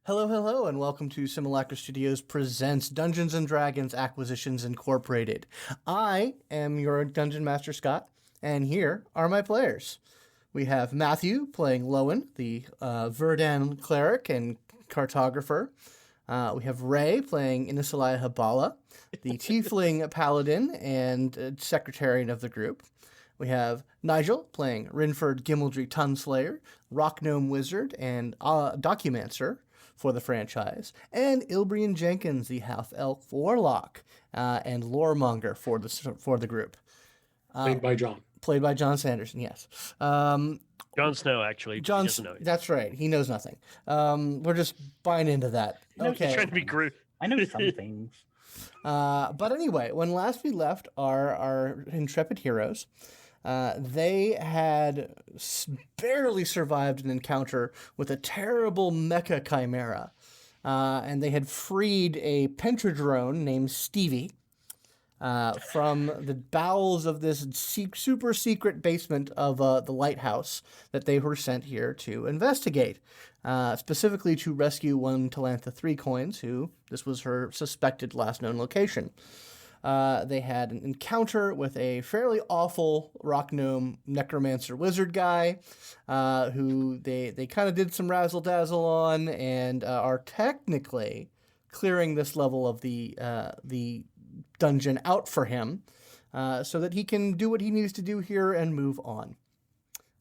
Hello, hello, and welcome to Simulacra Studios presents Dungeons & Dragons Acquisitions Incorporated. I am your Dungeon Master, Scott, and here are my players. We have Matthew playing Lowin, the Verdan Cleric and Cartographer. We have Ray playing Inisalia Habbalah, the Tiefling Paladin and Secretarian of the group. We have Nigel playing Rynford, Gimaldree, Tunslayer, Gnome Wizard, and Documancer for the franchise, and Ilbreyan Jenkins, the half-elf Warlock, and Loremonger for the group. Played by John. Played by John Sanderson, yes. Jon Snow, actually. John, doesn't know. that's right. He knows nothing. We're just buying into that. Okay. He's trying to be Groot. I know some things. But anyway, when last we left our intrepid heroes, they had barely survived an encounter with a terrible mecha chimera, and they had freed a pentadrone named Stevie from the bowels of this super secret basement of the Lighthouse that they were sent here to investigate, specifically to rescue one Talantha 3 coins, who this was her suspected last known location. They had an encounter with a fairly awful rock gnome necromancer wizard guy, who they kind of did some razzle dazzle on, and are technically clearing this level of the dungeon out for him, so that he can do what he needs to do here and move on.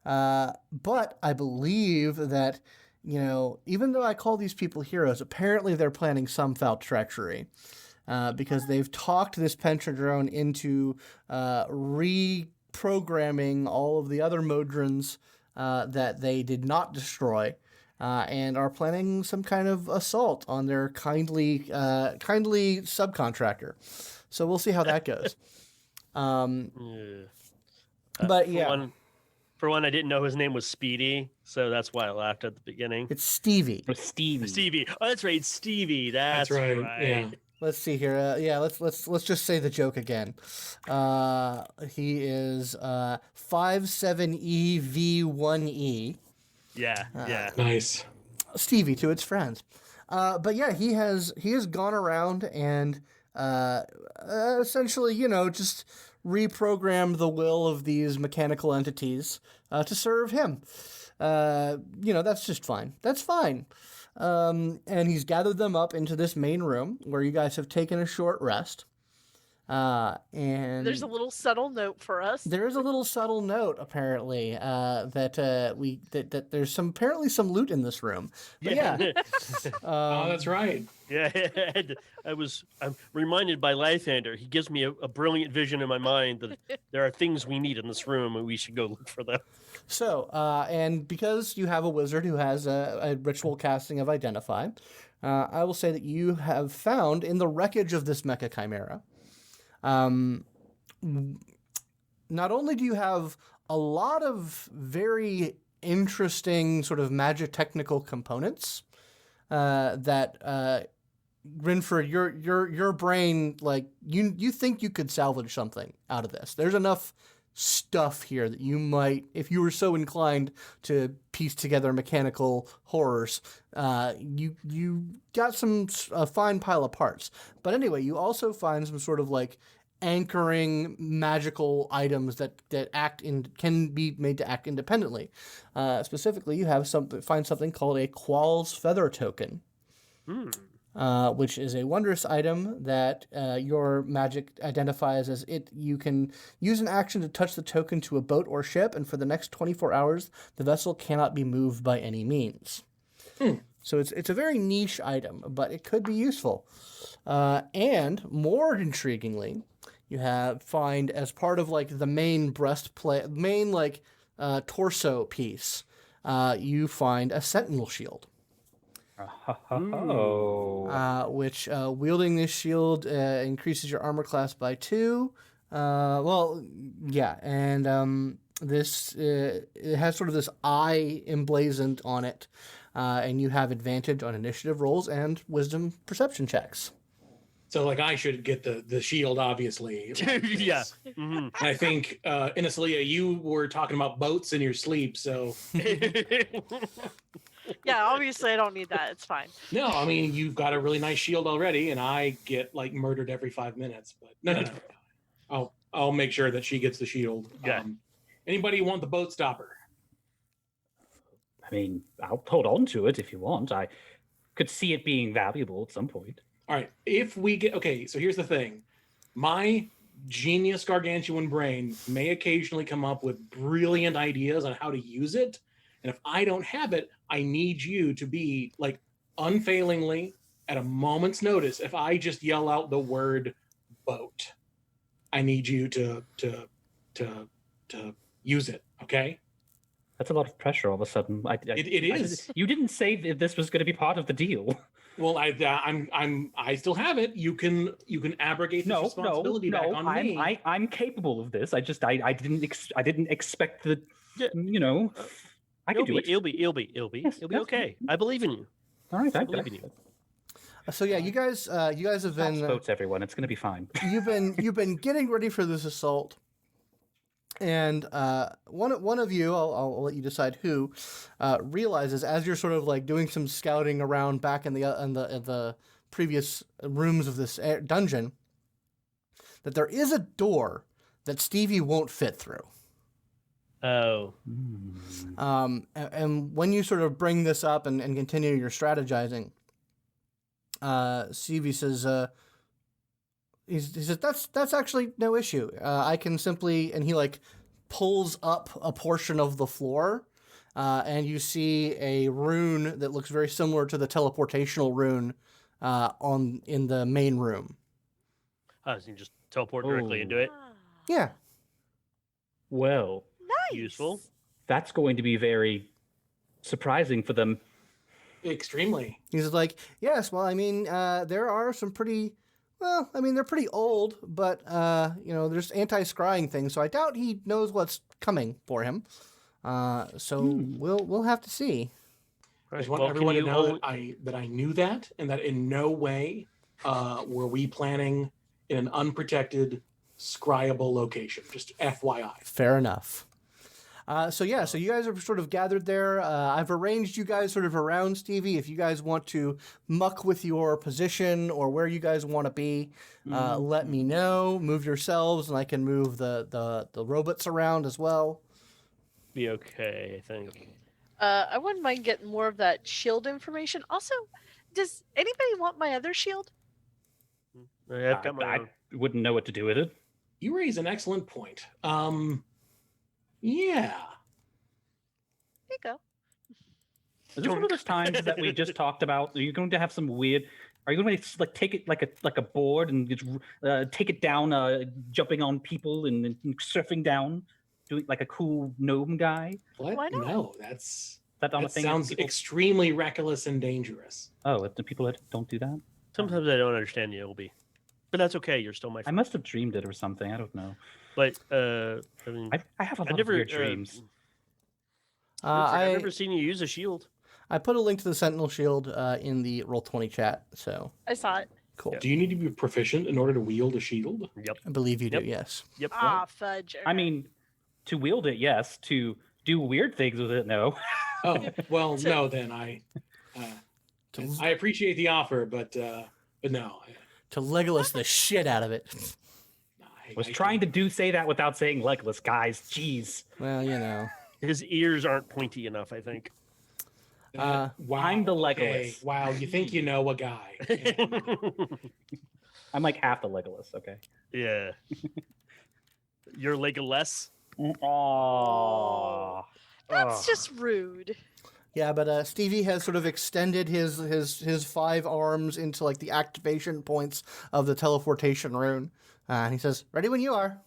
But I believe that, even though I call these people heroes, apparently they're planning some foul treachery. Because they've talked this pentadrone into reprogramming all of the other Modrons that they did not destroy, and are planning some kind of assault on their kindly subcontractor. So we'll see how that goes. But yeah. For one, I didn't know his name was Speedy, so that's why I laughed at the beginning. It's Stevie. Stevie. Oh, that's right, Stevie. That's right. Yeah. Let's see here. Let's just say the joke again. He is 57EV1E. Yeah. Nice. Stevie to its friends. But yeah, he has gone around and essentially, just reprogrammed the will of these mechanical entities to serve him. That's just fine. That's fine. And he's gathered them up into this main room where you guys have taken a short rest. And there's a little subtle note for us. There is a little subtle note, apparently, that there's apparently some loot in this room. But yeah. Oh, that's right. Yeah, I'm reminded by Lythander. He gives me a brilliant vision in my mind that there are things we need in this room and we should go look for them. So, and because you have a wizard who has a ritual casting of Identify, I will say that you have found in the wreckage of this mecha chimera, not only do you have a lot of very interesting sort of magic technical components that Rynford, your brain, like you think you could salvage something out of this. There's enough stuff here that you might, if you were so inclined to piece together mechanical horrors, you got some fine pile of parts. But anyway, you also find some sort of like anchoring magical items that can be made to act independently. Specifically, you have find something called a Qual's Feather Token. Which is a wondrous item that your magic identifies as it. You can use an action to touch the token to a boat or ship, and for the next 24 hours, the vessel cannot be moved by any means. So it's a very niche item, but it could be useful. And more intriguingly, you find as part of like the main breastplate, torso piece, you find a sentinel shield. Which wielding this shield increases your armor class by 2. And this it has sort of this eye emblazoned on it, and you have advantage on initiative rolls and wisdom perception checks. So, like, I should get the shield, obviously. Yeah. Mm-hmm. I think, Inisalia, you were talking about boats in your sleep, so... Yeah, obviously I don't need that. It's fine. No, I mean you've got a really nice shield already, and I get like murdered every 5 minutes. But no. I'll make sure that she gets the shield. Yeah. Anybody want the boat stopper? I mean, I'll hold on to it if you want. I could see it being valuable at some point. All right. If we get so here's the thing. My genius gargantuan brain may occasionally come up with brilliant ideas on how to use it. And if I don't have it, I need you to be like unfailingly at a moment's notice. If I just yell out the word boat, I need you to use it. Okay. That's a lot of pressure all of a sudden. It is. You didn't say that this was going to be part of the deal. Well, I still have it. You can abrogate this responsibility back on me. I'm capable of this. I didn't expect the, you know, I can do it. It'll be okay. I believe in you. All right, I believe in you. So yeah, you guys have been boats, everyone. It's going to be fine. you've been getting ready for this assault, and one of you, I'll let you decide who, realizes as you're sort of like doing some scouting around back in the previous rooms of this dungeon, that there is a door that Stevie won't fit through. Oh. And when you sort of bring this up and continue your strategizing, Stevie says, he says, that's actually no issue. I can simply, and he like pulls up a portion of the floor, and you see a rune that looks very similar to the teleportational rune in the main room. So you just teleport directly into it. Yeah. Well, Nice. Useful. that's going to be very surprising for them. Extremely. He's like, yes, well, I mean, there are some pretty, well, I mean, they're pretty old, but, there's anti-scrying things, so I doubt he knows what's coming for him. We'll have to see. I just want everyone to know that I knew that, and that in no way were we planning in an unprotected, scryable location. Just FYI. Fair enough. So you guys are sort of gathered there. I've arranged you guys sort of around Stevie. If you guys want to muck with your position or where you guys want to be, let me know. Move yourselves, and I can move the robots around as well. Be okay, I think. I wouldn't mind getting more of that shield information. Also, does anybody want my other shield? I've got my own. I wouldn't know what to do with it. You raise an excellent point. Yeah. There you go. Is this one of those times that we just talked about? Are you going to have some weird? Are you going to like take it like a board and just, take it down, jumping on people and surfing down, doing like a cool gnome guy? What? Why not? No, That that sounds extremely reckless and dangerous. Oh, the people that don't do that? Sometimes I don't understand you, Ilby. But that's okay. You're still my I friend. must have dreamed it or something. I don't know. But I mean, I have a lot I've never of weird dreams. I've never seen you use a shield. I put a link to the Sentinel Shield in the Roll20 chat, so I saw it. cool. Do you need to be proficient in order to wield a shield? Yep. I believe you do, Yep. yes. Yep. Ah, fudge. I mean, to wield it, yes. To do weird things with it, no. Oh, well, no, then I appreciate the offer, but no. To Legolas the shit out of it. Was trying to say that without saying Legolas, guys. Jeez. Well, His ears aren't pointy enough, I think. Wow. I'm the Legolas. Okay. Wow, you think you know a guy. Yeah. I'm like half the Legolas, okay? Yeah. You're Legolas. Aww. That's just rude. yeah, but Stevie has sort of extended his 5 arms into like the activation points of the teleportation rune. And he says, "Ready when you are."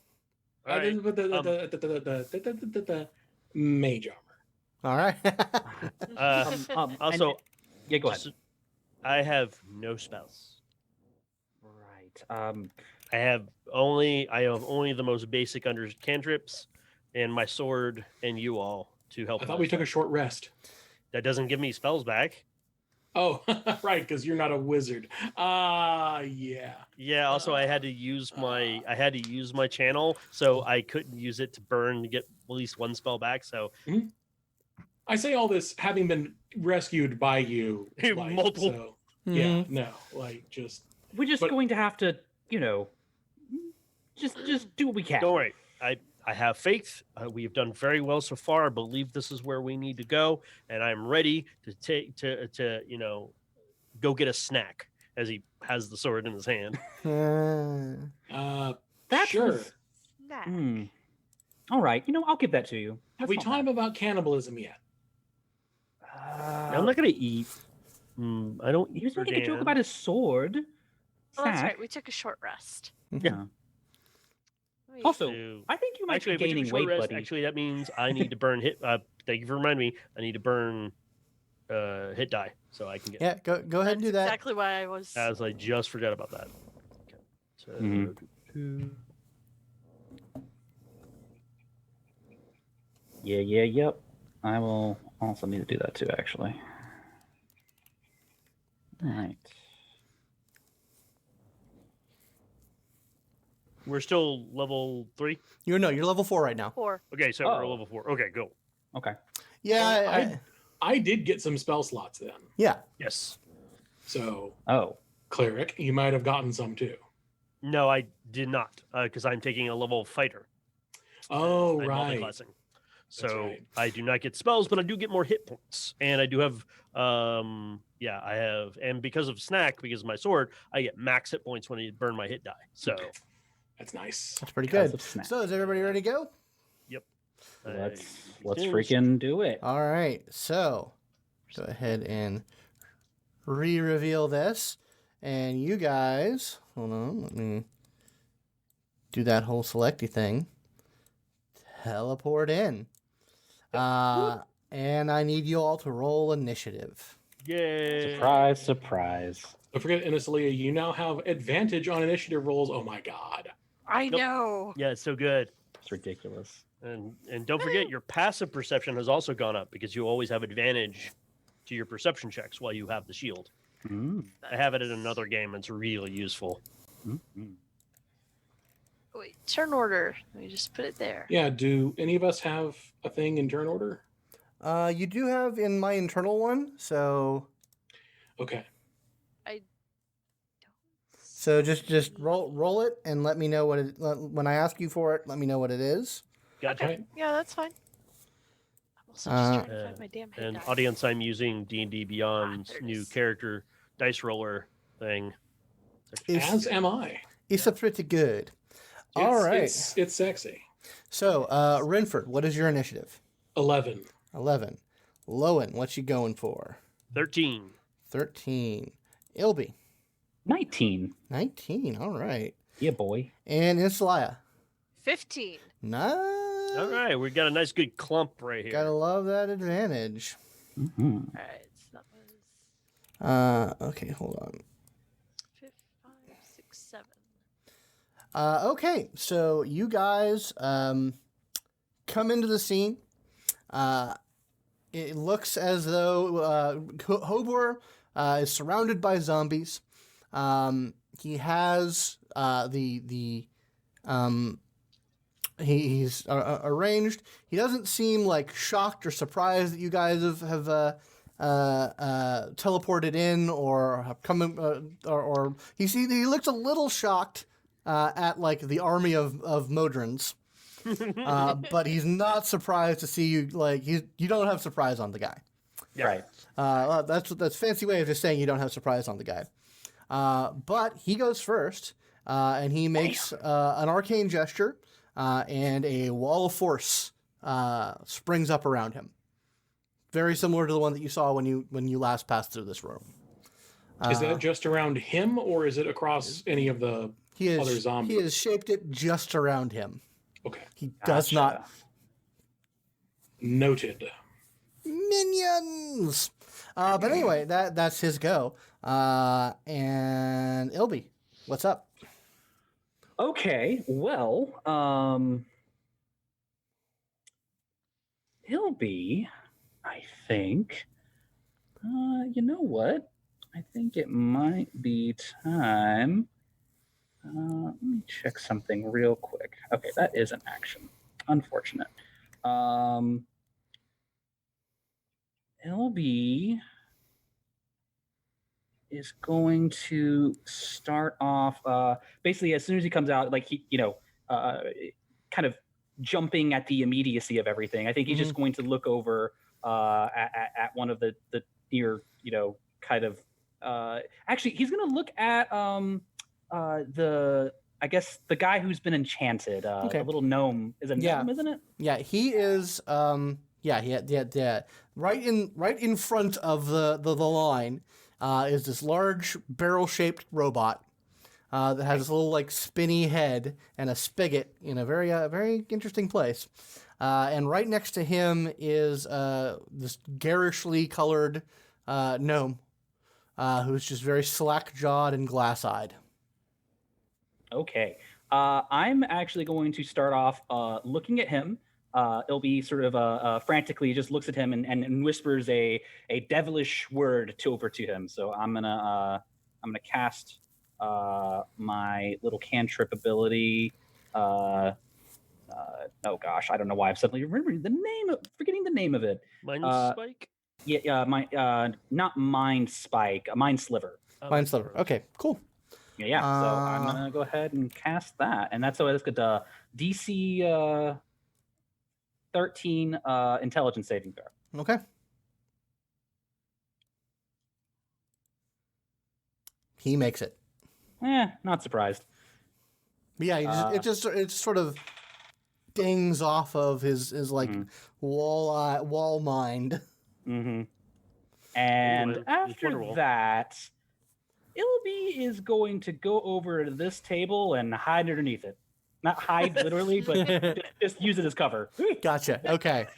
All right. The mage armor. All right. Also, yeah, go ahead. I have no spells. Right. I have only the most basic cantrips and my sword and you all to help. I thought we took a short rest. That doesn't give me spells back. Oh, right, because you're not a wizard. Yeah. Yeah. Also, I had to use my channel, so I couldn't use it to burn to get at least one spell back. So I say all this having been rescued by you. Multiple. So, yeah, no, like just. We're just going to have to, just do what we can. Don't worry. I have faith. We have done very well so far. I believe this is where we need to go, and I'm ready to take to go get a snack as he has the sword in his hand. That's sure. Snack. All right. I'll give that to you. Have we talked about cannibalism yet? I'm not gonna eat. I don't eat. He was making a joke Verdan. about his sword. Oh, that's Snack. right. We took a short rest. Yeah. Wait, Also, So- I think you might Actually, be if I took a gaining short weight, rest, buddy. actually, that means I need to burn hit. Thank you for reminding me. I need to burn hit die so I can get. Yeah, go ahead and do that's that. exactly why I was. As I just forgot about that. Okay. So, Mhm. Yep. I will also need to do that too, actually. All right. we're still level 3. You're level 4 right now. 4. Okay, so we're Oh. level 4. Okay, go. Okay. Yeah, I did get some spell slots then. yeah. Yes. So, Oh. Cleric, you might have gotten some too. No, I did not, because I'm taking a level fighter. Oh, I'm right. multiclassing. So right. I do not get spells, but I do get more hit points, and I do have, I have, and because of snack, because of my sword, I get max hit points when I burn my hit die. So That's nice. That's pretty Because good. of snack. So is everybody ready to go? Let's Begins. freaking do it. All right. So go ahead and re-reveal this. And you guys, hold on, let me do that whole selecty thing. Teleport in. And I need you all to roll initiative. Yay! Surprise, surprise. Don't forget, Inisalia, you now have advantage on initiative rolls. Oh my god. I Yep. know. Yeah, it's so good. It's ridiculous. And don't forget, your passive perception has also gone up because you always have advantage to your perception checks while you have the shield. I have it in another game. It's really useful. Wait, turn order. Let me just put it there. Yeah, do any of us have a thing in turn order? You do have in my internal one, so Okay. so just roll it and let me know what it when I ask you for it. Let me know what it is. Gotcha. Okay. Yeah, that's fine. I'm also just trying to Uh, find my damn head And die. audience, I'm using D&D Beyond's there it new is. character dice roller thing. As am I. It's a pretty good. All It's- right. It's sexy. So, Rynford, what is your initiative? 11. 11. Lowin, what you going for? 13. 13. Ilby, 19. 19. All right. Yeah, boy. And Inisalia. 15. Nice. All right, we got a nice good clump right here. Gotta love that advantage. Mm-hmm. All right, so that was Okay, hold on. 5, 6, 7. Okay, so you guys come into the scene. It looks as though Hobor is surrounded by zombies. He has he's arranged. He doesn't seem like shocked or surprised that you guys have teleported in or have come or he looks a little shocked at like the army of Modrons. But he's not surprised to see you. Like you don't have surprise on the guy. Right. That's fancy way of just saying you don't have surprise on the guy. But he goes first, and he makes an arcane gesture, and a wall of force springs up around him. Very similar to the one that you saw when you last passed through this room. Is that just around him, or is it across any of the other zombies? He has shaped it just around him. Okay. He does not. Noted. Minions. But anyway, that's his go. And Ilby, what's up? Okay, well, Ilby, I think, you know what? I think it might be time. Let me check something real quick. Okay, that is an action. Unfortunate. LB is going to start off basically as soon as he comes out, like he, kind of jumping at the immediacy of everything. I think he's just going to look over at one of the near, kind of actually he's going to look at I guess the guy who's been enchanted, the little gnome is a gnome, isn't it? Yeah, he is. Yeah. Right in front of the line is this large barrel-shaped robot that has this little like spinny head and a spigot in a very interesting place. And right next to him is this garishly colored gnome who's just very slack-jawed and glass-eyed. Okay. I'm actually going to start off looking at him. Ilby sort of frantically just looks at him and whispers a devilish word over to him. So I'm gonna cast my little cantrip ability. Oh gosh, I don't know why I'm suddenly forgetting the name of it. Mind Spike? Yeah, not Mind Spike, Mind Sliver. Mind Sliver. Okay, cool. Yeah. So I'm gonna go ahead and cast that, and that's good. DC 13 intelligence saving throw. Okay. He makes it. Not surprised. But yeah, it just sort of dings off of his like wall mind. Mm-hmm. And after that, Ilby is going to go over to this table and hide underneath it. Not hide literally, but just use it as cover. Gotcha. Okay.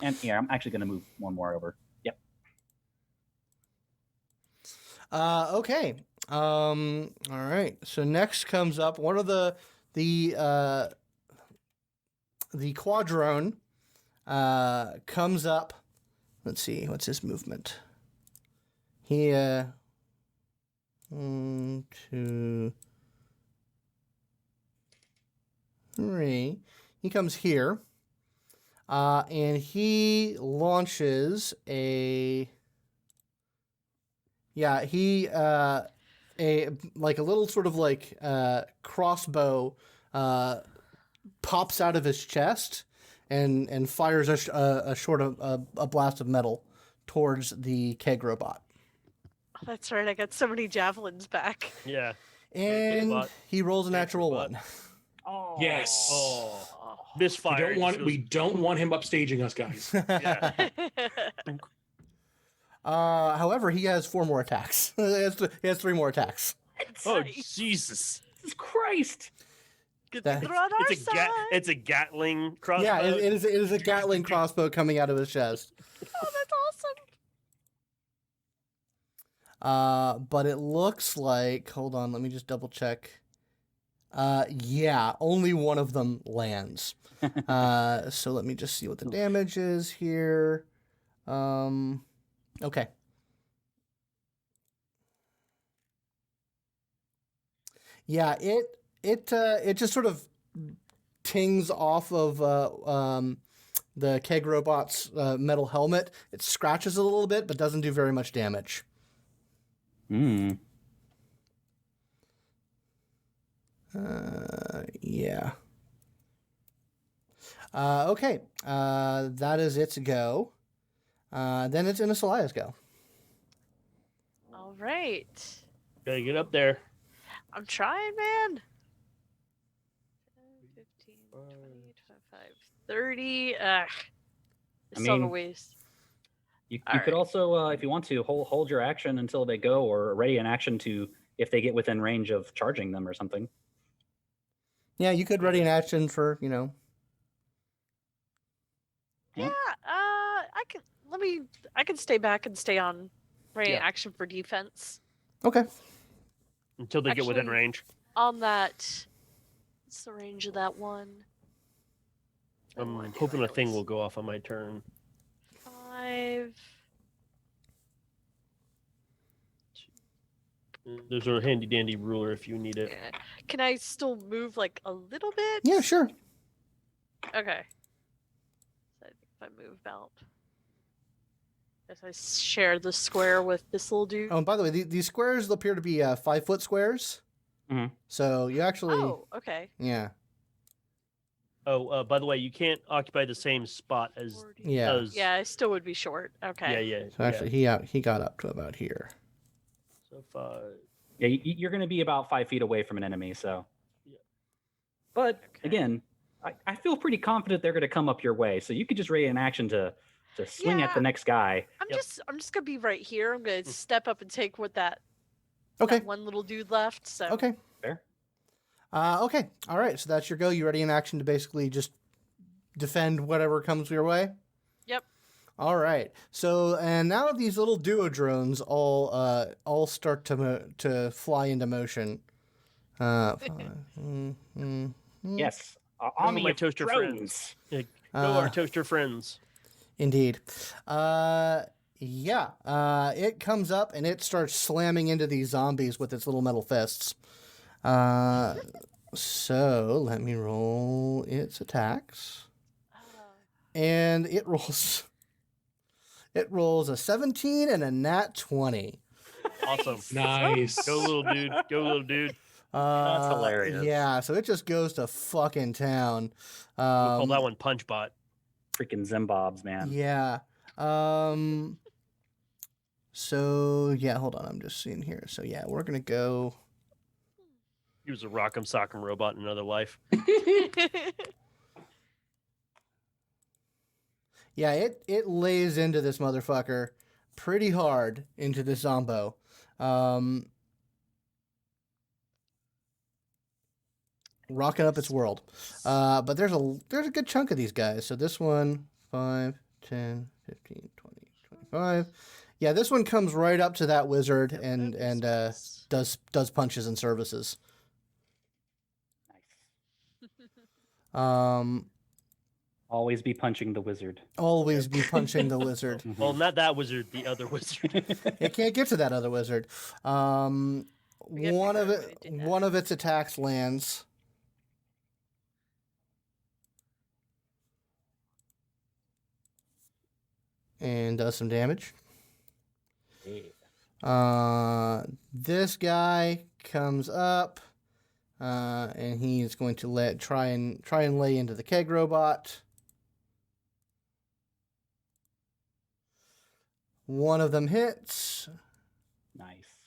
And yeah, I'm actually going to move one more over. Yep. Okay. All right. So next comes up one of the quadrone comes up. Let's see, what's his movement? He 1, 2, 3. He comes here, and he launches a little sort of like crossbow pops out of his chest and fires a blast of metal towards the keg robot. Oh, that's right. I got so many javelins back. Yeah. And he rolls a natural 1. Oh. Yes. Oh. Misfire. We don't want him upstaging us, guys. Yeah. However, he has 4 more attacks. He has 3 more attacks. Oh, Jesus. Jesus Christ. Good thing they're on our side. It's a Gatling crossbow. Yeah, it is a Gatling crossbow coming out of his chest. Oh, that's awesome. But it looks like, hold on, let me just double check. Yeah, only one of them lands. So let me just see what the damage is here. Okay. Yeah, it just sort of tings off of the keg robot's metal helmet. It scratches a little bit, but doesn't do very much damage. Yeah. Okay. That is its go. Then it's Inisalia's go. All right. Gotta get up there. I'm trying, man. 10, 15, 20, 25, 30. It's all a waste. You could also, if you want to, hold your action until they go, or ready an action to if they get within range of charging them or something. Yeah, you could ready an action for, Yeah, I can stay back and stay on ready action for defense. Okay. Until they get within range. On that, what's the range of that one? I'm hoping a thing will go off on my turn. 5. There's a handy dandy ruler if you need it. Can I still move like a little bit? Yeah, sure. Okay. So I think if I move about. As I share the square with this little dude. Oh, and by the way, these squares appear to be 5-foot squares. Mhm. So you actually, Oh, okay. yeah, Oh, by the way, you can't occupy the same spot as 40. yeah. does. Yeah, I still would be short. Yeah, Okay. yeah. So actually, he got up to about here. So 5. Yeah, you're going to be about 5 feet away from an enemy. So, Yeah. but Okay. again, I feel pretty confident they're going to come up your way. So you could just ready an action to swing at Yeah. the next guy. I'm Yep. just gonna be right here. I'm gonna step up and take what that Okay. one little dude left. So Okay. Fair. Okay. All right. So that's your go. You ready in action to basically just defend whatever comes your way? Yep. All right. So and now these little duo all start to fly into motion. Yes. Go, Army my of toaster drones. friends. Go, our toaster friends. Indeed. Yeah. It comes up and it starts slamming into these zombies with its little metal fists. So let me roll its attacks. And it rolls a 17 and a nat 20. Awesome. Nice. Go, little dude. Go, little dude. That's hilarious. Yeah, so it just goes to fucking town. We'll call that one Punch Bot. Freaking Zimbobs, man. Yeah. So yeah, hold on. I'm just seeing here. So yeah, we're gonna go. He was a rock'em sock'em robot in another life. Yeah, it lays into this motherfucker pretty hard into this zombo. Rocking up its world. But there's a good chunk of these guys. So this one, 5, 10, 15, 20, 25. Yeah, this one comes right up to that wizard and does punches and services. Always be punching the wizard. Always be punching the wizard. Well, not that wizard, the other wizard. It can't get to that other wizard. One of its attacks lands. And does some damage. This guy comes up, and he's going to try and lay into the keg robot. One of them hits. Nice.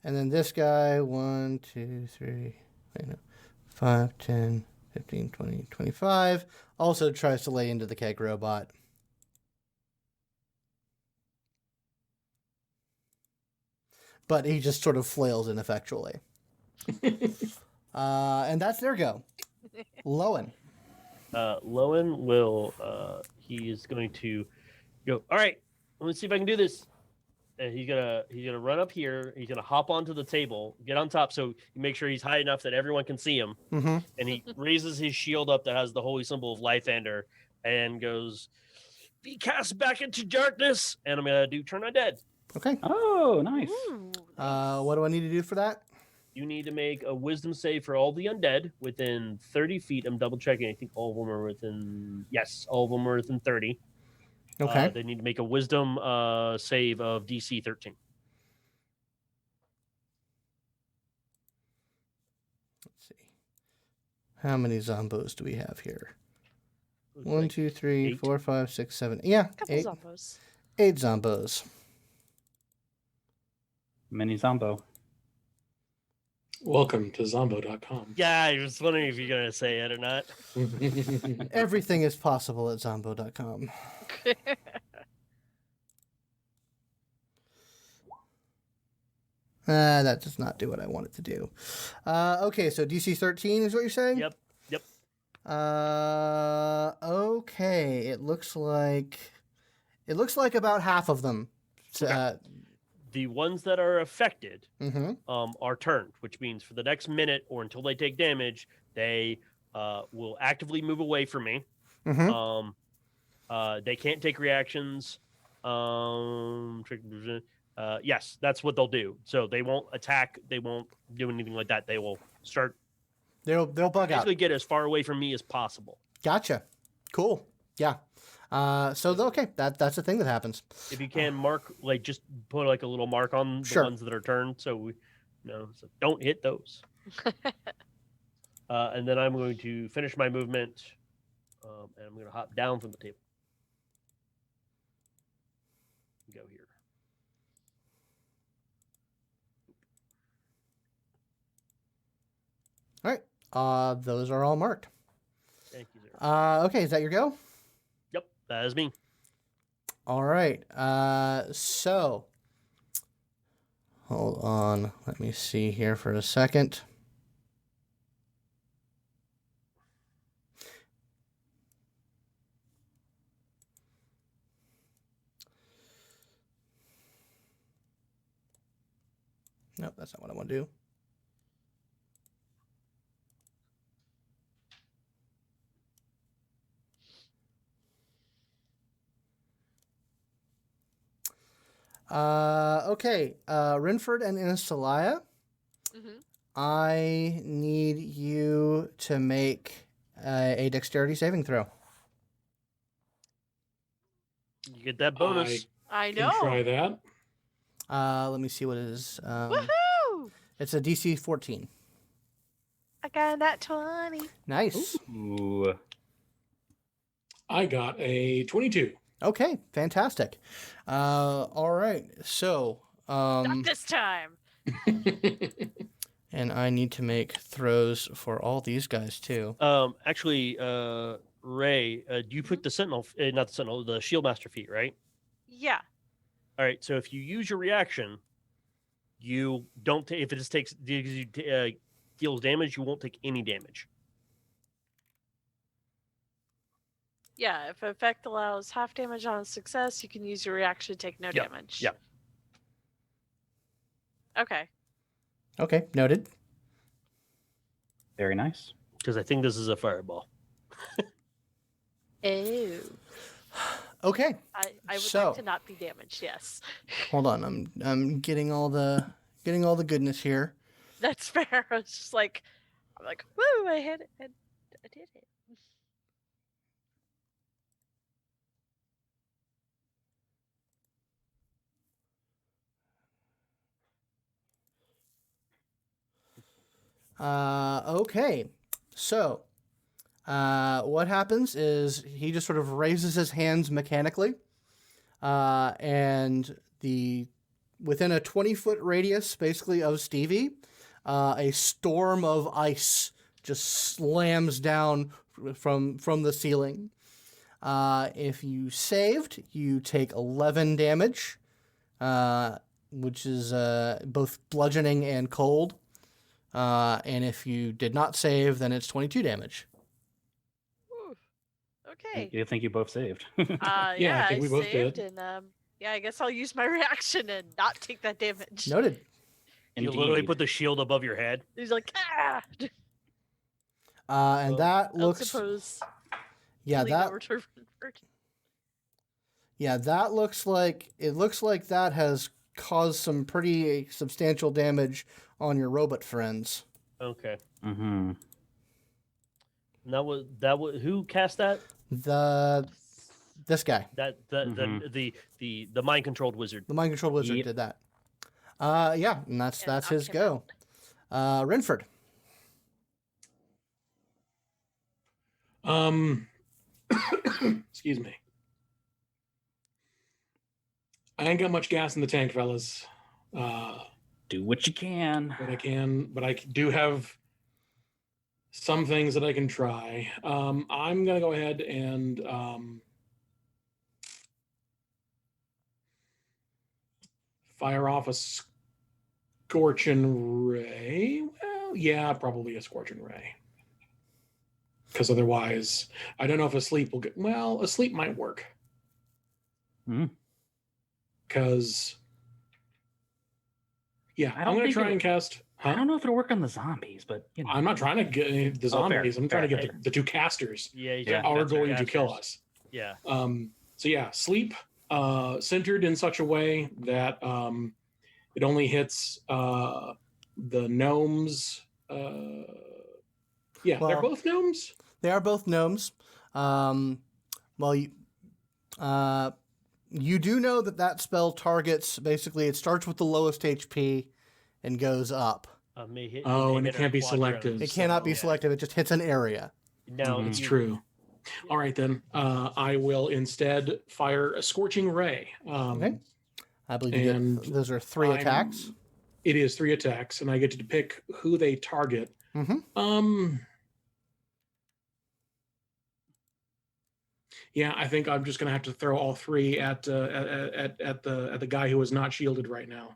And then this guy, 1, 2, 3, 5, 10, 15, 20, 25, also tries to lay into the keg robot. But he just sort of flails ineffectually. And that's their go. Lowin. Lowin will, he is going to go, all right, let me see if I can do this. And he's gonna run up here. He's gonna hop onto the table, get on top, so you make sure he's high enough that everyone can see him. Mm-hmm. And he raises his shield up that has the holy symbol of Lithander, and goes, "Be cast back into darkness." And I'm gonna do turn undead. Okay. Oh, nice. Ooh, What do I need to do for that? You need to make a wisdom save for all the undead within 30 feet. I'm double checking. I think all of them are within. Yes, all of them are within 30. Okay. They need to make a wisdom save of DC 13. Let's see. How many zombos do we have here? 1, 2, 3, 8. 4, 5, 6, 7. Yeah, couple 8. zombos. 8 zombos. Mini Zombo. Welcome to Zombo.com. Yeah, I was wondering if you're going to say it or not. Everything is possible at zombo.com. That does not do what I want it to do. Okay, so DC 13 is what you're saying? Yep. Okay, it looks like about half of them. The ones that are affected Mm-hmm. are turned, which means for the next minute or until they take damage, they will actively move away from me. Mm-hmm. They can't take reactions. Yes, that's what they'll do. So they won't attack. They won't do anything like that. They will start They'll bug out. Basically, get as far away from me as possible. Gotcha. Cool. Yeah. Okay, that's the thing that happens. If you can mark, like, just put like a little mark on the Sure. ones that are turned, so so don't hit those. And then I'm going to finish my movement, and I'm going to hop down from the table. Go here. All right. Those are all marked. Thank you, sir. Okay, is that your go? Yep, that is me. All right. So hold on. Let me see here for a second. Nope, that's not what I want to do. Okay, Rynford and Inisalia, Mhm. I need you to make a dexterity saving throw. You get that bonus. I Can know. try that. Let me see what it is. Woohoo! It's a DC 14. I got that 20. Nice. Ooh. I got a 22. Okay, fantastic. All right, so Not this time. and I need to make throws for all these guys too. Actually, Ray, do you put the Sentinel, not the Sentinel, the Shieldmaster feat, right? Yeah. All right, so if you use your reaction, you don't take, if it just takes, deals damage, you won't take any damage. Yeah, if effect allows half damage on a success, you can use your reaction to take no Yep, damage. yep. Okay. Okay, noted. Very nice. Because I think this is a fireball. Oh. Okay, I would So- like to not be damaged, yes. hold on. I'm getting all the goodness here. That's fair. I was just like, I'm like, woo, I hit it. I did it. Okay, so what happens is he just sort of raises his hands mechanically, and within a 20-foot radius, basically, of Stevie, a storm of ice just slams down from the ceiling. If you saved, you take 11 damage, which is both bludgeoning and cold. And if you did not save, then it's 22 damage. Whew. Okay. You think you both saved? Yeah, I think we both saved, did. and yeah, I guess I'll use my reaction and not take that damage. Noted. You literally Indeed. put the shield above your head. He's like, ah. And that I'll looks, suppose. yeah, lean that over to Rynford. Yeah, that looks like that has caused some pretty substantial damage on your robot friends. Okay. Mm-hmm. And that was who cast that? This guy, The mind controlled wizard. the mind control wizard, Yep. did that. Yeah, and that's And his knock him go. Rynford. Excuse me. I ain't got much gas in the tank, fellas. Do what you can. But I do have some things that I can try. I'm gonna go ahead and fire off a scorching ray. Well, yeah, probably a scorching ray. Because otherwise, I don't know if a sleep will get. Well, a sleep might work. Hmm. Because, yeah, I I'm don't going to think try it- and cast. I don't know if it'll work on the zombies, but you know. I'm not trying to get any of the Oh, fair, zombies. I'm trying to fair, get the two casters Yeah, you Yeah. got are that's your going to kill casters. us. Yeah. So yeah, sleep centered in such a way that it only hits the gnomes Yeah, they're Well- both gnomes. They are both gnomes. Well, you do know that spell targets, basically, it starts with the lowest HP and goes up. May hit, Oh, may and hit it can't our be quadrants, selective. It cannot be yeah. selective. It just hits an area. Now, It's if you- true. All right, then. I will instead fire a Scorching Ray. Okay. I believe you and get, those are 3 attacks. It is 3 attacks, and I get to pick who they target. Mm-hmm. Yeah, I think I'm just gonna have to throw all 3 at the guy who is not shielded right now.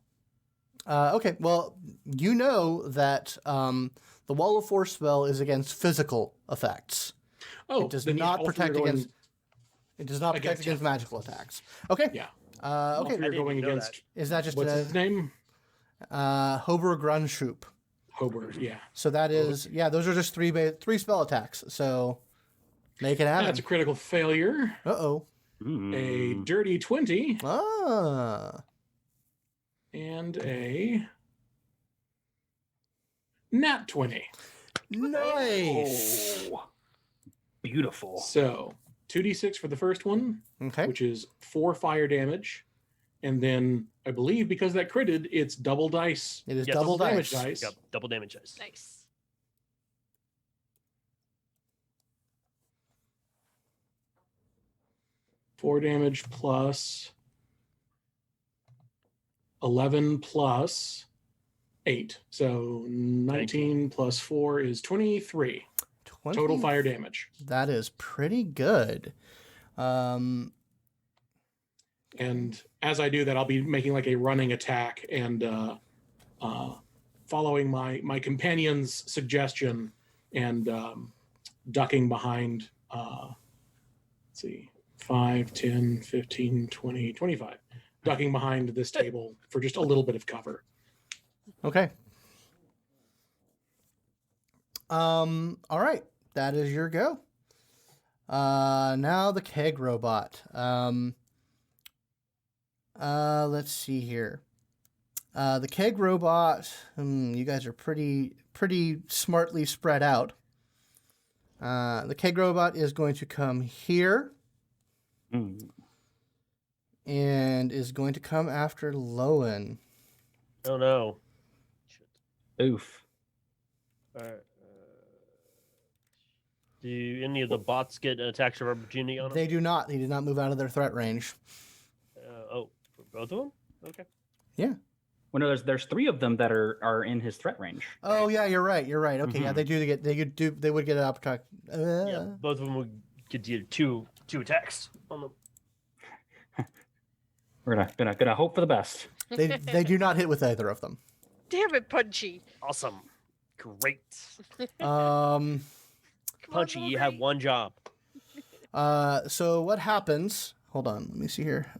Okay, well, you know that the Wall of Force spell is against physical effects. Oh, It does then yeah, not all 3 protect are going- against. It does not protect against against magical attacks. Okay. Yeah. Okay. All 3 are didn't going know against. Is that just What's a his name? Hober Grunshoop? Hober. Yeah. So that is those are just 3 spell attacks. So make it happen. That's a critical failure. Uh-oh. A dirty 20 Ah. and a nat 20. Nice. Oh, beautiful. So 2d6 for the first one, Okay. which is 4 fire damage. And then I believe because that critted, it's double dice. It is Yes. double Damage dice. dice. Yep, double damage dice. Nice. Four damage plus 11 plus 8. So 19 plus 4 is 23 total 20? fire damage. That is pretty good. And as I do that, I'll be making like a running attack and following my companion's suggestion and ducking behind, let's see, 5, 10, 15, 20, 25. Ducking behind this table for just a little bit of cover. Okay. All right. That is your go. Now the keg robot. Let's see here. The keg robot. You guys are pretty smartly spread out. The keg robot is going to come here and is going to come after Lowin. Oh no. Oof. Do any of the bots get an attacks of opportunity on them? They do not. They did not move out of their threat range. For both of them? Okay. Yeah. Well, no, there's 3 of them that are in his threat range. Oh yeah, you're right. You're right. Okay, yeah, they would get an opportunity. Yeah, both of them would get you two attacks on them. We're gonna hope for the best. They do not hit with either of them. Damn it, Punchy. Awesome. Great. Come Punchy, on, you have Wolverine. one job. So what happens? Hold on, let me see here.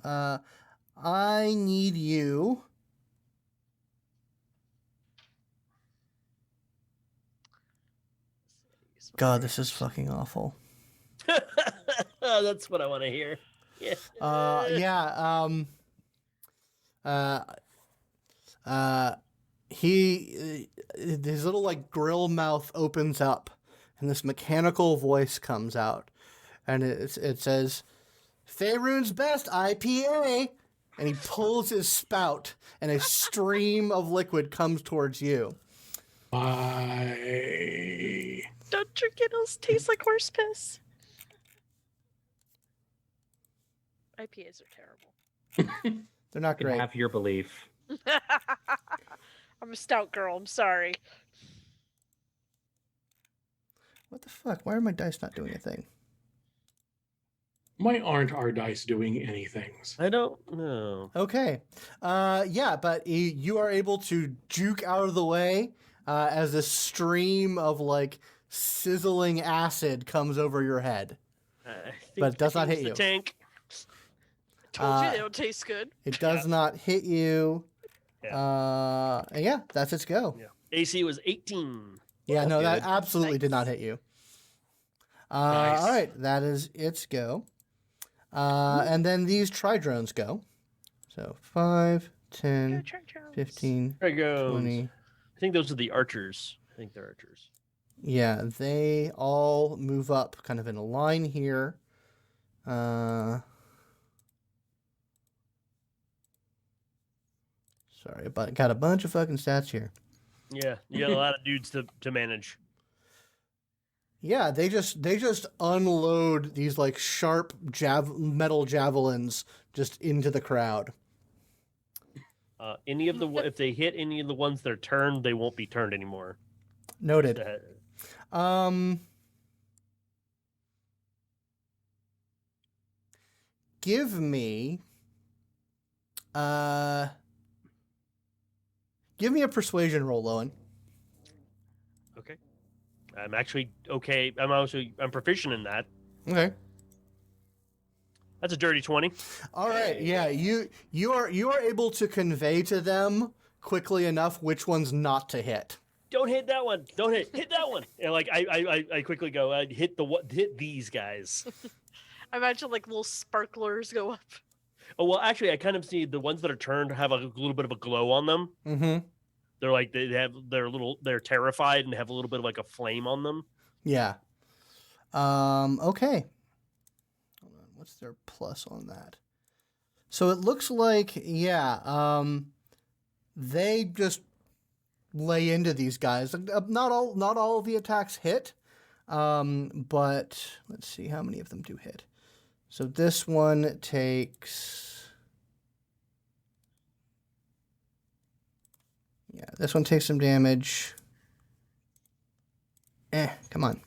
I need you. God, this is fucking awful. That's what I want to hear. Yeah. His little like grill mouth opens up, and this mechanical voice comes out, and it says, "Faerun's best IPA," and he pulls his spout, and a stream of liquid comes towards you. I Don't drink it, it'll taste like horse piss. IPAs are terrible. They're not You can great. have your belief. I'm a stout girl, I'm sorry. What the fuck? Why are my dice not doing a thing? Why aren't our dice doing anything? I don't know. Okay. Yeah, but you are able to juke out of the way as a stream of like sizzling acid comes over your head. But it does not hit the you. Tank. Told you they don't taste good. It does not hit you. And yeah, that's its go. Yeah. AC was 18. Yeah, no, that good. absolutely did not hit you. Nice. All right, that is its go. And then these tri-drones go. So 5, 10, Go, Charles. 15, There it goes. 20. I think those are the archers. I think they're archers. Yeah, they all move up kind of in a line here. Sorry, but got a bunch of fucking stats here. Yeah, you got a lot of dudes to manage. Yeah, they just unload these like sharp metal javelins just into the crowd. If they hit any of the ones that are turned, they won't be turned anymore. Noted. Give me a persuasion roll, Lowin. Okay. I'm actually okay. I'm proficient in that. Okay. That's a dirty 20. All right. Yeah, you are able to convey to them quickly enough which ones not to hit. Don't hit that one. Don't hit that one. And like I quickly go, hit these guys. I imagine like little sparklers go up. Oh well, actually, I kind of see the ones that are turned have a little bit of a glow on them. Mm-hmm. They're like they're terrified and have a little bit of like a flame on them. Yeah. Okay. Hold on. What's their plus on that? So it looks like they just lay into these guys. Not all of the attacks hit. But let's see how many of them do hit. So this one takes... Yeah, this one takes some damage. Come on.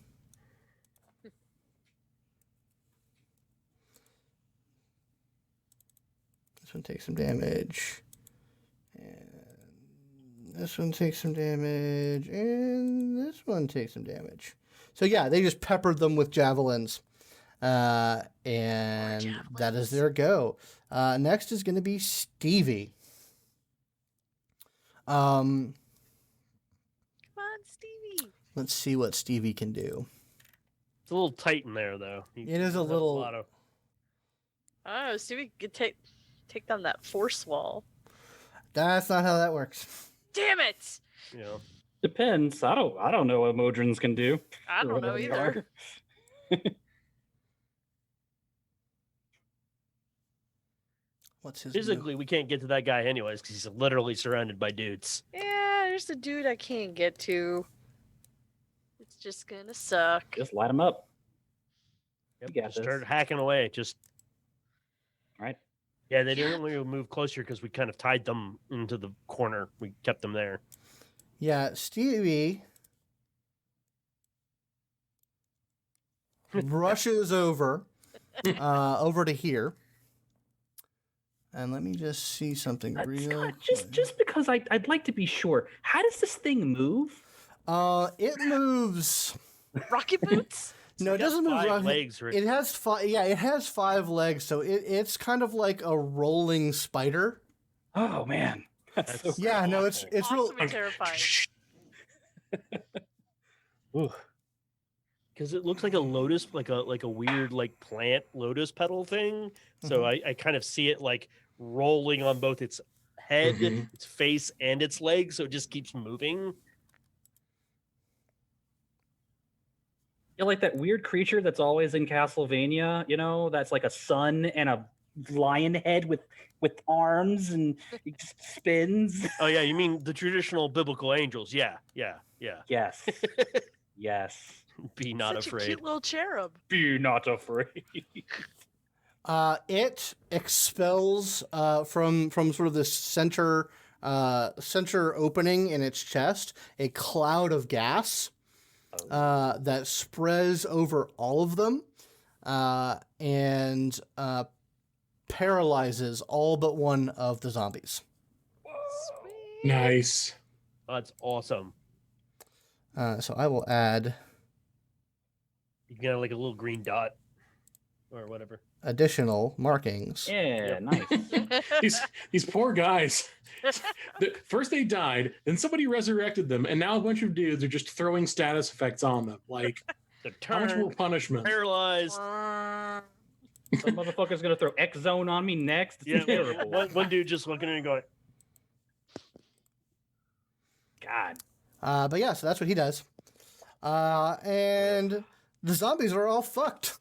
This one takes some damage. And this one takes some damage. And this one takes some damage. So yeah, they just peppered them with javelins. And that is their go. Next is going to be Stevie. Come on, Stevie. Let's see what Stevie can do. It's a little tight in there, though. It is a little... Oh, Stevie could take down that force wall. That's not how that works. Damn it! You know. Depends. I don't know what Modrons can do. I don't know either. What's his Physically, we can't get to that guy anyways because he's literally surrounded by dudes. Yeah, there's a dude I can't get to. It's just gonna suck. Just light him up. Yep, You got just this. start hacking away. Just Right. yeah, they didn't really move closer because we kind of tied them into the corner. We kept them there. Yeah, Stevie rushes over to here. And let me just see something real Scott, quick. just because I'd like to be sure. How does this thing move? It moves. Rocket boots? No, it doesn't move. Five legs. Rick. It has five. Yeah, it has 5 legs, so it's kind of like a rolling spider. Oh man. That's so Yeah, no, it's Awesome real. and terrifying. Because it looks like a lotus, like a weird like plant lotus petal thing. So I kind of see it like rolling on both its head, its face, and its legs. So it just keeps moving. You're like that weird creature that's always in Castlevania, you know, that's like a sun and a lion head with arms and it just spins. Oh yeah, you mean the traditional biblical angels? Yeah. Yes. Yes. Be not Such a afraid. cute little cherub. Be not afraid. It expels from sort of this center opening in its chest a cloud of gas that spreads over all of them and paralyzes all but one of the zombies. Sweet. Nice. That's awesome. So I will add You get like a little green dot or whatever. additional markings. Yeah, nice. These poor guys. First they died, then somebody resurrected them, and now a bunch of dudes are just throwing status effects on them. Like, They're how much more turned, punishment? paralyzed. Some motherfucker's gonna throw X Zone on me next. It's Yeah, terrible. one dude just looking in and going, God. But yeah, so that's what he does. And the zombies are all fucked.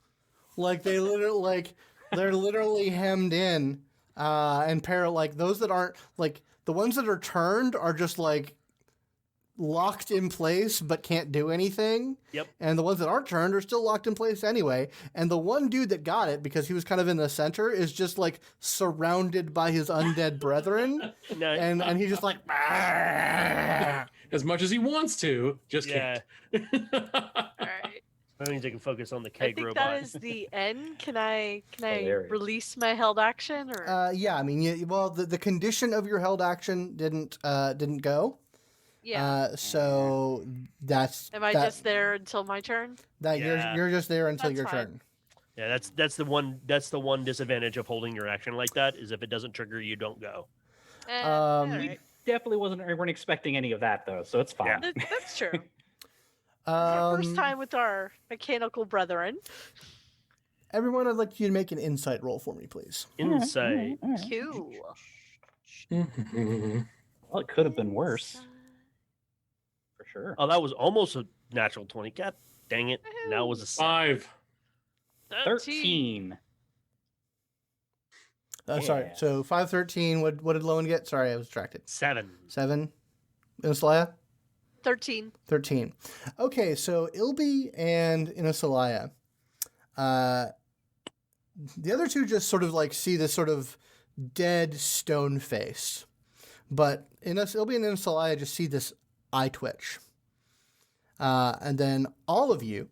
Like they're literally hemmed in, and like those that aren't, like the ones that are turned are just like locked in place but can't do anything. Yep. And the ones that aren't turned are still locked in place anyway. And the one dude that got it, because he was kind of in the center, is just like surrounded by his undead brethren. No, And he's just like, "Ah." As much as he wants to, just yeah. can't. All right. That means I can focus on the I keg think robot. that is the end. Can I Hilarious. release my held action or Yeah, I mean, the condition of your held action didn't go. yeah? So that's Am I just there until my turn? that Yeah. you're just there until That's your fine. turn. Yeah, that's the one disadvantage of holding your action like that is if it doesn't trigger, you don't go. Um, all right. Definitely weren't expecting any of that though, so it's fine. That's true. Our first Um, time with our mechanical brethren. everyone, I'd like you to make an insight roll for me, please. Insight. Cool. Well, it could have been worse, for sure. Oh, that was almost a natural 20. God dang it. That was a 5. 13. Sorry. Yeah. So 5, 13. What did Lowin get? Sorry, I was distracted. 7. 7. Inisalia? 13. 13. Okay, so Ilby and Inisalia. The other two just sort of like see this sort of dead stone face. But Ilby and Inisalia just see this eye twitch. And then all of you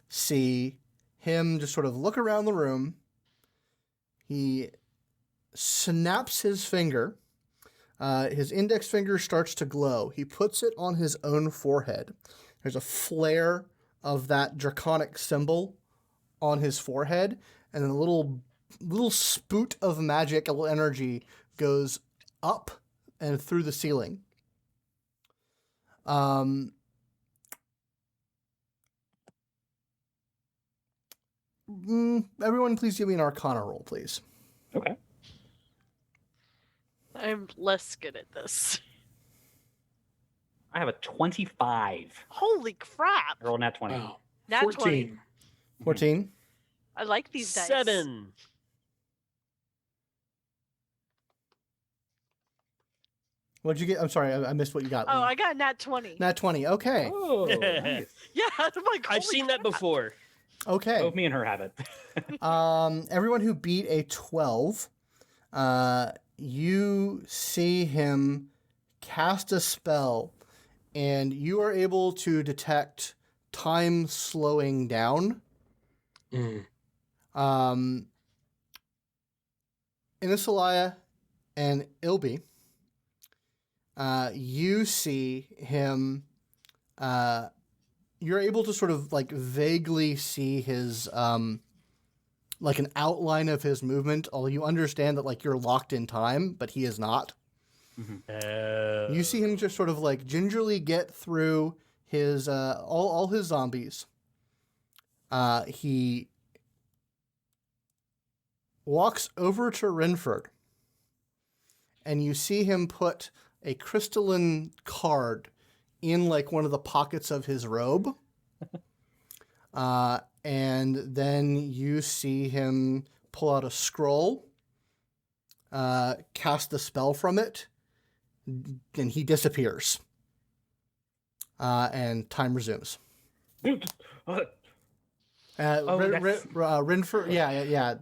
see him just sort of look around the room. He snaps his finger. His index finger starts to glow. He puts it on his own forehead. There's a flare of that draconic symbol on his forehead, and then a little spoot of magical energy goes up and through the ceiling. Everyone, please give me an Arcana roll, please. Okay. I'm less good at this. I have a 25. Holy crap! I rolled nat 20. Wow. Nat 20. 14. 14. I like these dice. 7. What'd you get? I'm sorry, I missed what you got. Oh, I got nat 20. Nat 20. Okay. Oh, nice. Yeah, I'm like, I've holy seen that crap. before. Okay. Both me and her have it. Everyone who beat a 12, you see him cast a spell, and you are able to detect time slowing down. Inisalia and Ilby, you see him. You're able to sort of like vaguely see his like an outline of his movement, although you understand that like you're locked in time, but he is not. You see him just sort of like gingerly get through his all his zombies. He walks over to Rynford, and you see him put a crystalline card in like one of the pockets of his robe. And then you see him pull out a scroll, cast the spell from it, and he disappears. And time resumes. Rynford, yeah.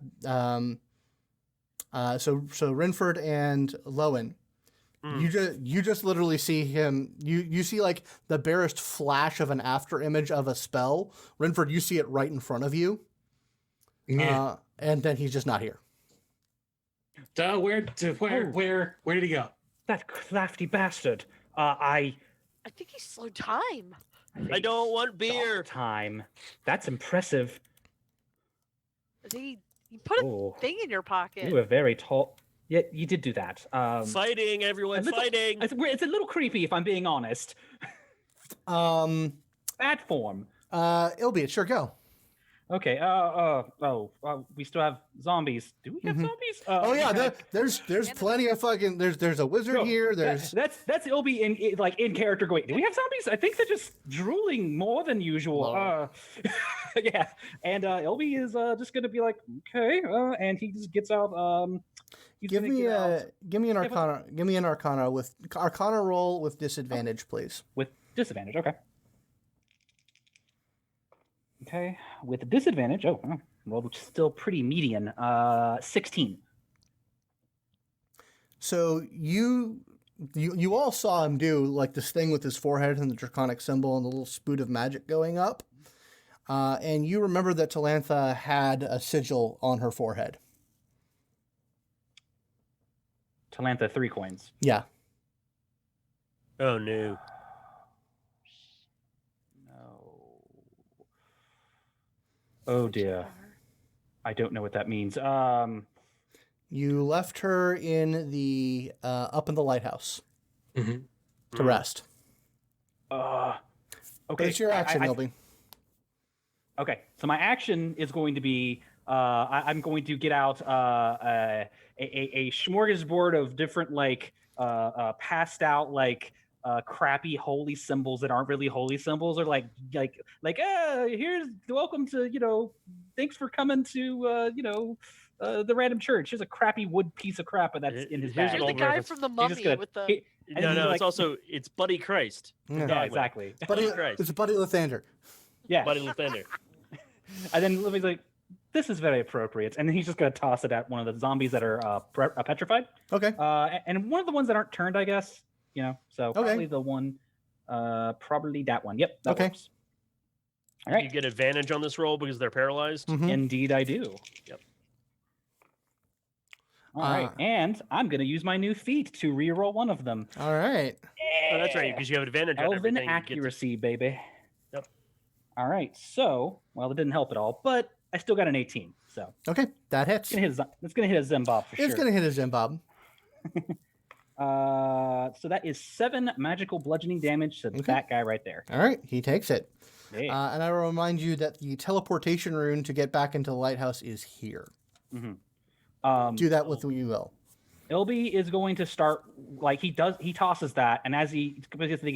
So Rynford and Lowin, you just literally see him. You see like the barest flash of an after image of a spell. Rynford, you see it right in front of you. Yeah. And then he's just not here. Where did he go? That crafty bastard. I think he slowed time. I don't want beer. Time. That's impressive. I think he put a Oh, thing in your pocket. you were very tall. Yeah, you did do that. Fighting, everyone, fighting. It's a little creepy, if I'm being honest. Bad form. Ilby, sure, go. Okay. We still have zombies. Do we have zombies? Oh yeah, there's plenty of fucking there's a wizard No, here. There's that's Ilby in character going. Do we have zombies? I think they're just drooling more than usual. Yeah, and Ilby is just gonna be like, okay, and he just gets out. give me an arcana with arcana roll with disadvantage, please. With disadvantage, okay. Okay, with disadvantage. Oh, well, still pretty median. 16. So you all saw him do like this thing with his forehead and the draconic symbol and the little spoot of magic going up, and you remember that Talantha had a sigil on her forehead. Talantha 3 coins. Yeah. Oh no. Oh dear. I don't know what that means. You left her in the up in the lighthouse to rest. Okay. It's your action, Ilby. Okay, so my action is going to be I'm going to get out a smorgasbord of different passed out crappy holy symbols that aren't really holy symbols, or here's welcome to thanks for coming to the random church. Here's a crappy wood piece of crap, but that's in his bag. You're the guy from the Mummy with the. It's Buddy Christ. Yeah, exactly. Buddy Christ. It's Buddy Lathander. Yeah. Buddy Lathander. And then Livy's like, this is very appropriate. And then he's just going to toss it at one of the zombies that are petrified. Okay. And one of the ones that aren't turned, I guess. So probably the one, probably that one. Yep. That works. All right. You get advantage on this roll because they're paralyzed. Indeed, I do. Yep. All right. And I'm going to use my new feat to reroll one of them. All right. Oh, that's right, because you have advantage on Elven everything. accuracy, baby. Yep. All right. So, well, it didn't help at all, but I still got an 18. So. Okay, that hits. It's going to hit a Zembob for sure. It's going to hit a Zembob. So that is 7 magical bludgeoning damage to that guy right there. All right, he takes it. Hey. And I will remind you that the teleportation rune to get back into the lighthouse is here. Do that with what you will. Ilby is going to start he tosses that, and as he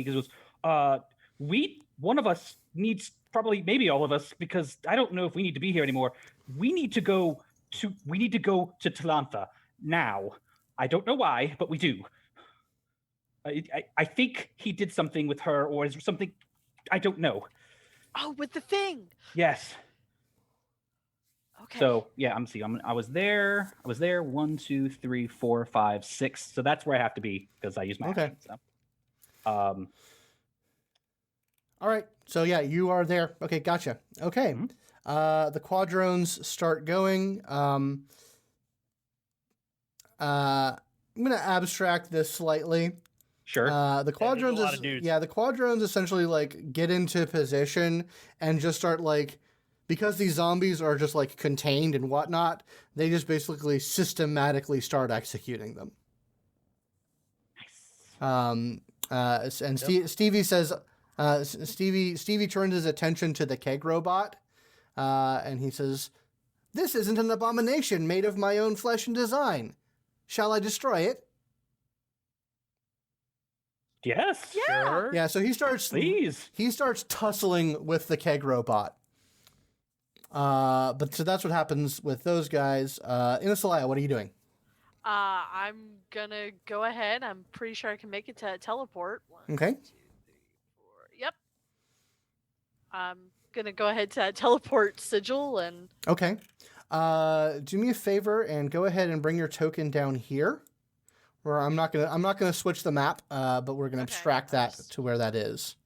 goes, one of us needs, probably maybe all of us, because I don't know if we need to be here anymore. We need to go to Talantha now. I don't know why, but we do. I think he did something with her, or is there something, I don't know. Oh, with the thing. Yes. Okay. So yeah, I was there 1, 2, 3, 4, 5, 6. So that's where I have to be because I use my action. So. All right. So yeah, you are there. Okay, gotcha. Okay. The quadrones start going. I'm gonna abstract this slightly. Sure. The quadrones essentially get into position and just start because these zombies are just contained and whatnot, they just basically systematically start executing them. Nice. And Stevie says, Stevie turns his attention to the keg robot, and he says, "This isn't an abomination made of my own flesh and design. Shall I destroy it?" Yes. Yeah. Sure. Yeah. So he starts. Please. He starts tussling with the keg robot. But so that's what happens with those guys. Inisalia, what are you doing? I'm gonna go ahead. I'm pretty sure I can make it to teleport. 1, Okay. 2, 3, 4. Yep. I'm gonna go ahead to teleport sigil and. Okay. Do me a favor and go ahead and bring your token down here. Where I'm not gonna switch the map, but we're gonna abstract that to where that is.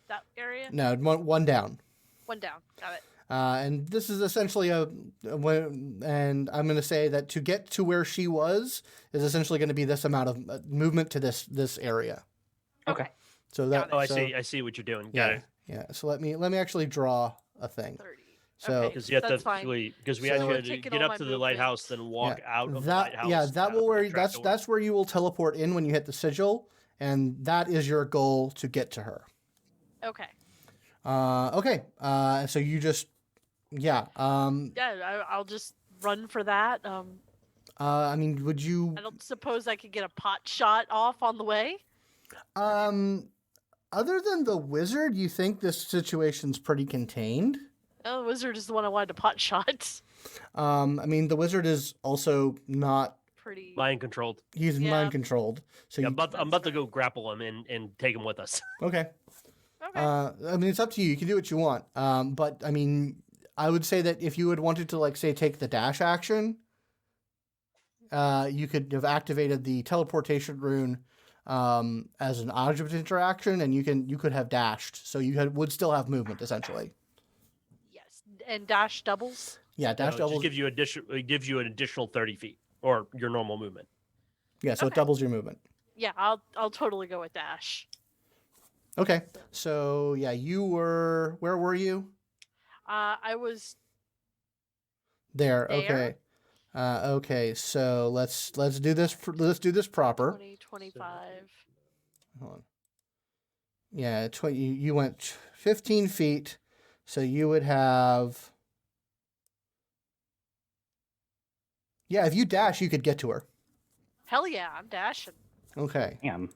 That area? No, one down. 1 down. Got it. And this is essentially and I'm going to say that to get to where she was is essentially going to be this amount of movement to this area. Okay. So that. Oh, I see what you're doing. Got it. Yeah. So let me actually draw a thing. 30. So because you have that's to fine. because we So- actually had to Taking get all up to my the lighthouse, then walk out of the lighthouse. Yeah, that will where attract that's where you will teleport in when you hit the sigil, and that is your goal to get to her. Okay. Okay. So you just Yeah. Yeah, I'll just run for that. I mean, would you? I don't suppose I could get a pot shot off on the way. Other than the wizard, you think this situation's pretty contained? Oh, the wizard is the one I wanted to pot shot. I mean, the wizard is also not. Pretty. Mind controlled. He's Yeah. mind controlled. So Yeah, you, I'm about to go grapple him and take him with us. okay. Okay. I mean, it's up to you. You can do what you want. But I mean, I would say that if you had wanted to, like, say, take the dash action, you could have activated the teleportation rune as an object interaction, and you could have dashed, so you would still have movement essentially. Yes, and dash doubles. Yeah, dash It doubles. just gives you an additional 30 feet or your normal movement. Yeah, so it Okay. doubles your movement. Yeah, I'll totally go with dash. Okay, so yeah, where were you? I was There. There. Okay. Okay, so let's do this. Let's do this proper. 20, 25. Hold on. Yeah, you went 15 feet, so you would have. Yeah, if you dash, you could get to her. Hell yeah, I'm dashing. Okay. Damn.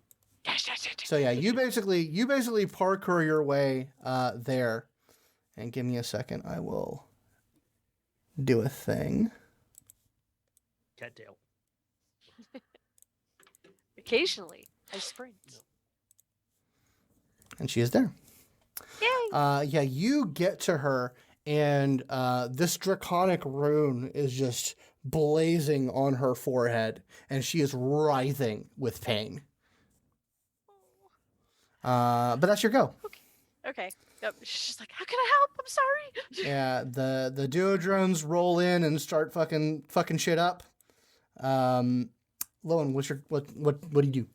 Dash, dash, dash, dash. So yeah, you basically parkour your way there, and give me a second. I will do a thing. Cattail. Occasionally, I sprint. And she is there. Yay! Yeah, you get to her, and this draconic rune is just blazing on her forehead, and she is writhing with pain. But that's your go. Okay. Yep. She's like, "How can I help? I'm sorry." Yeah, the duo drones roll in and start fucking shit up. Lowin, what do you do?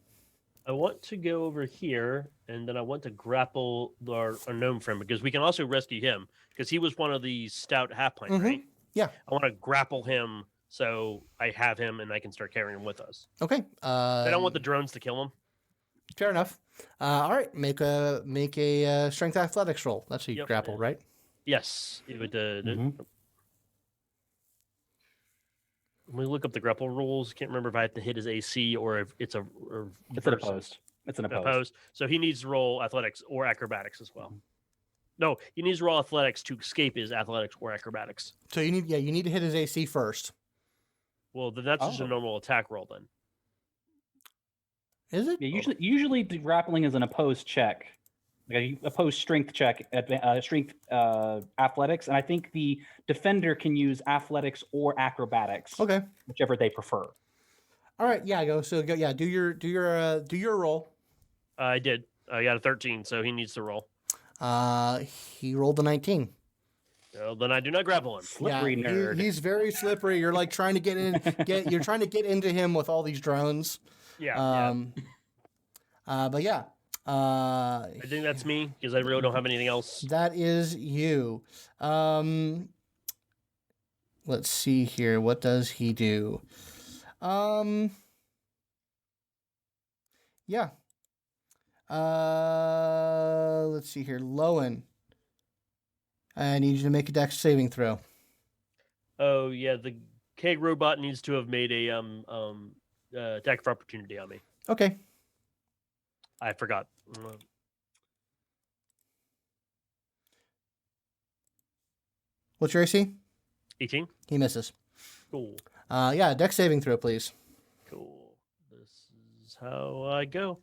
I want to go over here, and then I want to grapple our gnome friend because we can also rescue him because he was one of the stout half pint, Mhm. right? Yeah. I want to grapple him so I have him and I can start carrying him with us. Okay. I don't want the drones to kill him. Fair enough. All right, make a strength athletics roll. That's how you Yep. grapple, right? Yes, it would. Mhm. When we look up the grapple rules, can't remember if I have to hit his AC or if it's a. Or It's an versus. opposed. It's an opposed. Opposed. So he needs to roll athletics or acrobatics as well. No, he needs to roll athletics to escape his athletics or acrobatics. So you need to hit his AC first. Well, then that's just a Oh. normal attack roll then. Is it? Yeah, usually the grappling is an opposed check, like a opposed strength check, strength athletics, and I think the defender can use athletics or acrobatics, Okay. whichever they prefer. All right. Yeah. Go. So go. Yeah. Do your roll. I did. I got a 13, so he needs to roll. He rolled a 19. Well, then I do not grapple him. Slippery Yeah, nerd. he's very slippery. You're like trying to get in. You're trying to get into him with all these drones. Yeah, But yeah. I think that's me because I really don't have anything else. That is you. Let's see here. What does he do? Yeah. Let's see here. Lowin. I need you to make a dex saving throw. Oh yeah, the keg robot needs to have made a attack of opportunity on me. Okay. I forgot. What's your AC? 18. He misses. Cool. Yeah, dex saving throw, please. Cool. This is how I go.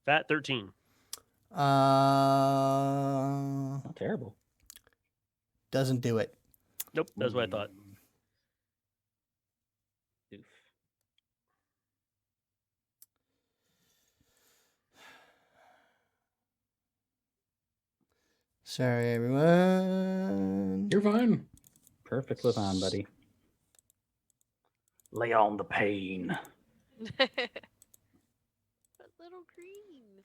Fat 13. Not terrible. Doesn't do it. Nope, that's what I thought. Oof. Sorry, everyone. You're fine. Perfectly fine, buddy. Lay on the pain. But little green.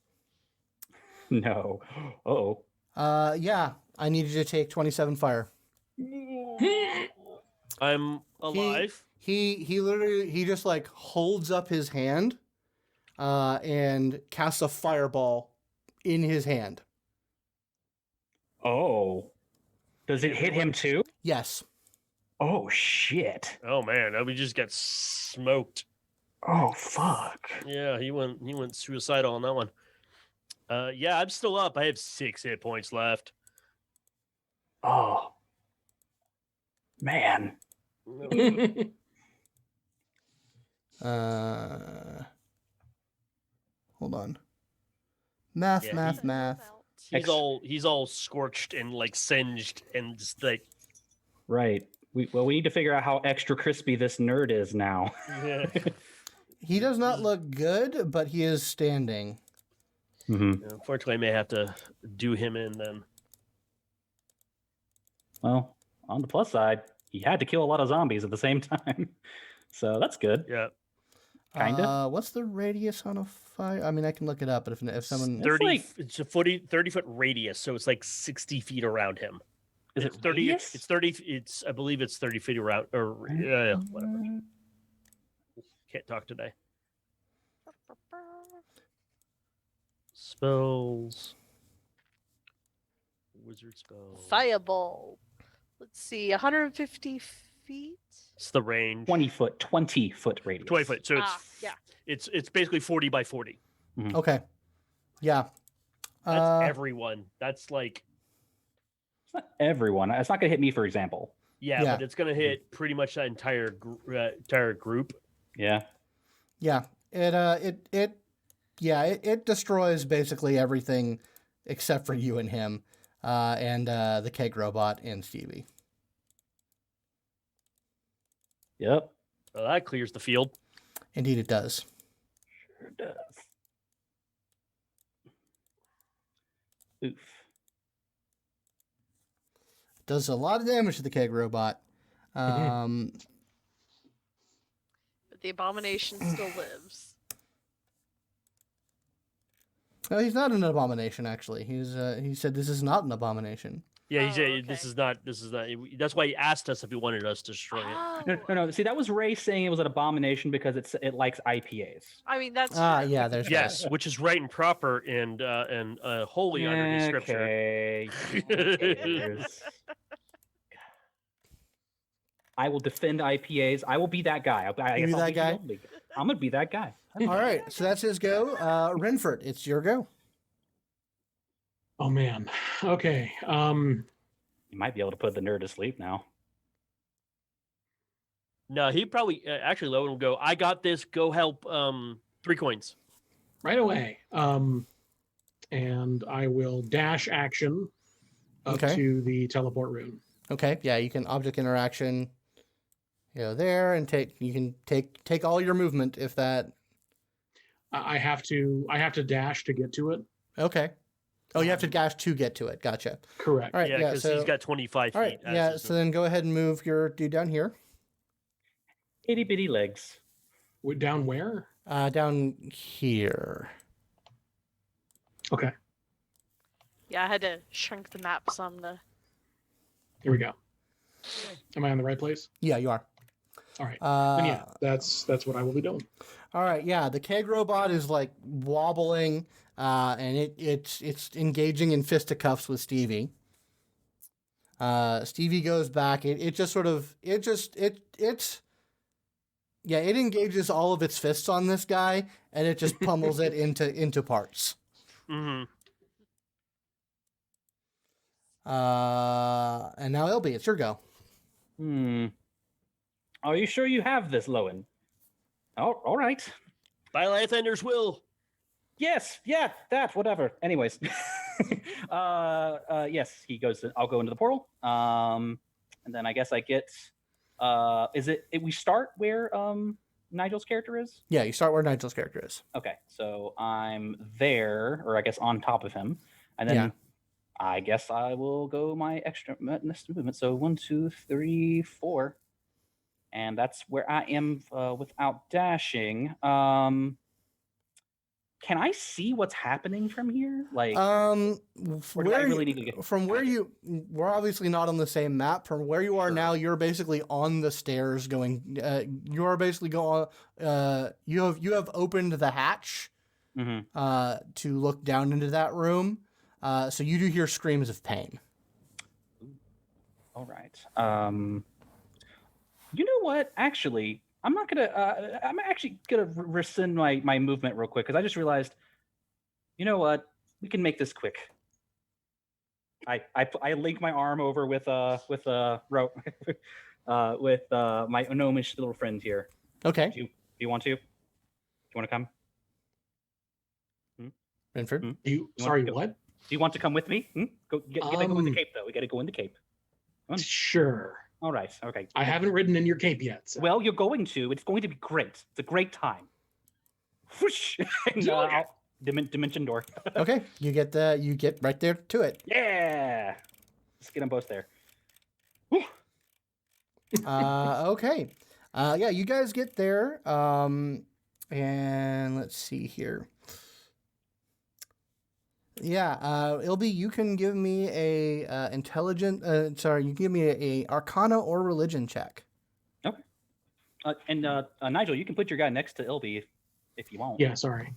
No. Uh-oh. Yeah, I need you to take 27 fire. I'm alive. He literally just like holds up his hand, and casts a fireball in his hand. Oh. Does it hit him too? Yes. Oh, shit. Oh man, we just got smoked. Oh, fuck. Yeah, he went suicidal on that one. Yeah, I'm still up. I have 6 hit points left. Oh. Man. Hold on. Math. He's all scorched and like singed and just like Right. We need to figure out how extra crispy this nerd is now. yeah. He does not look good, but he is standing. Mm-hmm. Unfortunately, I may have to do him in then. Well, on the plus side, he had to kill a lot of zombies at the same time. So that's good. Yeah. Kinda. What's the radius on a fire? I mean, I can look it up, but if someone... 30, it's a 30-foot radius, so it's like 60 feet around him. Is It's it 30. radius? It's 30. It's I believe it's 30 feet around. Or whatever. Can't talk today. Spells. Wizard spells. Fireball. Let's see, 150 feet. It's the range. 20 foot radius. 20 foot. So Yeah. it's basically 40 by 40. Okay. Yeah. That's everyone. That's like It's not everyone. It's not going to hit me, for example. yeah, Yeah. but it's gonna hit pretty much that entire group. Yeah. Yeah. It destroys basically everything except for you and him, and the keg robot and Stevie. Yep. Well, that clears the field. Indeed, it does. Sure does. Oof. Does a lot of damage to the keg robot. But the abomination still lives. No, he's not an abomination. Actually, he said this is not an abomination. Yeah, he Oh, said okay. this is not. That's why he asked us if he wanted us to destroy it. Oh, No. See, that was Ray saying it was an abomination because it likes IPAs. I mean, that's Ah, true. yeah. There's Yes, which is right and proper and holy under the scripture. Okay. I will defend IPAs. I will be that guy. I You guess be I'll that guy? I'm gonna be that guy. All right. So that's his go. Rynford, it's your go. Oh man. Okay. You might be able to put the nerd to sleep now. No, he probably actually Lowin will go. I got this. Go help. 3 coins. Right away. And I will dash action up Okay. to the teleport room. Okay. Yeah, you can object interaction. There and you can take all your movement if that. I have to dash to get to it. Okay. Oh, you have to dash to get to it. Gotcha. Correct. All right. Yeah, Yeah. because So he's got 25 feet. all right. as Yeah. his So then go ahead and move your dude down here. Itty bitty legs. Down where? Down here. Okay. Yeah, I had to shrink the map some to. Here we go. Am I in the right place? Yeah, you are. All right. Then yeah, Uh, that's what I will be doing. All right, yeah. The keg robot is like wobbling, and it's engaging in fisticuffs with Stevie. Stevie goes back. It engages all of its fists on this guy, and it just pummels it into parts. Mm-hmm. And now Ilby, it's your go. Are you sure you have this, Lowin? Oh, all right. By Lathander's will. Yes, yeah, that, whatever. Anyways. Yes, he goes, I'll go into the portal. And then I guess I get, we start where Nigel's character is? Yeah, you start where Nigel's character is. Okay, so I'm there, or I guess on top of him. And then Yeah. I guess I will go my extra next movement. So 1, 2, 3, 4. And that's where I am without dashing. Can I see what's happening from here? Like, or do I Where really need to get from where we're obviously not on the same map. From where you are now, you're basically on the stairs going. You are basically going. You have opened the hatch Mhm. to look down into that room. So you do hear screams of pain. All right. You know what? Actually, I'm not gonna. I'm actually gonna rescind my movement real quick because I just realized. You know what? We can make this quick. I link my arm over with rope with my gnomish little friend here. Okay. Do you want to? Do you want to come? Rynford. Sorry, go- what? Do you want to come with me? Go. Gotta go in the cape though. We gotta go in the cape. Sure. All right. Okay. I haven't ridden in your cape yet. So. Well, you're going to. It's going to be great. It's a great time. Whoosh! And, dimension door. Okay. You get right there to it. Yeah. Let's get them both there. Okay. Yeah, you guys get there. And let's see here. Yeah, Ilby, you can give me a you can give me a Arcana or Religion check. Okay. And Nigel, you can put your guy next to Ilby if you want. Yeah, sorry.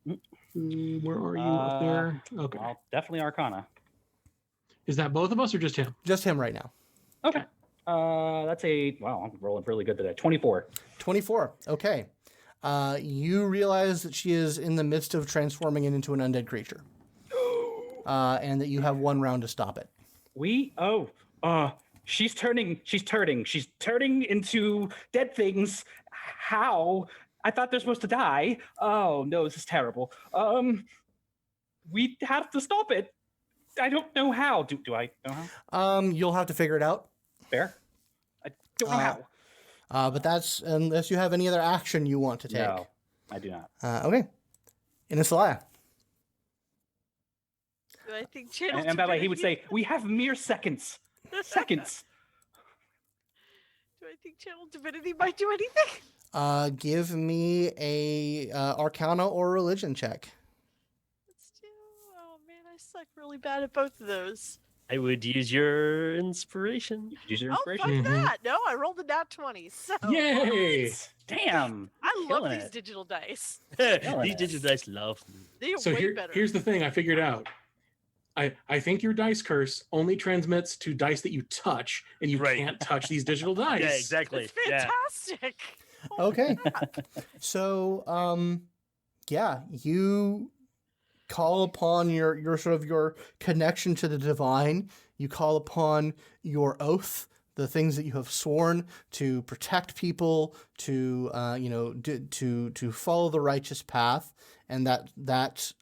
Where are you up there? Okay. Well, definitely Arcana. Is that both of us or just him? Just him right now. Okay. That's I'm rolling really good today. 24. 24. Okay. You realize that she is in the midst of transforming it into an undead creature. And that you have 1 round to stop it. She's turning into dead things. How? I thought they're supposed to die. Oh no, this is terrible. We have to stop it. I don't know how. Do I know how? You'll have to figure it out. Fair. I don't know how. But that's unless you have any other action you want to take. No, I do not. Okay. Inisalia. Do I think channel And by the way, he would divinity- say, "We have mere seconds. Seconds." Do I think channel divinity might do anything? Give me a Arcana or Religion check. Let's do. Oh man, I suck really bad at both of those. I would use your inspiration. Use your Oh, fuck inspiration. that! No, I rolled a nat 20. So Yay! Damn. I love Killing these it. digital dice. These digital dice love me. They are So way better. here's the thing I figured out. I think your dice curse only transmits to dice that you touch, and you Right. can't touch these digital dice. Yeah, exactly. It's Yeah. fantastic. Oh, Okay. So, yeah, you call upon your sort of your connection to the divine. You call upon your oath, the things that you have sworn to protect people, to to follow the righteous path, and that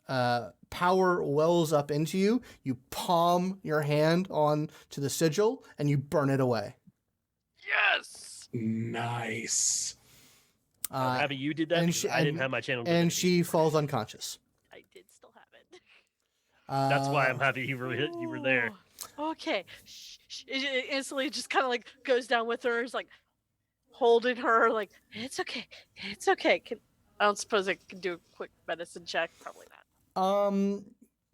power wells up into you. You palm your hand on to the sigil, and you burn it away. Yes. Nice. Abby, you did that. and because she- I didn't and- have my channel. And divinity. she falls unconscious. I did still have it. That's why I'm happy you were there. Oh, okay. It instantly just kind of like goes down with her. Is like holding her. Like it's okay. It's okay. I don't suppose I can do a quick medicine check. Probably not.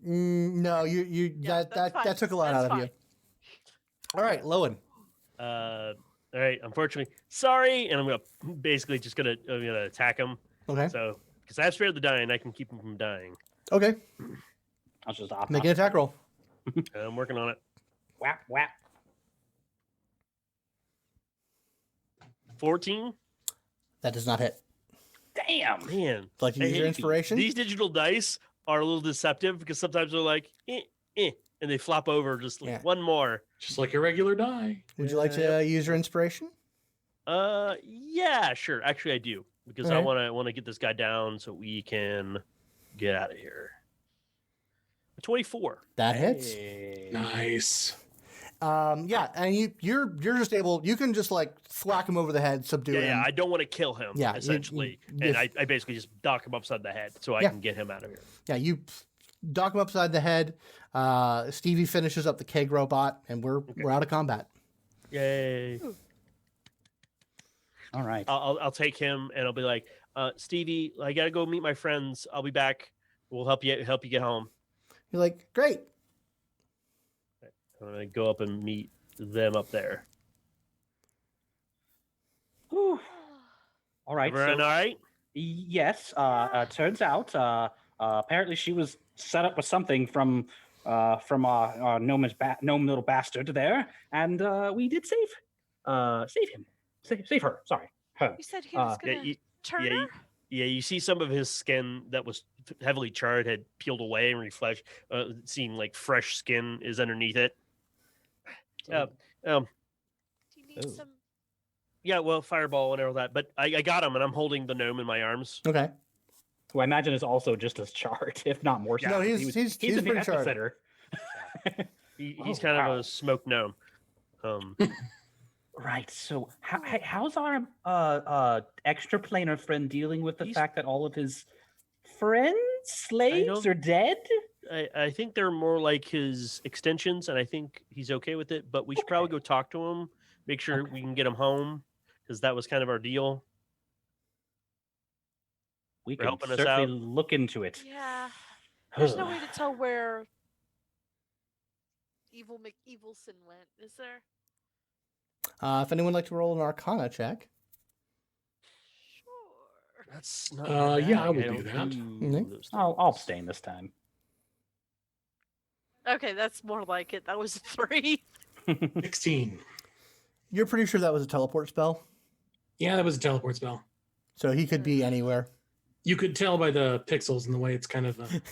No, you Yeah, that's fine. that took a lot That's out of you. All right, Lowin. All right, unfortunately, sorry, and I'm gonna attack him. Okay. So, because I have spared the dying, I can keep him from dying. Okay. I'll just Make an attack roll. I'm working on it. Whap whap. 14. That does not hit. Damn. Man, Like you I use your hate inspiration. these digital dice are a little deceptive because sometimes they're like, and they flop over just like Yeah. one more. Just like a regular die. Would you like to use your inspiration? Yeah, sure. Actually, I do because I Alright. want to get this guy down so we can get out of here. 24. That hits. Hey. Nice. Yeah, and you're just able. You can just like thwack him over the head, subdue Yeah, him. yeah, I don't want to kill him. Yeah, you- essentially, you- and I basically just knock him upside the head so I Yeah. can get him out of here. Yeah, you dock him upside the head. Stevie finishes up the keg robot, and we're out of combat. Yay! All right. I'll take him and I'll be like, Stevie, I gotta go meet my friends. I'll be back. We'll help you get home. You're like, great. I'm gonna go up and meet them up there. Whew. All right. Everyone all right? Yes. Turns out, apparently she was set up with something from from our gnome little bastard there, and we did save him. Save her. Sorry, her. You said he was Yeah, gonna turn her. Yeah, you see some of his skin that was heavily charred had peeled away and refleshed. Seeing like fresh skin is underneath it. Do you need some? Yeah, well, fireball and all that. But I got him, and I'm holding the gnome in my arms. Okay. Who I imagine is also just as charred, if not more so. No, he's the pretty charred. epicenter. He's kind of a smoked gnome. Right. So how's our extraplanar friend dealing with the fact that all of his friends, slaves, are dead? I think they're more like his extensions, and I think he's okay with it. But we should probably go talk to him, make sure we can get him home, because that was kind of our deal. We For can helping us certainly out. look into it. Yeah. There's no way to tell where Evil McEvilson went, is there? If anyone would like to roll an Arcana check. Sure. That's not. Yeah, I bad. will don't do that. Mhm. those I'll things. abstain this time. Okay, that's more like it. That was a 3. 16. You're pretty sure that was a teleport spell, Yeah, that was a teleport spell. so he could be anywhere. You could tell by the pixels and the way it's kind of. That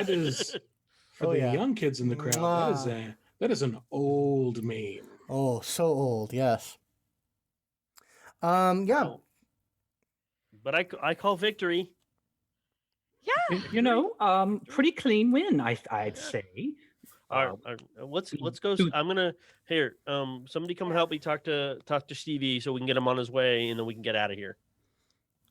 is for Oh, the yeah. young kids in the crowd. That is an old meme. Oh, so old. Yes. Yeah. Oh. But I call victory. Yeah. Pretty clean win, I'd say. All right, let's go. I'm gonna somebody come help me talk to Stevie so we can get him on his way and then we can get out of here.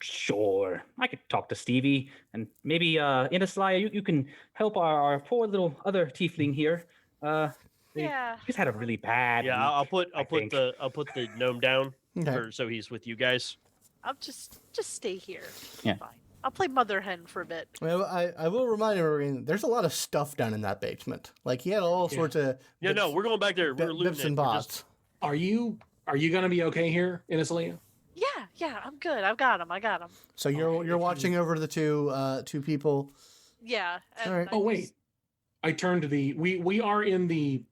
Sure, I could talk to Stevie, and maybe Inisalia, you can help our poor little other tiefling here. Yeah. He's had a really bad. Yeah, week, I'll put I think. the gnome down Okay. so he's with you guys. I'll just stay here. Yeah. Fine. I'll play Mother Hen for a bit. Well, I will remind everyone, there's a lot of stuff down in that basement. Like, he had all sorts of Yeah, no, we're going back there. We're looting bips it. and We're bots. just- Are you gonna be okay here, Inisalia? Yeah, I'm good. I got him. So you're watching over the two people. Yeah. And All right. I Oh wait, just- I turned to the. We are in the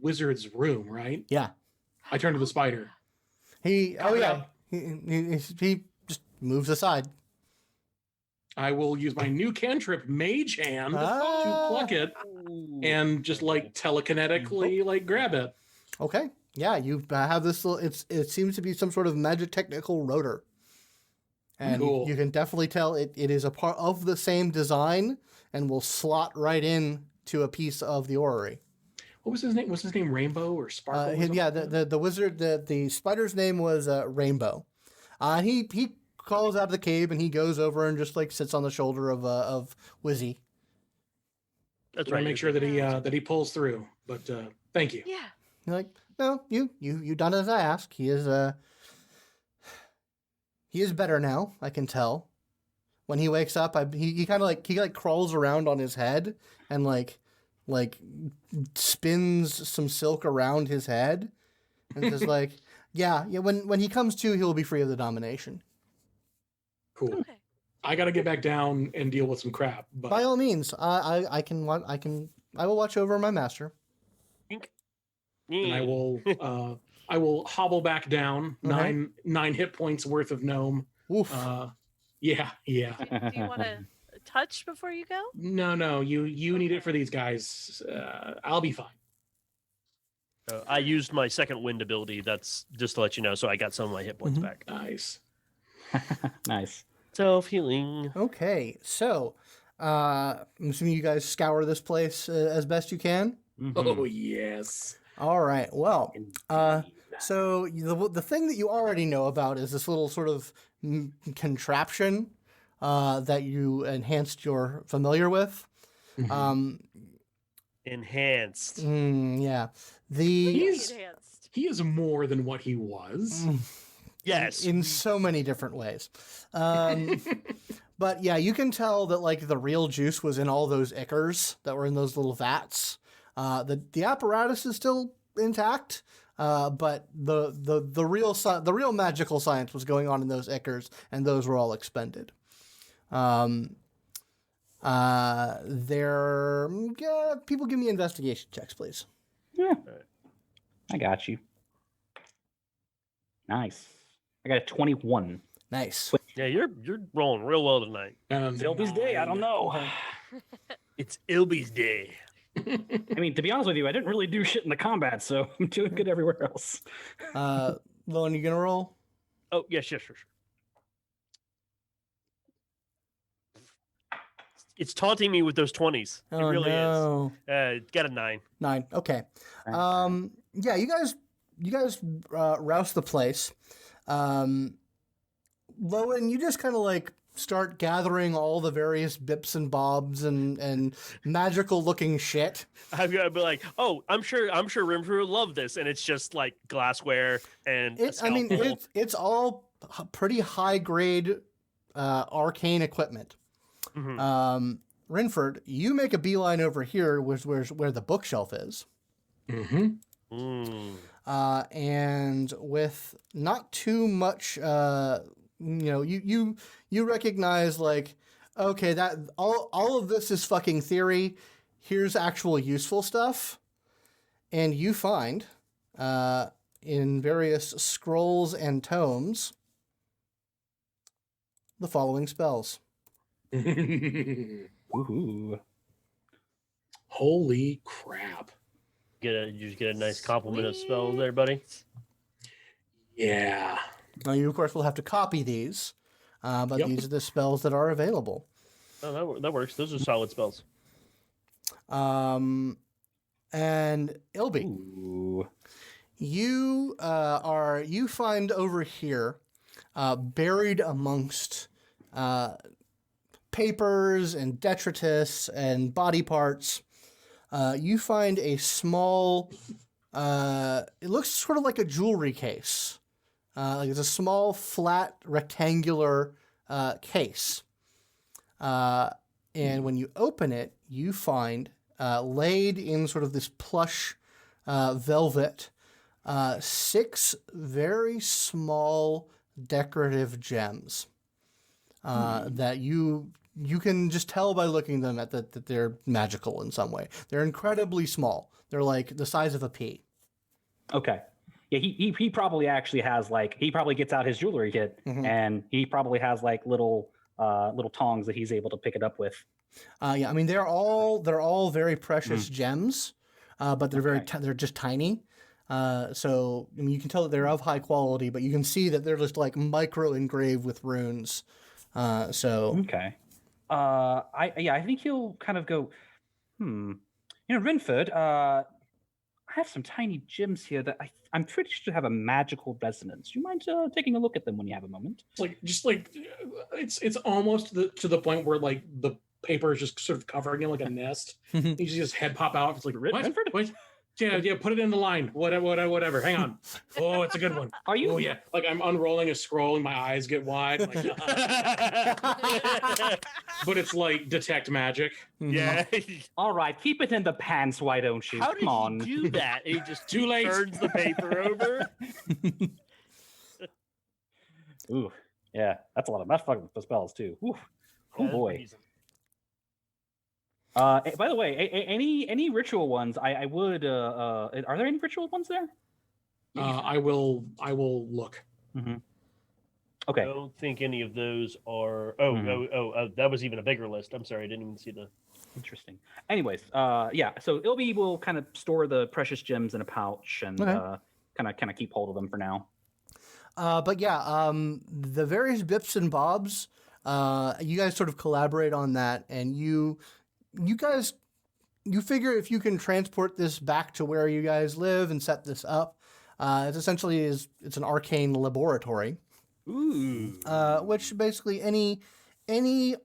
wizard's room, right? Yeah. I turned to the spider. He Cover yeah. up. He just moves aside. I will use my new cantrip, Mage Hand, Ah. to pluck it and just like telekinetically like grab it. Okay. Yeah, you have this little. It seems to be some sort of magic technical rotor, and Cool. you can definitely tell it is a part of the same design and will slot right in to a piece of the orrery. What was his name? Was his name Rainbow or Sparkle? or something Yeah, like that? the wizard, the spider's name was Rainbow. He crawls out of the cave and he goes over and just like sits on the shoulder of Wizzy. That's I right. make sure that he pulls through. But thank you. Yeah. You're like, no, you done as I asked. He is better now. I can tell. When he wakes up, he kind of like crawls around on his head and like spins some silk around his head, and just like, yeah. When he comes to, he'll be free of the domination. Cool. Okay. I got to get back down and deal with some crap. But By all means, I will watch over my master. and I will hobble back down Okay. 9 hit points worth of gnome. Oof. Yeah. Do you want to touch before you go? No, you need it for these guys. I'll be fine. I used my second wind ability. That's just to let you know. So I got some of my hit points Mhm. back. Nice. Nice. Self healing. Okay, so I'm assuming you guys scour this place as best you can. Oh yes. All right. Well, Indeed. so the thing that you already know about is this little sort of contraption that you enhanced you're familiar with. Enhanced. Yeah. The He's- Enhanced. He is more than what he was. Yes. in so many different ways. But yeah, you can tell that like the real juice was in all those ichors that were in those little vats. The apparatus is still intact, but the real magical science was going on in those ichors, and those were all expended. People give me investigation checks, please. Yeah. I got you. Nice. I got a 21. Nice. Yeah, you're rolling real well tonight. It's Ilby's day. I don't know. It's Ilby's day. I mean, to be honest with you, I didn't really do shit in the combat, so I'm doing good everywhere else. Lowin, you gonna roll? Oh, yes, sure. It's taunting me with those 20s. It really is. Got a 9. 9. Okay. Yeah, you guys rouse the place. Lowin, you just kind of like start gathering all the various bips and bobs and magical looking shit. I'm gonna be like, oh, I'm sure Rynford would love this, and it's just like glassware and it's all pretty high grade arcane equipment. Mm-hmm. Rynford, you make a beeline over here, where the bookshelf is. Mm-hmm. And with not too much, you recognize like, okay, that all of this is fucking theory. Here's actual useful stuff, and you find in various scrolls and tomes the following spells. Woohoo! Holy crap! You just get a nice compliment of spells there, buddy. Yeah. Now you of course will have to copy these, but these are the spells that are available. Oh, that works. Those are solid spells. And Ilby, Ooh. you find over here, buried amongst papers and detritus and body parts, you find a small, it looks sort of like a jewelry case. Like it's a small, flat, rectangular case. And when you open it, you find laid in sort of this plush velvet 6 very small decorative gems that you can just tell by looking at them that they're magical in some way. They're incredibly small. They're like the size of a pea. Okay. Yeah, he probably actually has like, he probably gets out his jewelry kit, and he probably has like little tongs that he's able to pick it up with. Yeah, I mean they're all very precious gems, but they're they're just tiny. So I mean, you can tell that they're of high quality, but you can see that they're just like micro engraved with runes. Okay. I think he'll kind of go, Rynford, I have some tiny gems here that I'm pretty sure have a magical resonance. Do you mind taking a look at them when you have a moment? It's almost to the point where like the paper is just sort of covering it like a nest. You see his head pop out. It's like, Rynford? What? Yeah, put it in the line. Whatever. Hang on. Oh, it's a good one. Are you? Oh, yeah. Like I'm unrolling a scroll and my eyes get wide. Like, but it's like detect magic. Yeah. All right, keep it in the pants, why don't you? How did Come on. he do that? He just Too late. turns the paper over. Ooh, yeah, that's a lot of fucking spells too. Ooh. Oh boy. By the way, any ritual ones? I would. Are there any ritual ones there? I will look. Okay. I don't think any of those are. That was even a bigger list. I'm sorry, I didn't even see the. Interesting. Anyways, yeah. So Ilby will kind of store the precious gems in a pouch and kind of keep hold of them for now. But yeah, the various bips and bobs, you guys sort of collaborate on that, and you figure if you can transport this back to where you guys live and set this up, it's an arcane laboratory. Ooh. Which basically any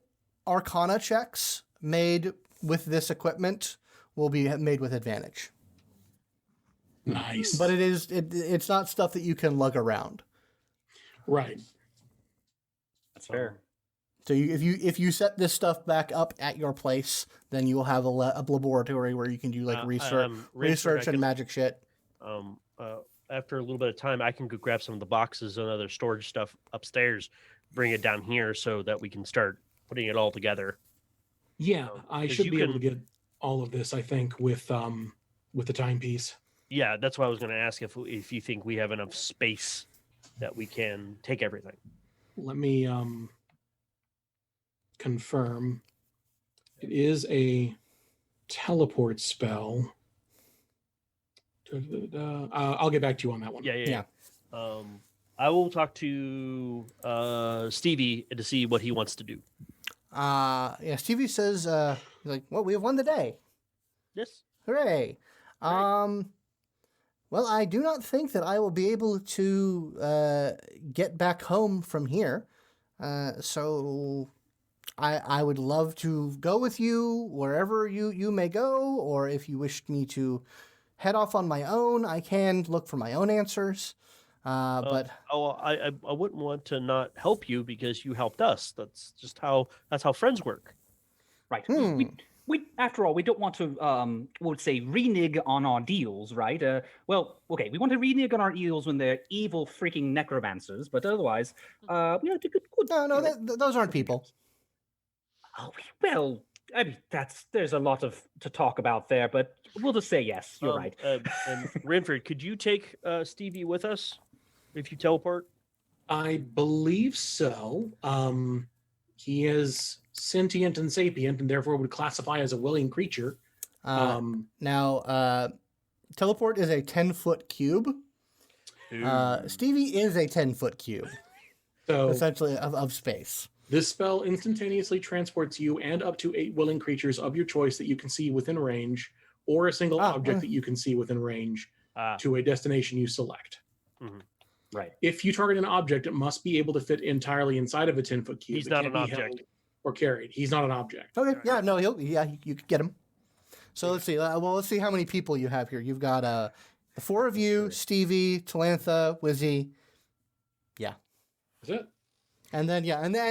arcana checks made with this equipment will be made with advantage. Nice. But it's not stuff that you can lug around. Right. That's fair. So if you set this stuff back up at your place, then you will have a laboratory where you can do like research and magic shit. After a little bit of time, I can go grab some of the boxes and other storage stuff upstairs, bring it down here so that we can start putting it all together. Yeah, I 'Cause should you be able to can- get all of this, I think, with the timepiece. Yeah, that's why I was going to ask if you think we have enough space that we can take everything. Let me confirm. It is a teleport spell. I'll get back to you on that one. Yeah. I will talk to Stevie to see what he wants to do. Yeah, Stevie says, he's like, well, we have won the day. Yes. Hooray. Well, I do not think that I will be able to get back home from here. So I would love to go with you wherever you may go, or if you wish me to head off on my own, I can look for my own answers. But I wouldn't want to not help you because you helped us. That's how friends work. Right. We after all, we don't want to would say renege on our deals, right? Well, okay, we want to renege on our deals when they're evil freaking necromancers, but otherwise, we have to good. no, those aren't people. Oh, well, I mean, there's a lot to talk about there, but we'll just say yes. You're right. And Rynford, could you take Stevie with us if you teleport? I believe so. He is sentient and sapient, and therefore would classify as a willing creature. Now, teleport is a 10-foot cube. Stevie is a 10-foot cube, So essentially of space. this spell instantaneously transports you and up to 8 willing creatures of your choice that you can see within range, or a single object that you can see within range, to a destination you select. Mhm. Right. If you target an object, it must be able to fit entirely inside of a 10-foot cube. He's It not can't an be held object. or carried. He's not an object. Okay, yeah, no, you could get him. So let's see. Let's see how many people you have here. You've got the 4 of you, Stevie, Talantha, Wizzy. Yeah. That's it. And then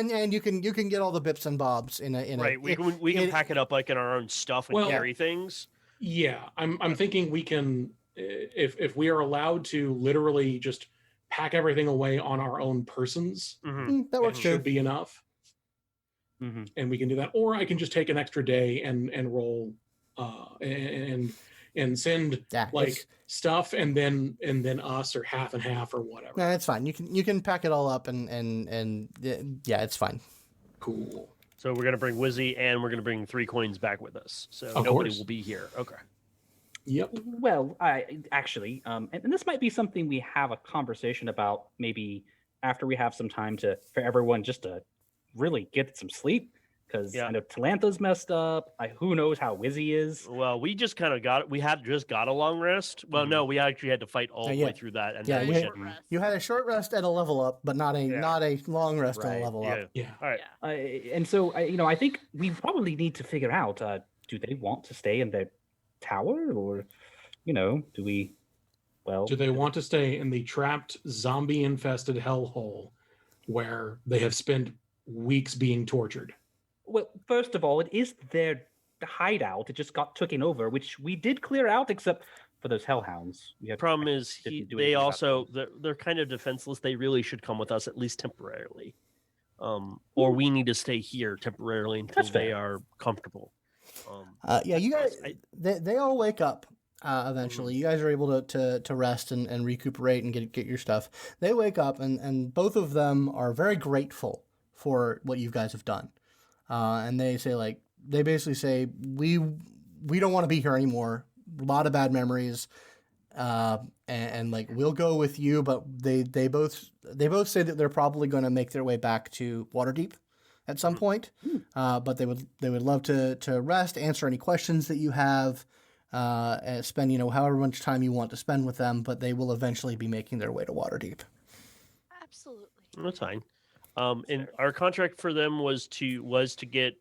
and you can get all the bips and bobs in a Right. We can pack it up like in our own stuff and Well, carry things. Yeah, I'm thinking we can, if we are allowed to literally just pack everything away on our own persons, that works it too. should be enough, Mm-hmm. and we can do that. Or I can just take an extra day and roll, and send Yeah, like stuff, and then us, or half and half, or whatever. No, it's fine. You can pack it all up and yeah, it's fine. Cool. So we're gonna bring Wizzy and we're gonna bring 3 coins back with us. So Of nobody course. will be here. Okay. Yep. Well, I actually, and this might be something we have a conversation about maybe after we have some time for everyone just to really get some sleep, because I know Talantha's messed up. Who knows how Wizzy is? Well, we just kind of just got a long rest. Well, no, we actually had to fight all the way through that. And Yeah, then Very we short didn't. rest. You had a short rest and a level up, but not a long rest and a Right, level Yeah. up. Yeah. All right. Yeah. And so, I think we probably need to figure out: do they want to stay in the tower, or, do we? Well, Do they want to stay in the trapped, zombie-infested hellhole where they have spent weeks being tortured? Well, first of all, it is their hideout. It just got taken over, which we did clear out, except for those hellhounds. The problem is didn't do they anything about also they're kind of defenseless. They really should come with us at least temporarily, or we need to stay here temporarily until That's they fair. are comfortable. Yeah, you guys, I- they all wake up eventually. You guys are able to rest and recuperate and get your stuff. They wake up and both of them are very grateful for what you guys have done. And they basically say, we don't want to be here anymore. A lot of bad memories. And like, we'll go with you, but they both say that they're probably going to make their way back to Waterdeep at some point. But they would love to rest, answer any questions that you have, and spend however much time you want to spend with them. But they will eventually be making their way to Waterdeep. Absolutely. That's fine. And our contract for them was to get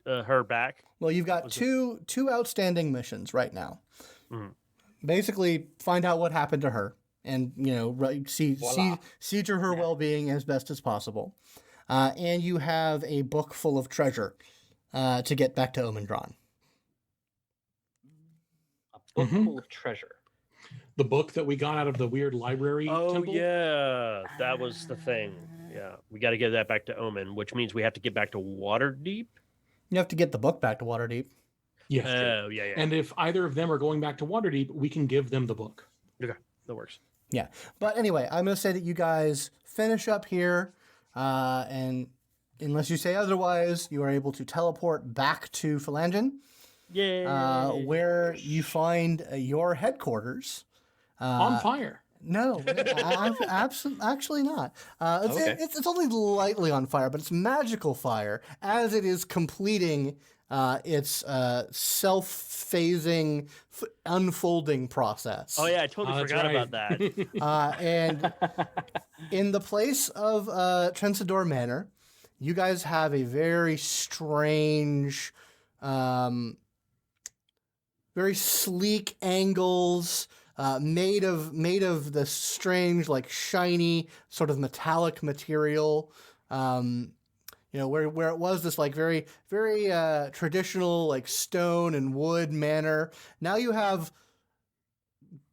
her back. Well, you've got two outstanding missions right now. Basically, find out what happened to her, and see to her well-being as best as possible. And you have a book full of treasure to get back to Omendron. A book full of treasure. The book that we got out of the weird library temple? Yeah, that was the thing. Yeah, we got to get that back to Omen, which means we have to get back to Waterdeep. You have to get the book back to Waterdeep. Yes. Oh, yeah. And if either of them are going back to Waterdeep, we can give them the book. Okay, that works. Yeah. But anyway, I'm going to say that you guys finish up here, and unless you say otherwise, you are able to teleport back to Phalangen, where you find your headquarters. On fire. No, actually not. It's only lightly on fire, but it's magical fire as it is completing its self-phasing, unfolding process. Oh yeah, I totally forgot about that. And in the place of Trensador Manor, you guys have a very strange, very sleek angles. Made of the strange, like shiny, sort of metallic material, where it was this like very traditional like stone and wood manor. Now you have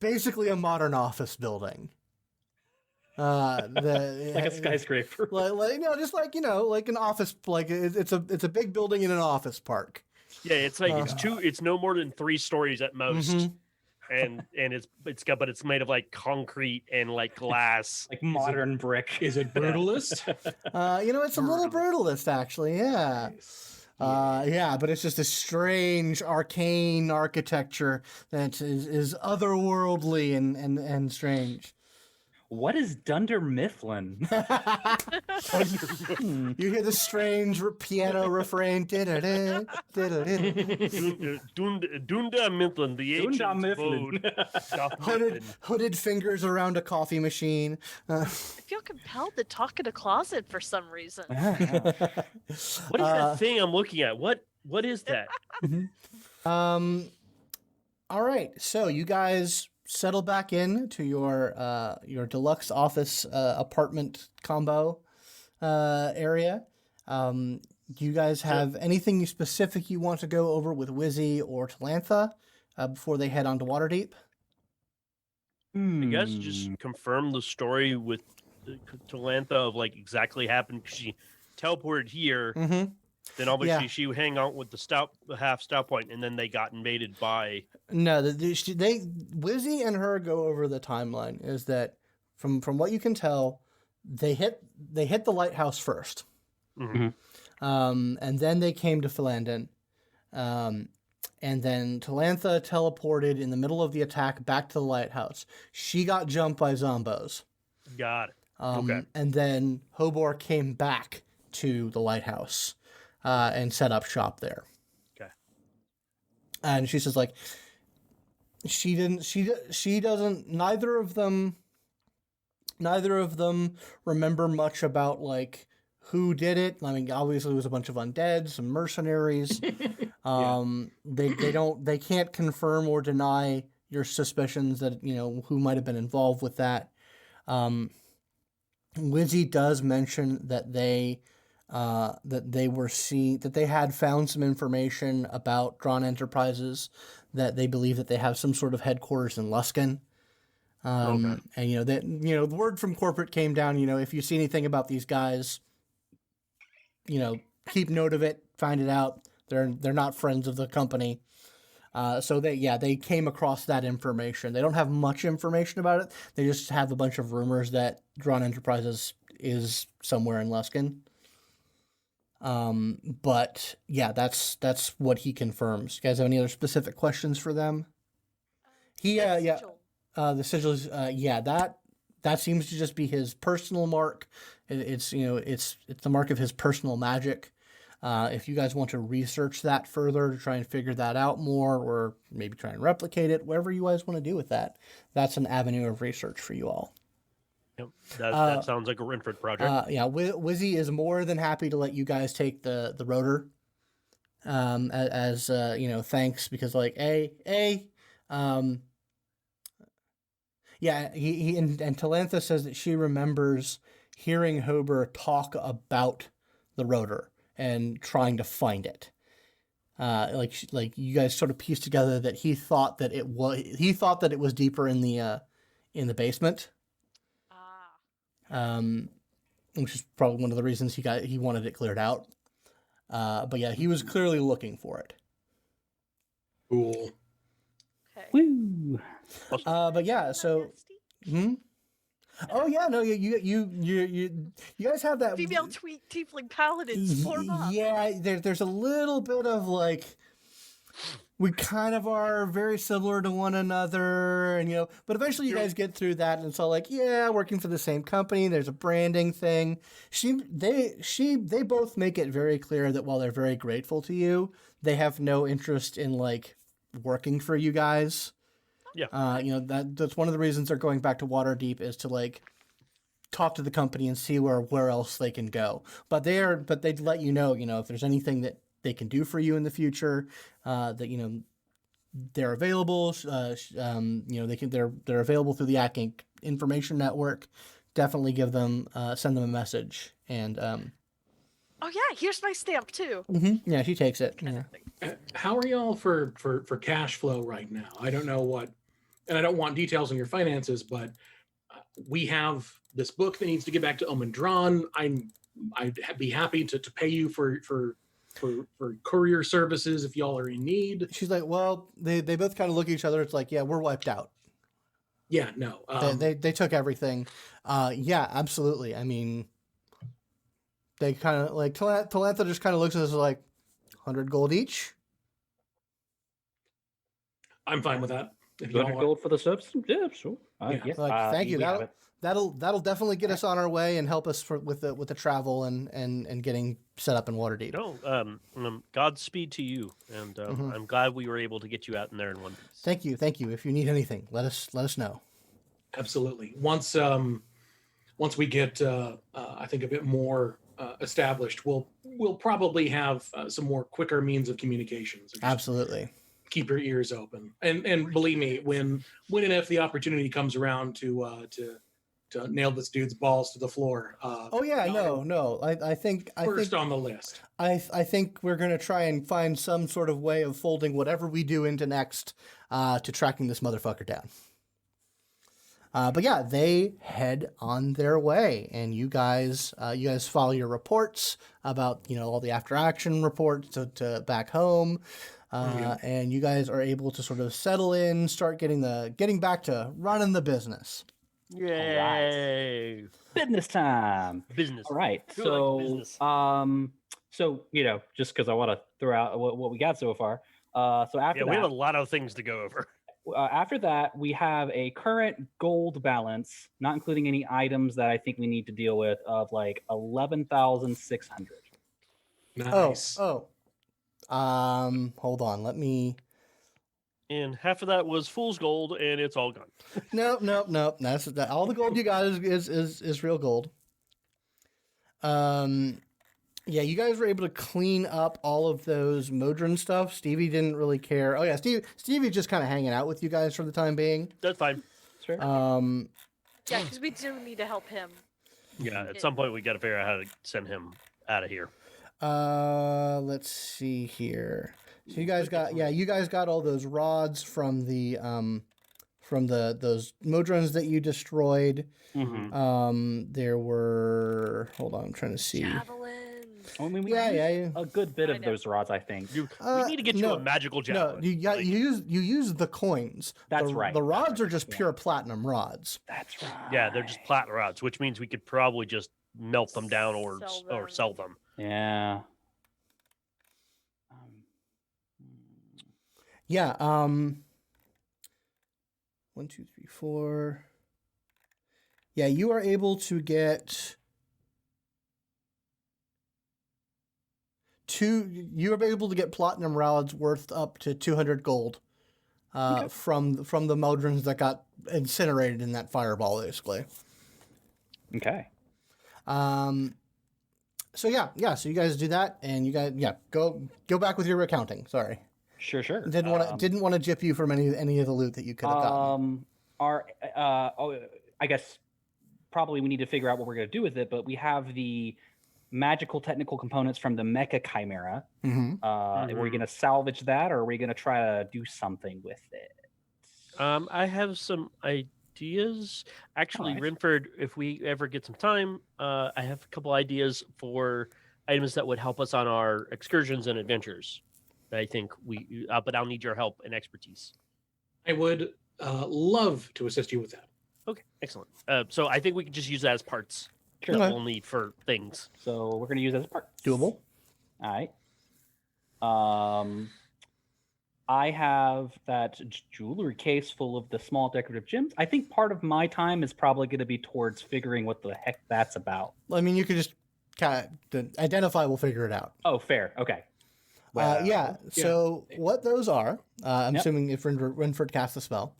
basically a modern office building. Like a skyscraper. Just like an office, like it's a big building in an office park. Yeah, it's like it's no more than 3 stories at most. Mm-hmm. And it's made of like concrete and like glass, like modern brick. Is it brutalist? It's a little brutalist actually. Yeah. Nice. But it's just a strange arcane architecture that is otherworldly and strange. What is Dunder Mifflin? You hear the strange piano refrain. Dunda Mifflin, the ancient Mifflin. Hooded fingers around a coffee machine. I feel compelled to talk in a closet for some reason. What is that thing I'm looking at? What is that? All right, so you guys settle back in to your deluxe office apartment combo area. Do you guys have anything specific you want to go over with Wizzy or Talantha before they head on to Waterdeep? You guys just confirm the story with Talantha of like exactly happened because she teleported here. Mm-hmm. Then obviously she would hang out with the half stout point, and then they got invaded by. No, Wizzy and her go over the timeline. Is that from what you can tell, they hit the lighthouse first, Mm-hmm. and then they came to Phalangen, and then Talantha teleported in the middle of the attack back to the lighthouse. She got jumped by zombos. Got it. Okay. And then Hobor came back to the lighthouse. And set up shop there. Okay. And she says, like, she doesn't. Neither of them remember much about like who did it. I mean, obviously it was a bunch of undead, some mercenaries. They can't confirm or deny your suspicions that who might have been involved with that. Wizzy does mention that they had found some information about Drawn Enterprises, that they believe that they have some sort of headquarters in Luskan. And the word from corporate came down, if you see anything about these guys, keep note of it, find it out. They're not friends of the company. So they came across that information. They don't have much information about it. They just have a bunch of rumors that Drawn Enterprises is somewhere in Luskan. But yeah, that's what he confirms. You guys have any other specific questions for them? The sigils, that seems to just be his personal mark. It's the mark of his personal magic. If you guys want to research that further to try and figure that out more, or maybe try and replicate it, whatever you guys want to do with that, that's an avenue of research for you all. Yep. That sounds like a Rynford project. Wizzy is more than happy to let you guys take the rotor, as thanks, because like he and Talantha says that she remembers hearing Hobor talk about the rotor and trying to find it. Like you guys sort of piece together that he thought that it was deeper in the basement. Which is probably one of the reasons he wanted it cleared out. But yeah, he was clearly looking for it. Cool. Okay. Woo! But yeah, so. Oh yeah, no, you guys have that Female tiefling paladins form up. Yeah, there's a little bit of like, we kind of are very similar to one another, and but eventually you guys get through that, and it's all like, yeah, working for the same company. There's a branding thing. They both make it very clear that while they're very grateful to you, they have no interest in like working for you guys. Yeah. That's one of the reasons they're going back to Waterdeep, is to like talk to the company and see where else they can go. But they'd let you know, if there's anything that they can do for you in the future, that they're available. They're available through the AcqInc information network. Definitely send them a message. And Oh yeah, here's my stamp too. yeah, she takes it. Yeah. How are y'all for cash flow right now? I don't know what, and I don't want details on your finances, but we have this book that needs to get back to Omendron. I'd be happy to pay you for courier services if y'all are in need. She's like, well, they both kind of look at each other. It's like, yeah, we're wiped out. Yeah, no. They took everything. Yeah, absolutely. I mean, they kind of like Talantha just kind of looks at us like 100 gold each. I'm fine with that. If 200 y'all gold for the service? Yeah, sure. Yeah. Yeah. Like, thank you. we have it. That'll definitely get us on our way and help us with the travel and getting set up in Waterdeep. No, Godspeed to you, and I'm glad we were able to get you out in there in one piece. Thank you. If you need anything, let us know. Absolutely. Once we get I think a bit more established, we'll probably have some more quicker means of communications. Absolutely. Keep your ears open, and believe me, when and if the opportunity comes around to nail this dude's balls to the floor. Oh yeah, no. I think first on the list. I think we're gonna try and find some sort of way of folding whatever we do into next to tracking this motherfucker down. But yeah, they head on their way, and you guys follow your reports about all the after action reports to back home, and you guys are able to sort of settle in, start getting back to running the business. Yay! Business time. Business. All right. Feel like business. So just because I want to throw out what we got so far. So after we have a that, lot of things to go over. after that, we have a current gold balance, not including any items that I think we need to deal with, of like 11,600. Nice. Hold on, let me. And half of that was fool's gold, and it's all gone. No. That's all the gold you got is real gold. Yeah, you guys were able to clean up all of those Modron stuff. Stevie didn't really care. Oh yeah, Stevie's just kind of hanging out with you guys for the time being. That's fine. Sure. Yeah, because we do need to help him. Yeah, at some point we got to figure out how to send him out of here. Let's see here. So you guys got all those rods from those Modrons that you destroyed. Mm-hmm. There were, hold on, I'm trying to see. Javelins. I mean, we Yeah. used a good bit I of know. those rods, I think. We need to get you a magical javelin. No, you use the coins. That's the, right. The rods That's are just pure platinum rods. That's right. Yeah, they're just platinum rods, which means we could probably just melt them down or sell them. Yeah. Yeah. 1, 2, 3, 4. Yeah, you are able to get platinum rods worth up to 200 gold from the Modrons that got incinerated in that fireball, basically. Okay. So you guys do that, and you guys go back with your accounting. Sorry. Sure. Didn't want to gyp you from any of the loot that you could have gotten. I guess probably we need to figure out what we're going to do with it, but we have the magical technical components from the Mecha Chimera. Are we going to salvage that, or are we going to try to do something with it? I have some ideas. Actually, All right. Rynford, if we ever get some time, I have a couple ideas for items that would help us on our excursions and adventures. I think but I'll need your help and expertise. I would love to assist you with that. Okay, excellent. So I think we can just use that as parts Sure. that Okay. we'll need for things. So we're going to use it as parts. Doable. All right. I have that jewelry case full of the small decorative gems. I think part of my time is probably going to be towards figuring what the heck that's about. I mean, you could just identify. We'll figure it out. Oh, fair. Okay. Yeah. So what those are? I'm Yep. assuming if Rynford casts a spell.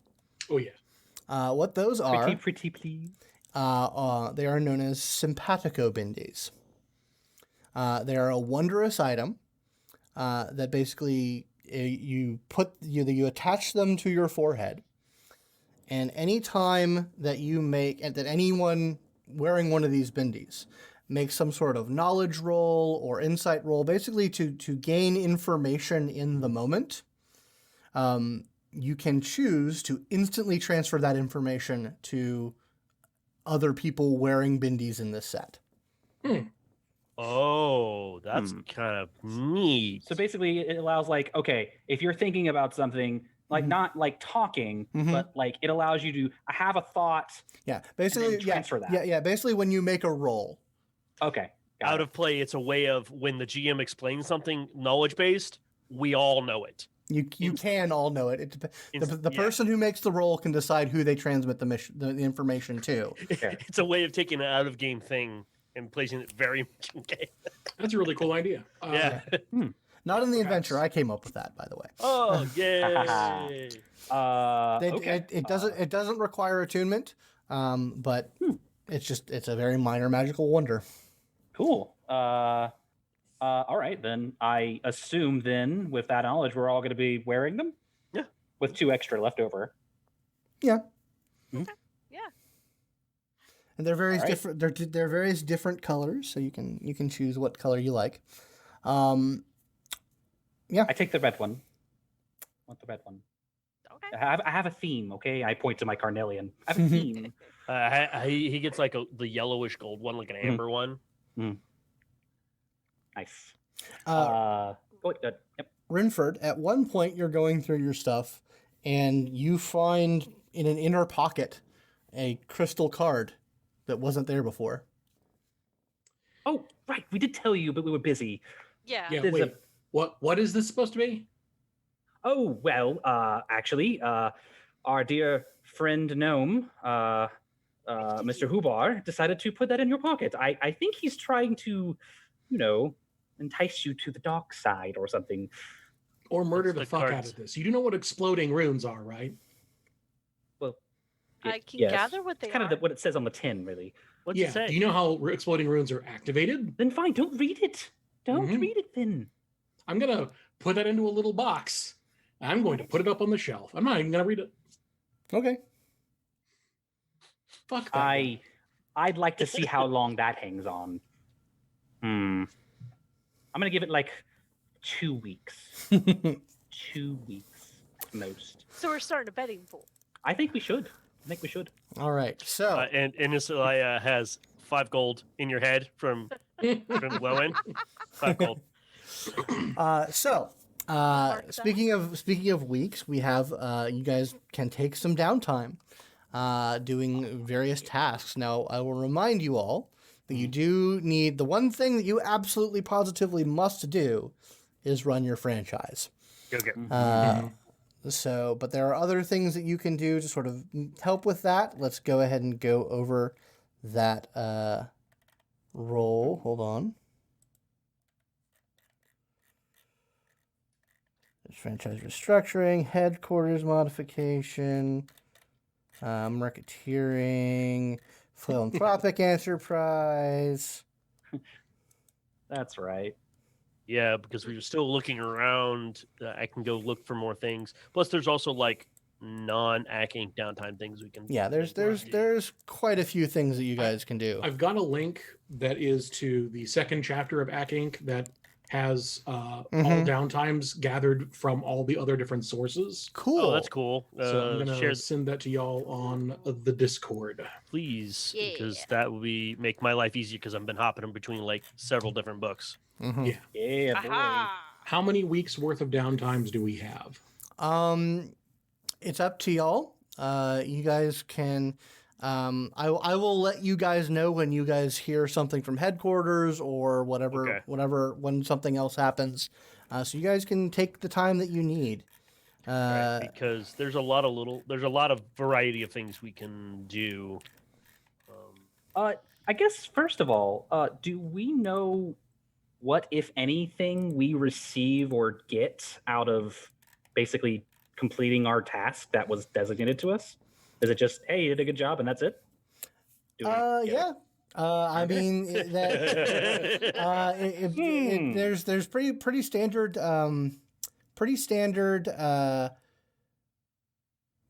Oh yeah. What those are? Pretty please. They are known as simpatico bindies. They are a wondrous item that basically you attach them to your forehead, and any time that anyone wearing one of these bindies makes some sort of knowledge roll or insight roll, basically to gain information in the moment, you can choose to instantly transfer that information to other people wearing bindies in this set. Oh, that's kind of neat. So basically, it allows okay, if you're thinking about something, not like talking, but it allows you to have a thought. Yeah, basically, then transfer that. Yeah. Basically, when you make a roll. Okay. got Out it. of play, it's a way of when the GM explains something knowledge based, we all know it. You can all know it. The Yeah. person who makes the roll can decide who they transmit the information to. It's a way of taking an out of game thing and placing it very much in game. That's a really cool idea. Yeah. Not in the adventure. I came up with that, by the way. Oh, yay. It doesn't require attunement, but it's a very minor magical wonder. Cool. All right, then I assume with that knowledge, we're all going to be wearing them. Yeah. With 2 extra left over. Yeah. Yeah. And they're various All right. different. They're various different colors, so you can choose what color you like. Yeah. I take the red one. I want the red one. Okay. I have a theme. Okay, I point to my carnelian. I have a theme. He gets like the yellowish gold one, like an amber one. Nice. Uh, Yep. Rynford, at one point you're going through your stuff, and you find in an inner pocket a crystal card that wasn't there before. Oh, right. We did tell you, but we were busy. Yeah. Yeah. There's Wait. What is this supposed to be? Oh, well, actually, our dear friend Gnome, Mr. Hubar, decided to put that in your pocket. I think he's trying to, entice you to the dark side or something. Or murder That's the the fuck cards. out of this. You do know what exploding runes are, right? Well, I can yes. gather what they It's kind are. of what it says on the tin, really. What's Yeah. it say? Do you know how exploding runes are activated? Then fine, don't read it. Don't Mhm. read it then. I'm gonna put that into a little box. I'm going to put it up on the shelf. I'm not even gonna read it. Okay. Fuck that. I'd like to see how long that hangs on. I'm gonna give it 2 weeks. 2 weeks most. So we're starting a betting pool. I think we should. All right. So And Inisalia has 5 gold in your head from Lowin. 5 gold. speaking of weeks, we have you guys can take some downtime doing various tasks. Now, I will remind you all that you do need the one thing that you absolutely positively must do is run your franchise. Okay. But there are other things that you can do to sort of help with that. Let's go ahead and go over that roll. Hold on. There's franchise restructuring, headquarters modification, racketeering, philanthropic enterprise. That's right. Yeah, because we were still looking around. I can go look for more things. Plus, there's also non-AcqInc downtime things we can. Yeah, there's quite a few things that you guys can do. I've got a link that is to the second chapter of AcqInc that has all Mhm. downtimes gathered from all the other different sources. Cool. Oh, that's cool. So I'm gonna Share, send that to y'all on the Discord. please, Yeah. because that will make my life easier because I've been hopping in between like several different books. Mhm. Yeah. Yeah, boy. Aha! How many weeks worth of downtimes do we have? It's up to y'all. You guys can. I will let you guys know when you guys hear something from headquarters or whatever, Okay. when something else happens. So you guys can take the time that you need. Right, because there's a lot of variety of things we can do. I guess first of all, do we know what, if anything, we receive or get out of basically completing our task that was designated to us? Is it just, hey, you did a good job and that's it? Do we get Yeah. I Okay. mean there's pretty standard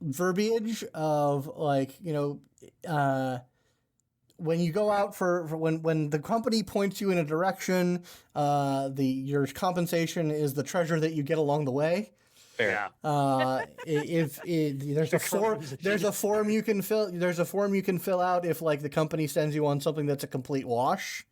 verbiage of like when you go out for when the company points you in a direction, your compensation is the treasure that you get along the way. Fair. Yeah. If there's a form you can fill out if like the company sends you on something that's a complete wash,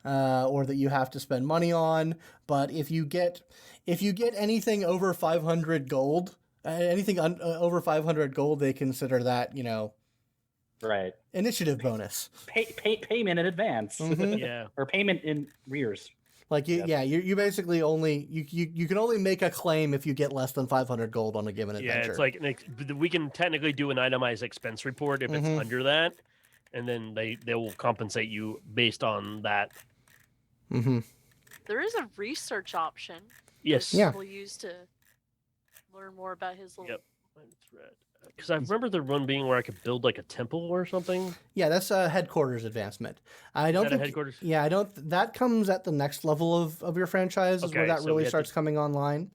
or that you have to spend money on. But if you get anything over 500 gold, over 500 gold, they consider that Right. initiative bonus. Payment in advance. Mhm. Yeah. Or payment in rears. Like you basically only you can only make a claim if you get less than 500 gold on a given Yeah, adventure. it's like we can technically do an itemized expense report if it's under that, and then they will compensate you based on that. Mm-hmm. There is a research option. Yes. Yeah. We'll use to learn more about his little. Yep. Because I remember the one being where I could build like a temple or something. Yeah, that's a headquarters advancement. I don't Is that a think headquarters? Yeah, I don't. That comes at the next level of your franchise, is where Okay, that so really we have starts to- coming online.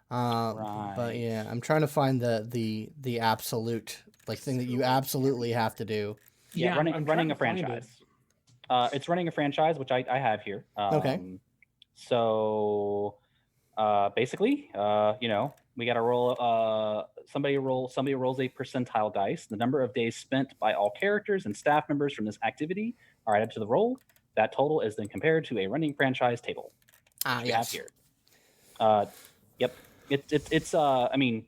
But Right. yeah, I'm trying to find the absolute thing that you absolutely have to do. Yeah, I'm running trying a to find it. franchise. It's running a franchise, which I have here. Okay. So basically, we got to roll. Somebody rolls a percentile dice. The number of days spent by all characters and staff members from this activity are added to the roll. That total is then compared to a running franchise table. Which we have Yes. here. Yep. It's I mean,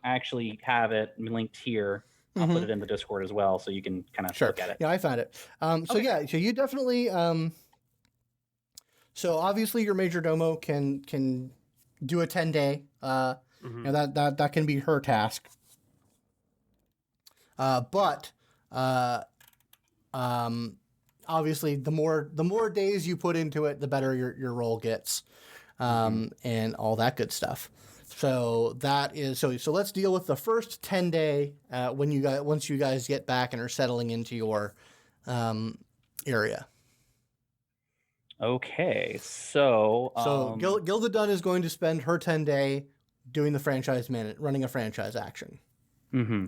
I actually have it linked here. I'll put it in the Discord as well, so you can kind of Sure. look at it. Yeah, I found it. So Okay. yeah, so you definitely. So obviously, your major domo can do a 10-day. That can be her task. But obviously, the more days you put into it, the better your roll gets, and all that good stuff. So that is so. Let's deal with the first 10-day once you guys get back and are settling into your area. Okay, so Gilda Dunn is going to spend her 10-day doing the running a franchise action. Mm-hmm.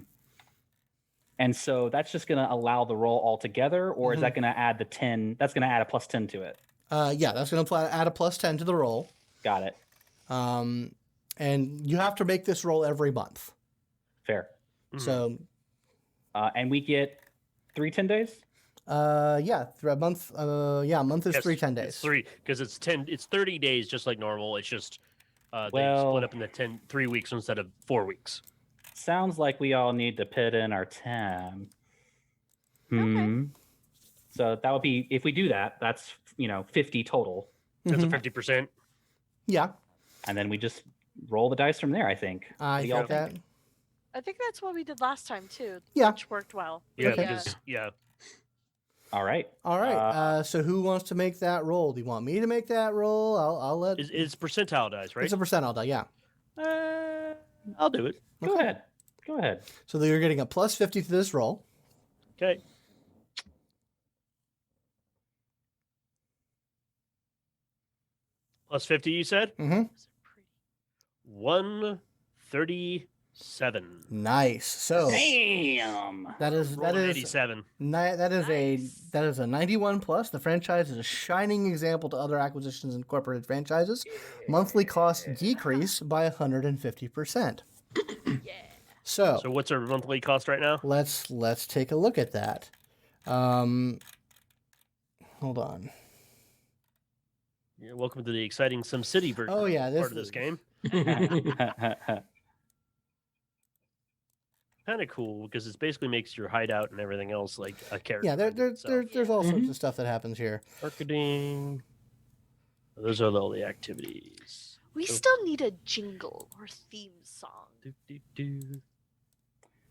And so that's just going to allow the roll altogether, or is that going to add the 10? That's going to add a plus 10 to it. Yeah, that's going to add a plus 10 to the roll. Got it. And you have to make this roll every month. Fair. So, and we get 3 10 days? yeah, a month. A month is Yes, 3 10 days. It's 3 because it's 30 days just like normal. It's just they Well- split up into 3 weeks instead of 4 weeks. Sounds like we all need to put in our 10. So that would be, if we do that, that's 50 total, That's a 50%. Yeah, and then we just roll the dice from there. I think. I What do y'all get that. think? I think that's what we did last time too. Yeah. Which worked well. Yeah, Okay. because All right. All right. So who wants to make that roll? Do you want me to make that roll? I'll let. it's percentile dice, right? It's a percentile die. Yeah. I'll do it. Go ahead. Go ahead. So you're getting a plus 50 to this roll. Okay. Plus 50, you said? Mm-hmm. 137. 7. Nice. So Damn. that is Rolled an 87. that is a 91 plus. The franchise is a shining example to other Acquisitions Incorporated franchises. Monthly costs decrease by 150%. Yeah. So So what's our monthly cost right now? let's take a look at that. Hold on. Yeah, welcome to the exciting SimCity version. Oh, yeah, part of this game. Kind of cool because it basically makes your hideout and everything else like a character. Yeah, unto itself. there's all sorts of stuff that happens here. Marketing. Those are all the activities. We So- still need a jingle or theme song. Do, do, do.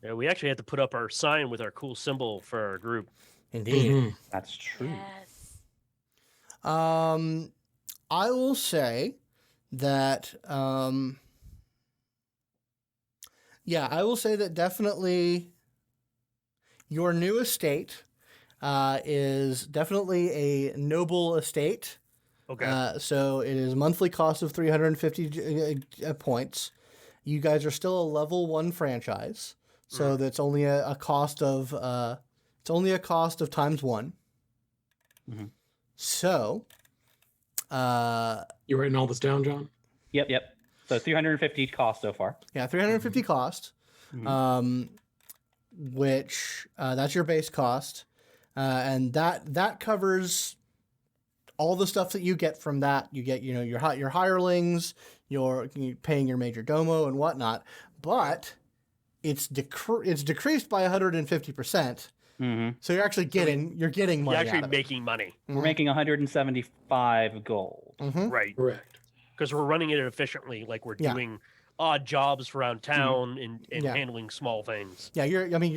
Yeah, we actually have to put up our sign with our cool symbol for our group. Indeed. Mhm. That's true. Yes. I will say that I will say that definitely your new estate is definitely a noble estate. Okay. So it is monthly cost of 350 points. You guys are still a level 1 franchise, so that's only a cost of times 1. Mhm. So, You writing all this down, John? Yep. So 350 cost so far. yeah, 350 cost, Mhm. which that's your base cost, and that covers all the stuff that you get from that. You get your hirelings, you're paying your major domo and whatnot, but it's decreased by 150%. Mm-hmm. So you're actually getting money. You're actually out of it. making money. We're making 175 gold. Mhm. Right. Correct. Because we're running it efficiently, like we're Yeah. doing odd jobs around town and Yeah. handling small things. Yeah, you're getting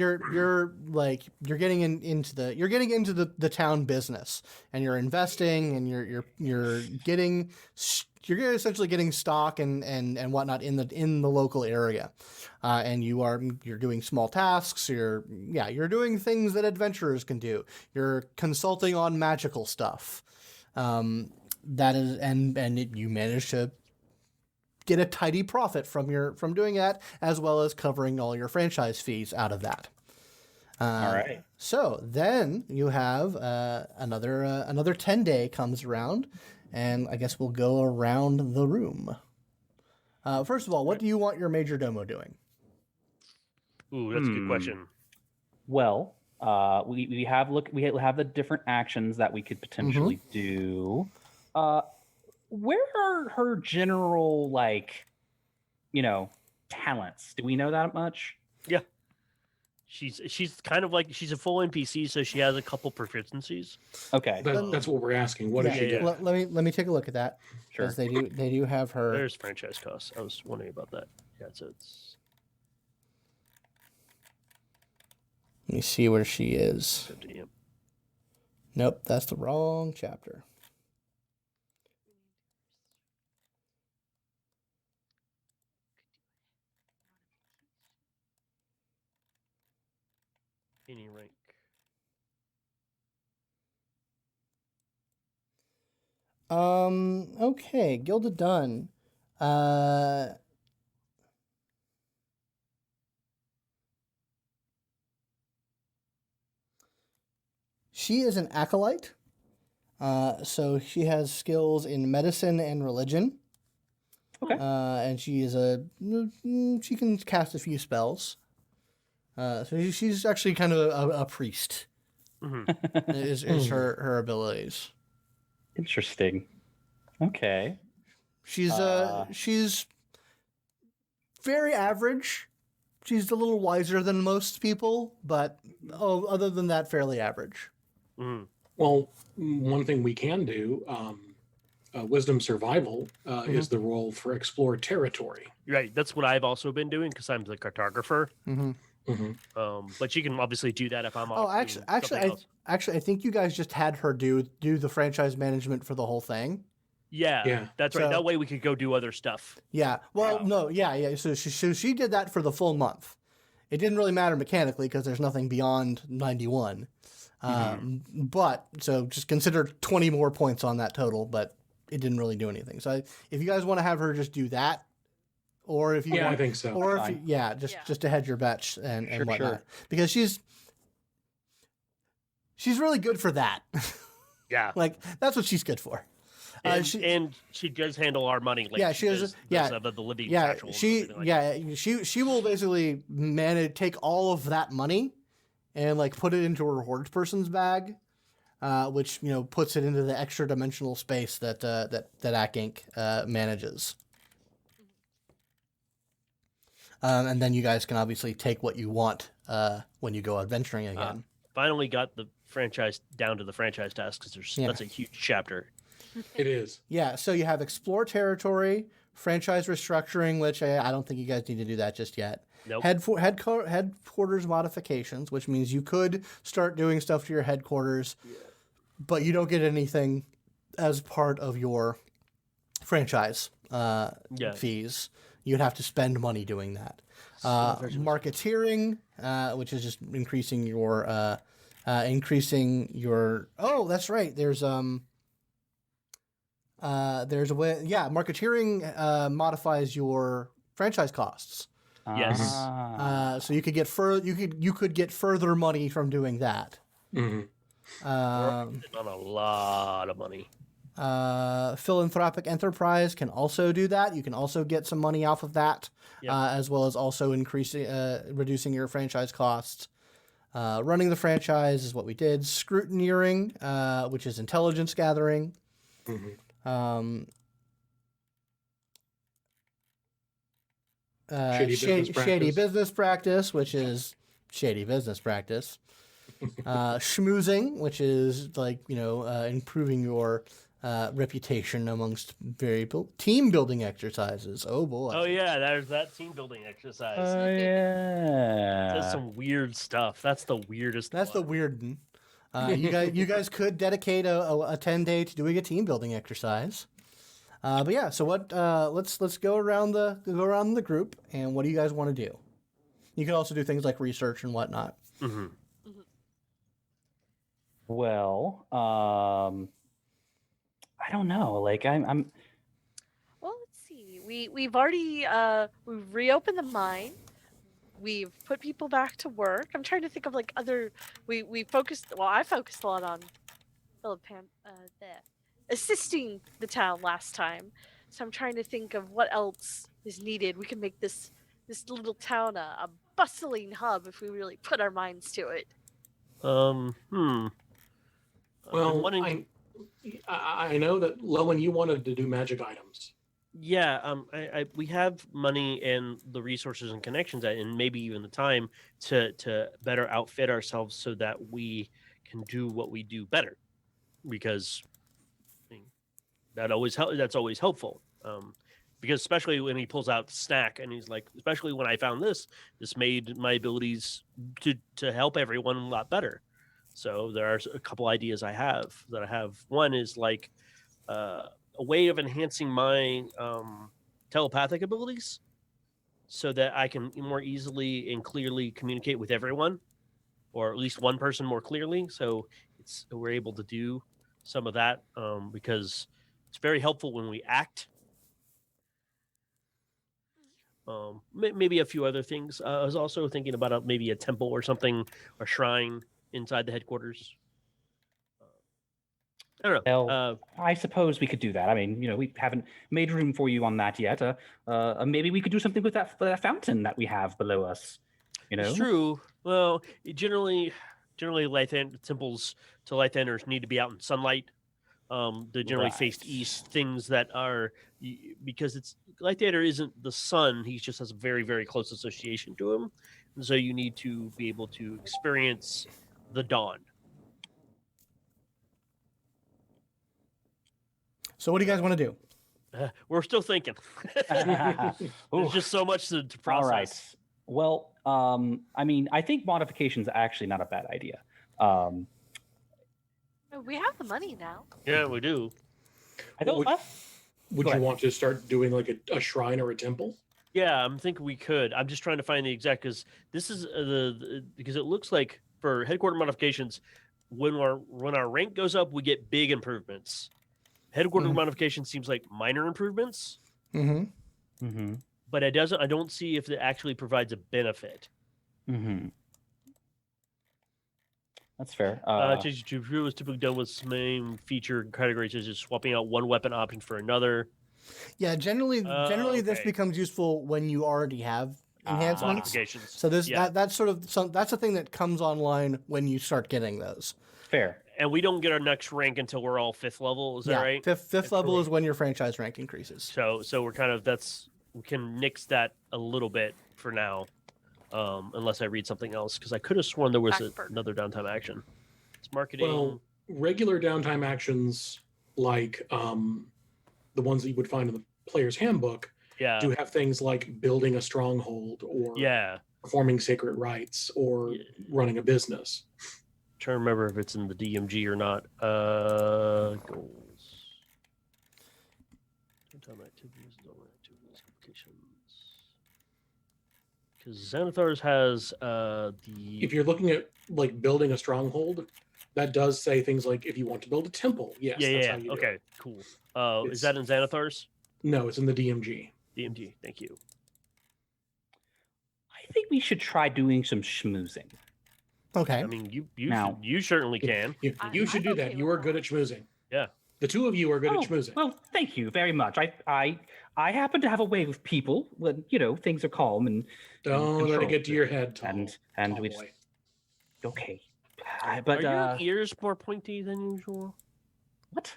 into the town business, and you're investing, and you're essentially getting stock and whatnot in the local area, and you're doing small tasks. You're doing things that adventurers can do. You're consulting on magical stuff. That is, you manage to get a tidy profit from doing that, as well as covering all your franchise fees out of that. All right. So then you have another 10-day comes around, and I guess we'll go around the room. First of all, what do you want your major domo doing? Ooh, that's a good question. Well, we have the different actions that we could potentially do. Where are her general talents? Do we know that much? Yeah. She's kind of like she's a full NPC, so she has a couple proficiencies. Okay. That's what we're asking. What does she do? Let me take a look at that. Sure. Because they do have her. There's franchise costs. I was wondering about that. Yeah, so it's Let me see where she is. 50. Yep. Nope, that's the wrong chapter. Any rank. Okay, Gilda Dunn. She is an acolyte. So she has skills in medicine and religion. Okay. And she can cast a few spells. So she's actually kind of a priest. Mm-hmm. is her abilities. Interesting. Okay. She's very average. She's a little wiser than most people, but other than that, fairly average. Mm-hmm. Well, one thing we can do, wisdom survival, is the role for explore territory. Right. That's what I've also been doing because I'm the cartographer. Mm-hmm. Mm-hmm. But you can obviously do that if I'm Oh, off doing something else. I think you guys just had her do the franchise management for the whole thing. Yeah, that's right. So- That way we could go do other stuff. Yeah. Well, no. Yeah. So she did that for the full month. It didn't really matter mechanically because there's nothing beyond 91. But so just consider 20 more points on that total, but it didn't really do anything. So if you guys want to have her just do that, or if you Yeah, want, I think so. or if Fine. you, yeah, just to hedge your bets and Sure, whatnot, sure. because she's really good for that. Yeah. Like that's what she's good for. And she does handle our money. Like Yeah, she does- yeah, the living Yeah, satchel and everything like that. she will basically take all of that money and like put it into her horde person's bag, which puts it into the extra dimensional space that AcqInc manages. And then you guys can obviously take what you want when you go adventuring again. Finally got the franchise down to the franchise task because that's a huge chapter. It is. Yeah, so you have explore territory, franchise restructuring, which I don't think you guys need to do that just yet. Nope. Headquarters modifications, which means you could start doing stuff to your headquarters, but you don't get anything as part of your franchise fees. You'd have to spend money doing that. Marketeering, which is just increasing your Oh, that's right. There's a way. Yeah, marketeering modifies your franchise costs. Yes. So you could get you could get further money from doing that. Mm-hmm. On a lot of money. Philanthropic enterprise can also do that. You can also get some money off of that, as well as also reducing your franchise costs. Running the franchise is what we did. Scrutineering, which is intelligence gathering. Mm-hmm. Shady business practice, which is shady business practice. Schmoozing, which is like improving your reputation amongst team building exercises. Oh boy. Oh yeah, there's that team building exercise. Oh yeah. That's some weird stuff. That's the weirdest. That's the weird one. You guys could dedicate a 10-day to doing a team building exercise. But yeah, so what? Let's go around the group, and what do you guys want to do? You can also do things like research and whatnot. Mm-hmm. Well, I don't know. Like I'm. Well, let's see. We've already we've reopened the mine. We've put people back to work. I'm trying to think of like other. We focused. Well, I focused a lot on assisting the town last time. So I'm trying to think of what else is needed. We can make this little town a bustling hub if we really put our minds to it. Well, I know that Lowin, you wanted to do magic items. Yeah, we have money and the resources and connections, and maybe even the time to better outfit ourselves so that we can do what we do better. Because that's always helpful. Because especially when he pulls out the snack and he's like, especially when I found this made my abilities to help everyone a lot better. So there are a couple ideas I have. One is like a way of enhancing my telepathic abilities so that I can more easily and clearly communicate with everyone, or at least one person more clearly. So we're able to do some of that because it's very helpful when we act. Maybe a few other things. I was also thinking about maybe a temple or something, a shrine inside the headquarters. I don't know. Well, I suppose we could do that. I mean, we haven't made room for you on that yet. Maybe we could do something with that fountain that we have below us. It's true. Well, generally, temples to Lighthanders need to be out in sunlight. They generally face east. Things that are because Lighthander isn't the sun. He just has a very, very close association to him, and so you need to be able to experience the dawn. So what do you guys want to do? We're still thinking. There's just so much to process. All right. Well, I mean, I think modifications are actually not a bad idea. We have the money now. Yeah, we do. Would you want to start doing like a shrine or a temple? Yeah, I'm thinking we could. I'm just trying to find the exact because this is because it looks like for headquarter modifications, when our rank goes up, we get big improvements. Headquarter modification seems like minor improvements. Mm-hmm. Mm-hmm. but it doesn't. I don't see if it actually provides a benefit. Mm-hmm. That's fair. Change to true is typically done with main feature categories, such as swapping out one weapon option for another. Yeah, generally this okay. becomes useful when you already have enhancements. Modifications. So Yeah. that's sort of that's a thing that comes online when you start getting those. Fair. And we don't get our next rank until we're all 5th level. Is that right? Fifth level is when your franchise rank increases. So we're kind of we can nix that a little bit for now, unless I read something else, because I could have sworn there was Backburner. another downtime action. It's marketing. Well, regular downtime actions like the ones that you would find in the player's handbook yeah, do have things like building a stronghold or yeah. performing sacred rites or running a business. Trying to remember if it's in the DMG or not. Goals. Downtime activities, applications. Because Xanathar's has If you're looking at like building a stronghold, that does say things like if you want to build a temple. Yes, that's how you do okay, it. cool. It's- Is that in Xanathar's? No, it's in the DMG. DMG, thank you. I think we should try doing some schmoozing. Okay. I mean, Now- you certainly can. You should do I'm that. okay You with are good that. at schmoozing. Yeah. The two of you are good Oh, at schmoozing. well, thank you very much. I happen to have a way with people when things are calm and Don't let it control. get to your head, tall, and tall we boy. okay. But Are your ears more pointy than usual? what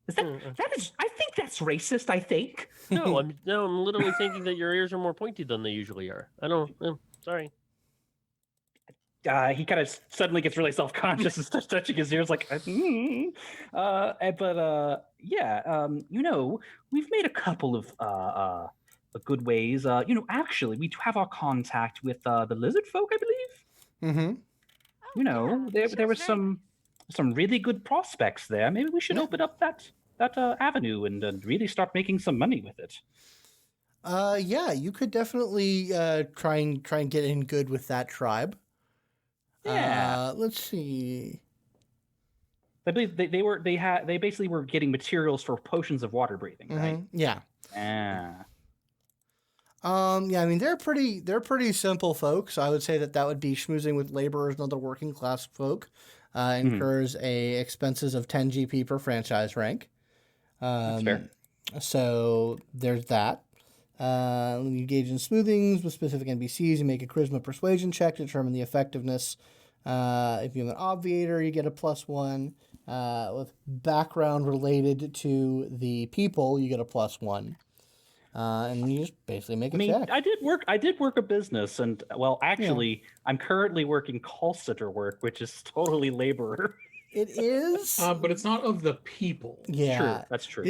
is that? That is. I think that's racist. I think. No, I'm literally thinking that your ears are more pointy than they usually are. I don't. Sorry. He kind of suddenly gets really self-conscious and starts touching his ears like, we've made a couple of good ways. Actually, we have our contact with the lizard folk, I believe. Mm-hmm. Oh, yeah, There was sounds some really good prospects there. Maybe we should open up that avenue and really start making some money with it. Yeah, you could definitely try and get in good with that tribe. Yeah. Let's see. I believe they basically were getting materials for potions of water breathing, right? Mhm, yeah. Ah. Yeah, I mean they're pretty simple folks. I would say that would be schmoozing with laborers and other working class folk. Incurs expenses of 10 GP per franchise rank. That's fair. So there's that. When you engage in smoothings with specific NPCs, you make a charisma persuasion check to determine the effectiveness. If you have an obviator, you get a +1. With background related to the people, you get a +1. And you just basically make a check. I did work a business, and well, actually, I'm currently working call center work, which is totally laborer. It is, But it's not of the people. yeah. True, that's true.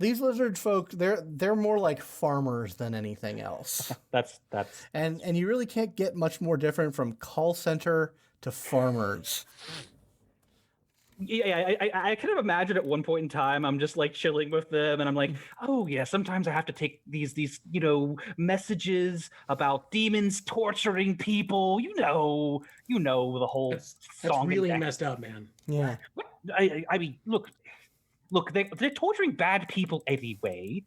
These lizard folk, they're more like farmers than anything else. That's And you really can't get much more different from call center to farmers. yeah. I kind of imagine at one point in time, I'm just like chilling with them, and I'm like, oh yeah, sometimes I have to take these messages about demons torturing people. You know the whole That's song. really and messed up, man. Yeah. I mean, look, they're torturing bad people anyway.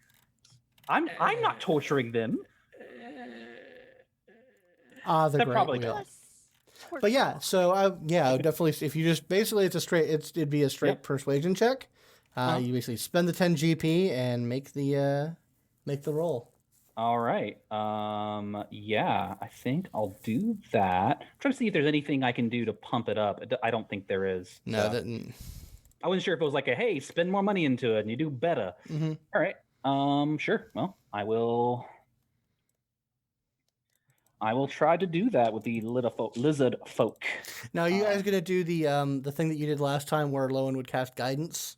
I'm not torturing them. The That great probably wheel. does. But yeah, so I would definitely, if you just basically it'd be a straight persuasion check. You basically spend the 10 GP and make the roll. All right. Yeah, I think I'll do that. I'm trying to see if there's anything I can do to pump it up. I don't think there is. No, so. I wasn't sure if it was like hey, spend more money into it and you do better. Mm-hmm. All right. Sure. Well, I will try to do that with the lizard folk. Now, are you guys gonna do the thing that you did last time where Lowin would cast guidance?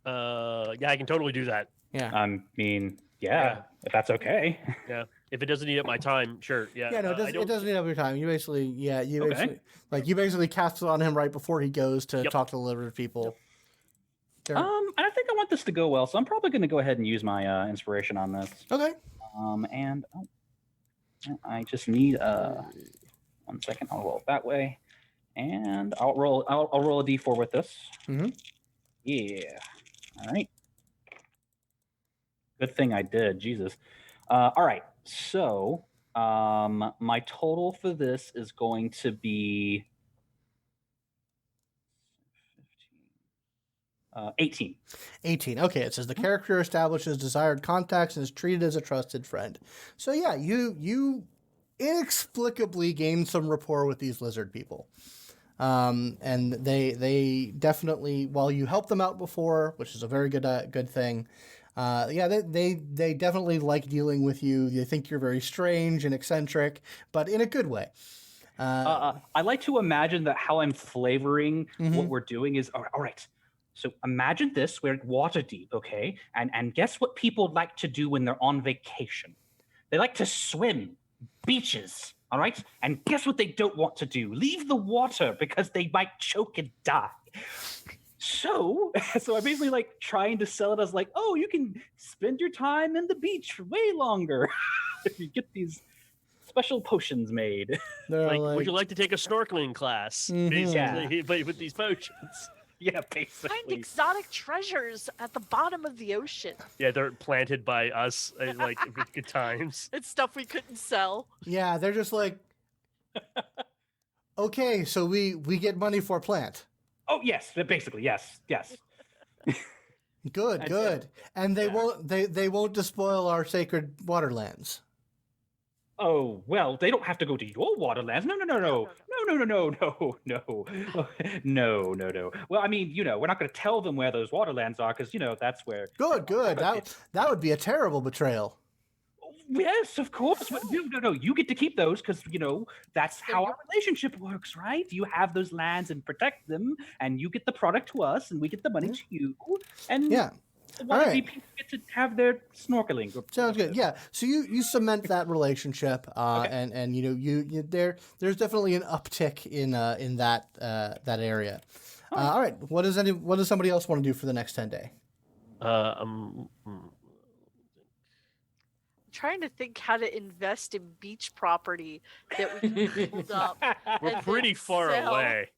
Yeah, I can totally do that. Yeah. I mean, yeah, if that's okay. Yeah, if it doesn't eat up my time, sure. Yeah. Yeah, no, it doesn't need up your time. You basically, you basically cast it on him right before he goes to talk to the lizard people. And I think I want this to go well, so I'm probably going to go ahead and use my inspiration on this. Okay. And I just need 1 second. I'll roll it that way, and I'll roll a d4 with this. Mm-hmm. Yeah. All right. Good thing I did. Jesus. All right. So my total for this is going to be 18. 18. Okay, it says the character establishes desired contacts and is treated as a trusted friend. So yeah, you inexplicably gain some rapport with these lizard people. And they definitely, while you helped them out before, which is a very good thing, they definitely like dealing with you. They think you're very strange and eccentric, but in a good way. I like to imagine that how I'm flavoring what we're doing is, all right, so imagine this, we're water deep, okay? And guess what people like to do when they're on vacation? They like to swim, beaches, all right? And guess what they don't want to do? Leave the water because they might choke and die. So I'm basically like trying to sell it as like, oh, you can spend your time in the beach for way longer if you get these special potions made. Like, would you like to take a snorkeling class? Basically, but with these potions. Yeah, basically. Find exotic treasures at the bottom of the ocean. Yeah, they're planted by us like at good times. It's stuff we couldn't sell. Yeah, they're just like, okay, so we get money for plant. Oh yes, basically yes. Good. And they won't despoil our sacred waterlands. Oh well, they don't have to go to your waterlands. No. Well, I mean, we're not going to tell them where those waterlands are because that's where. Good. That would be a terrible betrayal. Yes, of course. No. You get to keep those because that's how our relationship works, right? You have those lands and protect them, and you get the product to us, and we get the money to you. And yeah. All right. People get to have their snorkeling. Sounds good. Yeah. So you cement that relationship, Okay. and there's definitely an uptick in that area. All right. What does somebody else want to do for the next 10 day? Trying to think how to invest in beach property that we can build up. We're and pretty then far sell away.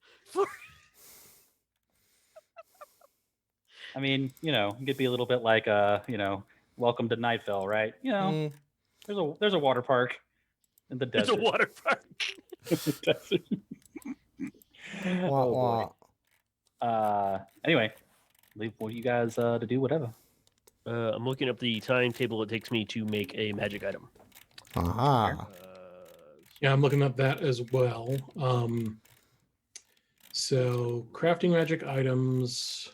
I mean, it could be a little bit like welcome to Night Vale, right? There's a water park in the desert. It's a water park. Wah, wah. Anyway, leave for you guys to do whatever. I'm looking up the timetable it takes me to make a magic item. Yeah, I'm looking up that as well. So crafting magic items.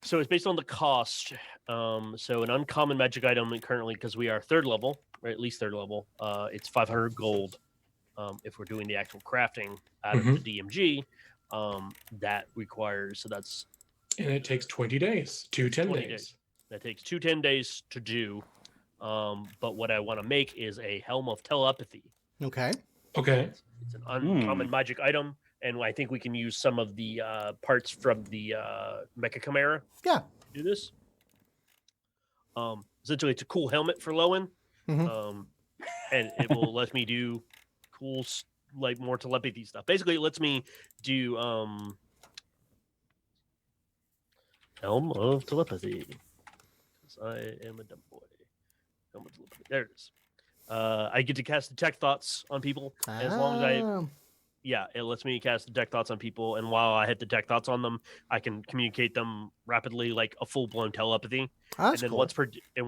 So it's based on the cost. So an uncommon magic item currently, because we are third level, or at least third level, it's 500 gold. If we're doing the actual crafting out of the DMG, that requires, so that's... And it takes 20 days, 10 days. That takes 10 days to do. But what I want to make is a Helm of Telepathy. Okay. It's an uncommon magic item, and I think we can use some of the parts from the Mecha Chimera. Yeah. To do this. Essentially, it's a cool helmet for Lowin. And it will let me do cool, like more telepathy stuff. Basically, it lets me do Helm of Telepathy. Because I am a dumb boy. Helm of Telepathy. There it is. I get to cast Detect Thoughts on people as long as it lets me cast Detect Thoughts on people, and while I hit Detect Thoughts on them, I can communicate them rapidly, like a full-blown telepathy. That's and then cool.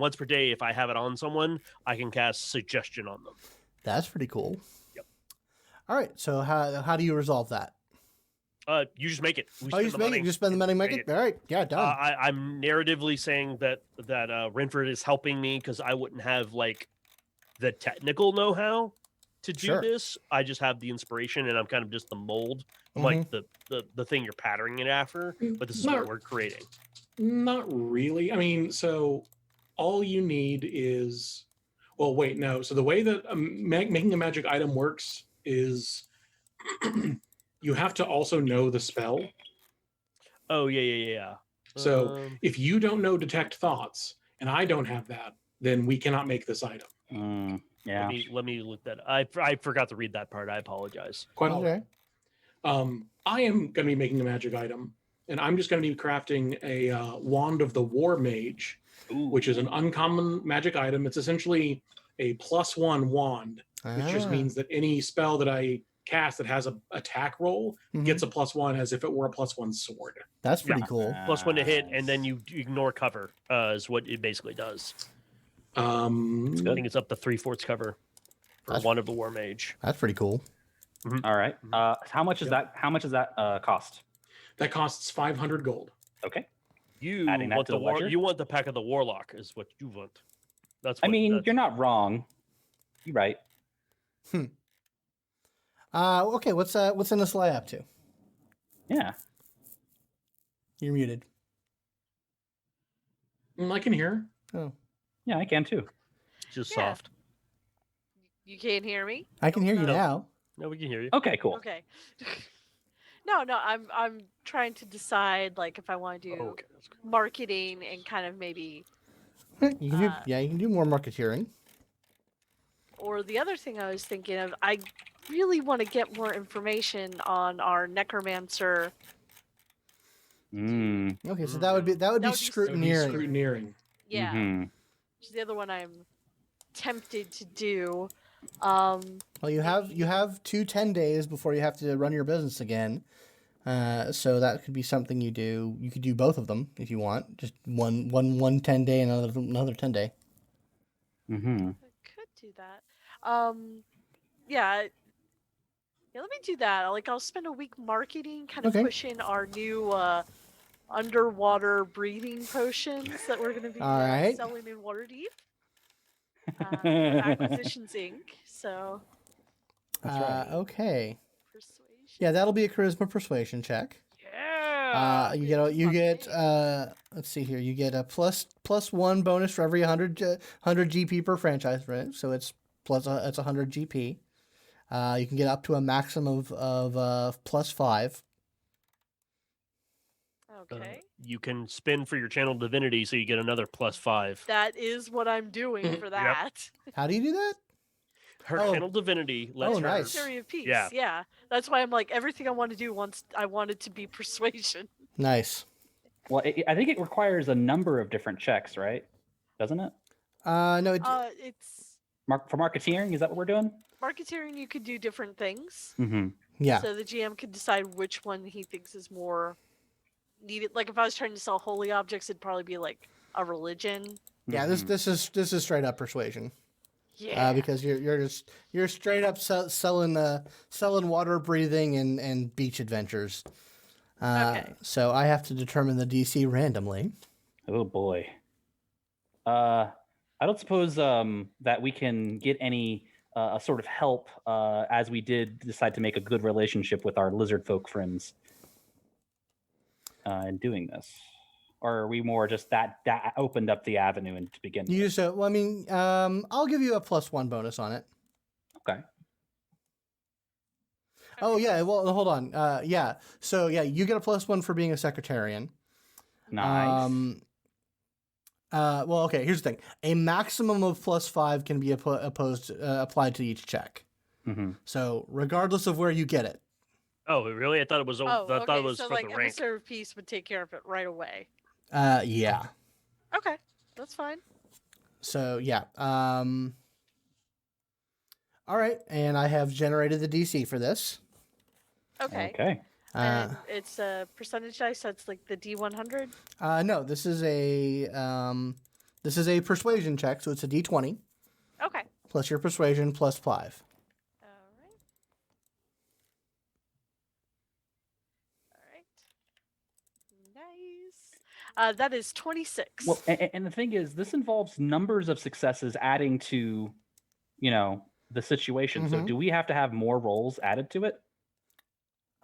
once per day, if I have it on someone, I can cast Suggestion on them. That's pretty cool. Yep. All right. So how do you resolve that? You just make it. You just spend the money, make it. All right. Yeah, done. I'm narratively saying that Rynford is helping me because I wouldn't have like the technical know-how to do this. I just have the inspiration, and I'm kind of just the mold. I'm like the thing you're patterning it after, but this is what we're creating. Not really. I mean, so all you need is, well, wait, no. So the way that making a magic item works is you have to also know the spell. Oh, yeah. So if you don't know Detect Thoughts, and I don't have that, then we cannot make this item. Yeah. Let me look that up. I forgot to read that part. I apologize. Quite okay. I am going to be making a magic item and I'm just going to be crafting a Wand of the War Mage, Ooh. which is an uncommon magic item. It's essentially a +1 wand, which just Ah. means that any spell that I cast that has a attack roll Mhm. gets a +1 as if it were a +1 sword. That's pretty Yeah. cool. +1 to hit, and then Nice. you ignore cover, is what it basically does. I good. think it's up to 3/4 cover for That's- one of the War Mage. That's pretty cool. All right. How much is Yeah. that? How much does that cost? That costs 500 gold. Okay. You Adding that want to the the ledger? you want the pack of the Warlock is what you want. That's I what, mean, that's- you're not wrong. You're right. Okay, what's Inisalia up to? Yeah. You're muted. I can hear. Oh, Yeah, I can too. just Yeah. soft. You can't hear me? I can hear you No. now. No, we can hear you. Okay, cool. Okay. No, I'm trying to decide like if I want to do Oh, okay. That's good. marketing and kind of maybe, You can you can do more marketeering. or the other thing I was thinking of, I really want to get more information on our necromancer. Mm. Okay, so that would be That would be scrutineering. Scrutineering. Yeah, Mhm. which is the other one I'm tempted to do. Well, you have 10 days before you have to run your business again. So that could be something you do. You could do both of them if you want. Just one 10 day and another 10 day. Mhm. I could do that. Yeah. Yeah, let me do that. Like, I'll spend a week marketing, kind of Okay. pushing our new underwater breathing potions that we're going to be All right. selling in Waterdeep. Acquisitions Inc. So, That's right. Okay. persuasion. Yeah, that'll be a charisma persuasion check. Yeah. You get let's see here. You get a +1 bonus for every 100 GP per franchise, right? So it's 100 GP. You can get up to a maximum of +5. Okay. You can spin for your channel divinity, so you get another +5. That is what I'm doing for that. How do you do that? Her Oh. channel divinity lets Oh, her. nice. Secretary of Peace. Yeah. Yeah. That's why I'm like, everything I want to do once I want it to be persuasion. Nice. Well, I think it requires a number of different checks, right? Doesn't it? No. It's For marketeering, is that what we're doing? marketeering. You could do different things. Mm-hmm. Yeah. So the GM could decide which one he thinks is more needed. Like if I was trying to sell holy objects, it'd probably be like a religion. Yeah. This is straight up persuasion. Yeah. Because you're straight up selling water breathing and beach adventures. Okay. So I have to determine the DC randomly. Oh boy. I don't suppose that we can get any sort of help as we did decide to make a good relationship with our lizard folk friends in doing this, or are we more just that opened up the avenue and to begin You with? just well, I mean, I'll give you a +1 bonus on it. Okay. Oh yeah. Well, hold on. Yeah. So yeah, you get a +1 for being a secretarian. Nice. Well, okay. Here's the thing: a maximum of +5 can be applied to each check. Mm-hmm. So regardless of where you get it. Oh, really? I thought it was. Oh, I thought okay. it was So for like the rank. Emissary of Peace would take care of it right away. Yeah. Okay, that's fine. So yeah. All right, and I have generated the DC for this. Okay. Okay. And it's a percentage dice, so it's like the D100. No, this is a persuasion check, so it's a D20 Okay. plus your persuasion plus 5. All right. All right. Nice. That is 26. Well, and the thing is, this involves numbers of successes adding to, the situation. So Mhm. do we have to have more rolls added to it?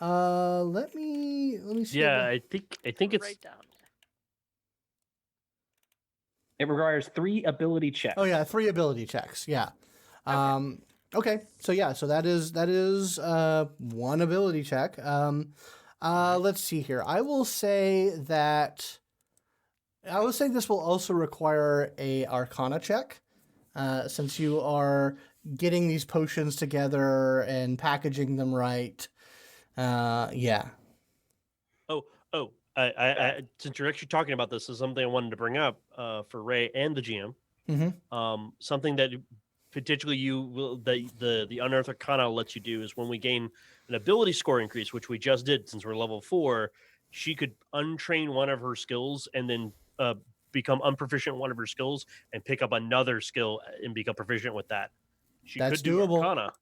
Let me see. Yeah, I think it's. Write down. It requires 3 ability checks. Oh yeah, 3 ability checks. Yeah. Okay. So yeah, so that is 1 ability check. Let's see here. I will say this will also require a Arcana check, since you are getting these potions together and packaging them right. Yeah. Since you're actually talking about this, is something I wanted to bring up for Ray and the GM. Something that potentially the Unearthed Arcana lets you do is when we gain an ability score increase, which we just did since we're level 4, she could untrain one of her skills and then become unproficient in one of her skills and pick up another skill and become proficient with that. That's could do doable. Arcana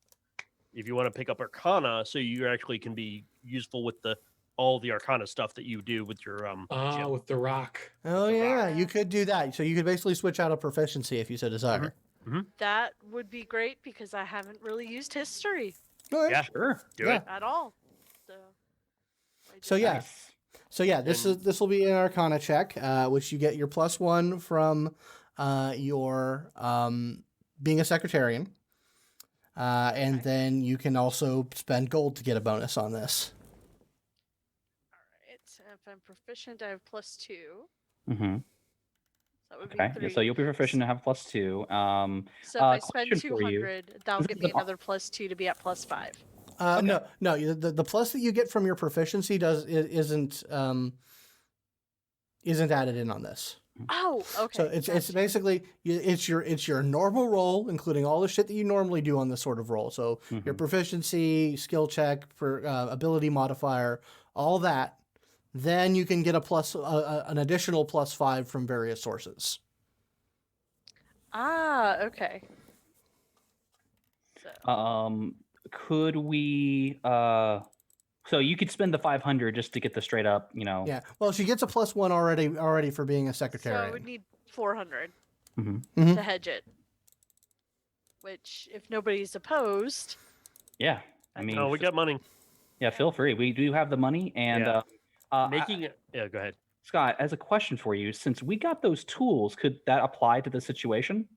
if you want to pick up Arcana, so you actually can be useful with all the Arcana stuff that you do with your gem. with the rock. Oh With the yeah, rock. you could do that. So you could basically switch out a proficiency if you so desire. That would be great because I haven't really used history Okay. Yeah, Sure. do it. at all. So, So yeah, Nice. so yeah, this will be an Arcana check, which you get your +1 from your being a Secretarian, and then you can also spend gold to get a bonus on this. all right. If I'm proficient, I have +2. Mm-hmm. That would Okay. be 3. So you'll be proficient to have +2. So if I spend question for you. 200, that'll This give is me the- another +2 to be at +5. No, the plus that you get from your proficiency isn't added in on this. Oh, okay. So it's gotcha. basically it's your normal roll, including all the shit that you normally do on this sort of roll. So your proficiency, skill check, for ability modifier, all that. Then you can get an additional +5 from various sources. Okay. So, Could we? So you could spend the 500 just to get the straight up, Yeah. Well, she gets a +1 already for being a so I Secretarian. would need 400 Mhm. to hedge it. Which, if nobody's opposed, Yeah. I mean, No, we got money. yeah. Feel free. We do have the money, and Yeah. I- Making it. Yeah, go ahead. Scott, as a question for you, since we got those tools, could that apply to the situation?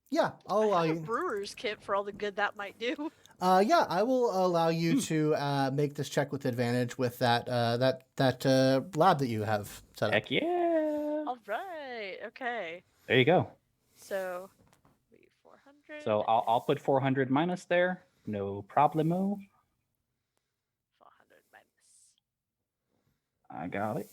Yeah, I'll allow I have a you. brewer's kit for all the good that might do. Yeah, I will allow you to make this check with advantage with that lab that you have set up. Heck yeah! All right. Okay. There you go. So, 400. So I'll put 400 minus there. No problemo. 400 minus. I got it.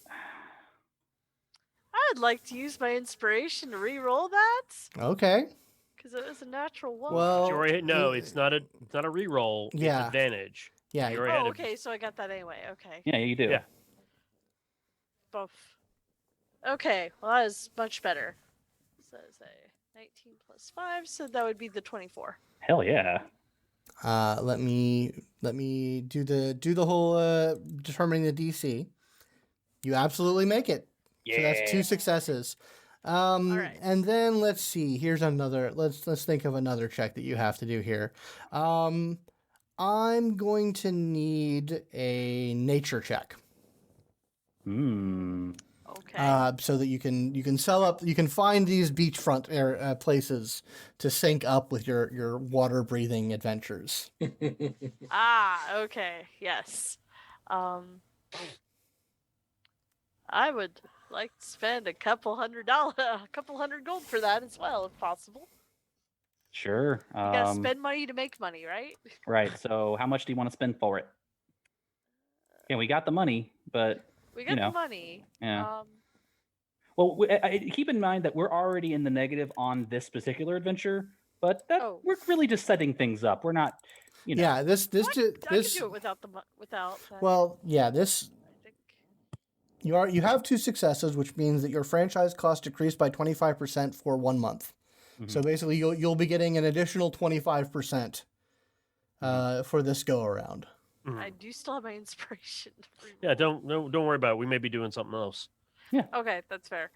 I'd like to use my inspiration to re-roll that Okay. because it was a natural one. Well, You already, no, it's not a reroll. Yeah. It's advantage. yeah. You already had Oh, a- okay. So I got that anyway. Okay. Yeah, you do. Yeah. Both. Okay. Well, that is much better. So it's a 19 plus 5, so that would be the 24. Hell yeah. Let me do the whole determining the DC. You absolutely make it. So that's 2 successes. right. And then let's see. Here's another. Let's think of another check that you have to do here. I'm going to need a nature check. Okay. So that you can sell up. You can find these beachfront places to sync up with your water breathing adventures. Okay. Yes. I would like to spend a couple hundred gold for that as well, if possible. Sure. You gotta spend money to make money, right? Right. So how much do you want to spend for it? Yeah, we got the money, but We got know, the money. yeah. Well, keep in mind that we're already in the negative on this particular adventure, but we're really just setting things up. We're not, Yeah, this I could do it without that, Well, yeah, this I think. you have 2 successes, which means that your franchise cost decreased by 25% for 1 month. So basically, you'll be getting an additional 25% for this go around. I do still have my inspiration. Yeah, don't worry about it. We may be doing something else. Okay, that's fair.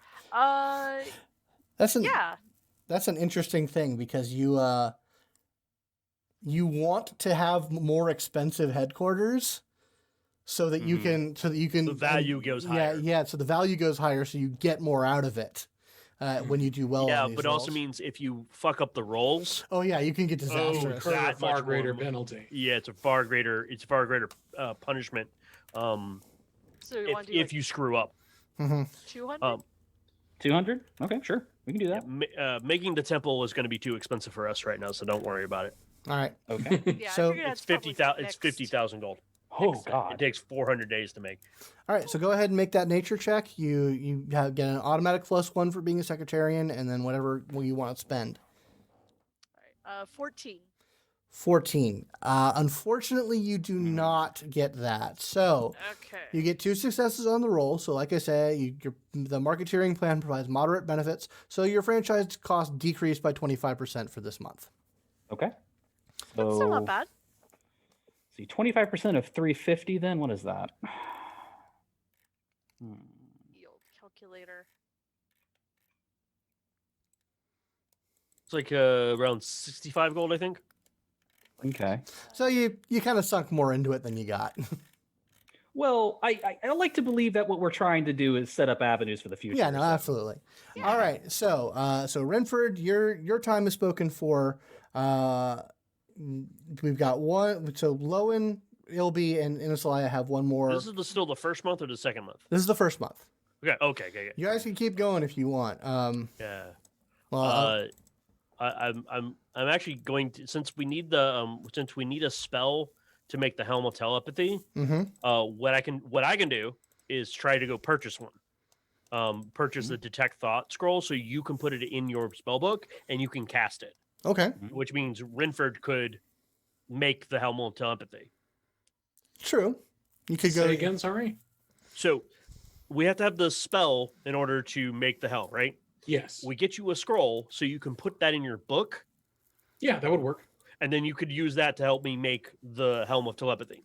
That's Yeah. That's an interesting thing because you want to have more expensive headquarters so that you can The value goes higher. Yeah, so the value goes higher, so you get more out of it when you do well. Yeah, on these but also rolls. means if you fuck up the rolls, Oh yeah, you can get disastrous. Incur a that far much greater more- penalty. yeah, it's a far greater punishment. So we want to do If you screw up. 200? 200? Okay, sure. We can do that. Making the temple is going to be too expensive for us right now, so don't worry about it. All right. Okay. Yeah, I so figured It's that's probably 50,000. It's next. 50,000 gold. Oh God. It takes 400 days to make. All right, so go ahead and make that nature check. You get an automatic +1 for being a Secretarian, and then whatever you want to spend. All right. 14. 14. Unfortunately, you do not get that. So Okay. you get 2 successes on the roll. So like I say, the marketeering plan provides moderate benefits. So your franchise cost decreased by 25% for this month. Okay. That's still not So bad. see, 25% of 350. Then what is that? The old calculator. It's like around 65 gold, I think. Okay. So you kind of sunk more into it than you got. Well, I like to believe that what we're trying to do is set up avenues for the future. Yeah, no, so- absolutely. All right, so Rynford, your time is spoken for. We've got one. So Lowin, Ilby, and Inisalia have one more. This is still the first month or the second month? This is the first month. Okay. You guys can keep going if you want. Yeah. Well, I'm actually going to, since we need a spell to make the Helm of Telepathy. What I can do is try to go purchase one. Purchase the Detect Thought scroll so you can put it in your spell book and you can cast it. okay, Which means Rynford could make the Helm of Telepathy. true. You could go Say again, sorry? So we have to have the spell in order to make the Helm, right? Yes. We get you a scroll so you can put that in your book, Yeah, that would work. and then you could use that to help me make the Helm of Telepathy.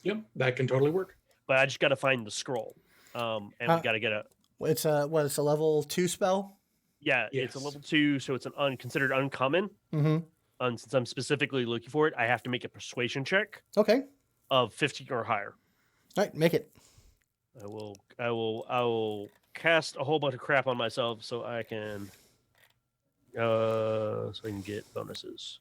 Yep, that can totally work. But I just got to find the scroll, and we got to get a. It's a level 2 spell. Yeah, it's a Yes. level 2, so it's an considered uncommon. Mm-hmm. And since I'm specifically looking for it, I have to make a persuasion check Okay. of 15 or higher. All right, make it. I will cast a whole bunch of crap on myself so I can get bonuses.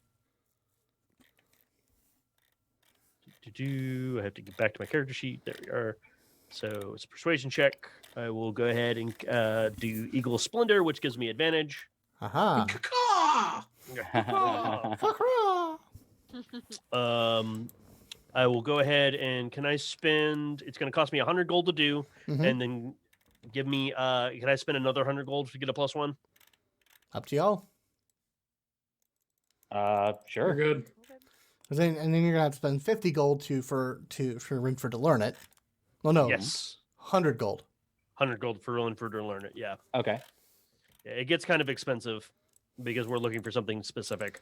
I have to get back to my character sheet. There we are. So it's a persuasion check. I will go ahead and do Eagle Splendor, which gives me advantage. Aha. I will go ahead and can I spend? It's going to cost me 100 gold to do, Mhm. and then give me. Can I spend another 100 gold to get a +1? Up to y'all. You're Sure. good. And then you're gonna have to spend 50 gold for Rynford to learn it. Well, no. Yes, 100 gold. 100 gold for Rynford to learn it. Yeah. Okay. Yeah, it gets kind of expensive because we're looking for something specific.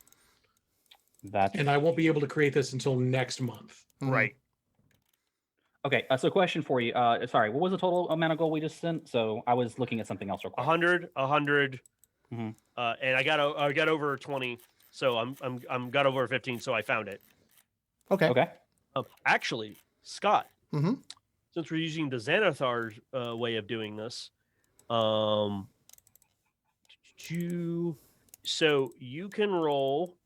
That's And I won't be able to create this until next month. Mhm. Right. okay. So, question for you. Sorry, what was the total amount of gold we just sent? So, I was looking at something else real quick. 100. Mhm. And I got over 20, so I'm got over 15, so I found it. Okay. Okay. Actually, Scott, Mhm. since we're using the Xanathar's way of doing this, so you can roll.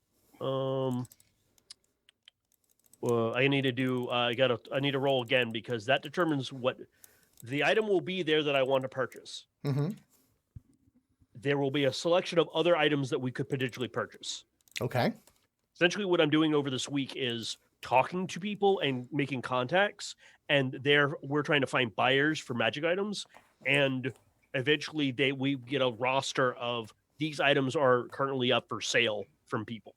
Well, I need to do. I need to roll again because that determines what the item will be there that I want to purchase. Mm-hmm. There will be a selection of other items that we could potentially purchase. Okay. Essentially, what I'm doing over this week is talking to people and making contacts, and we're trying to find buyers for magic items, and eventually we get a roster of these items are currently up for sale from people.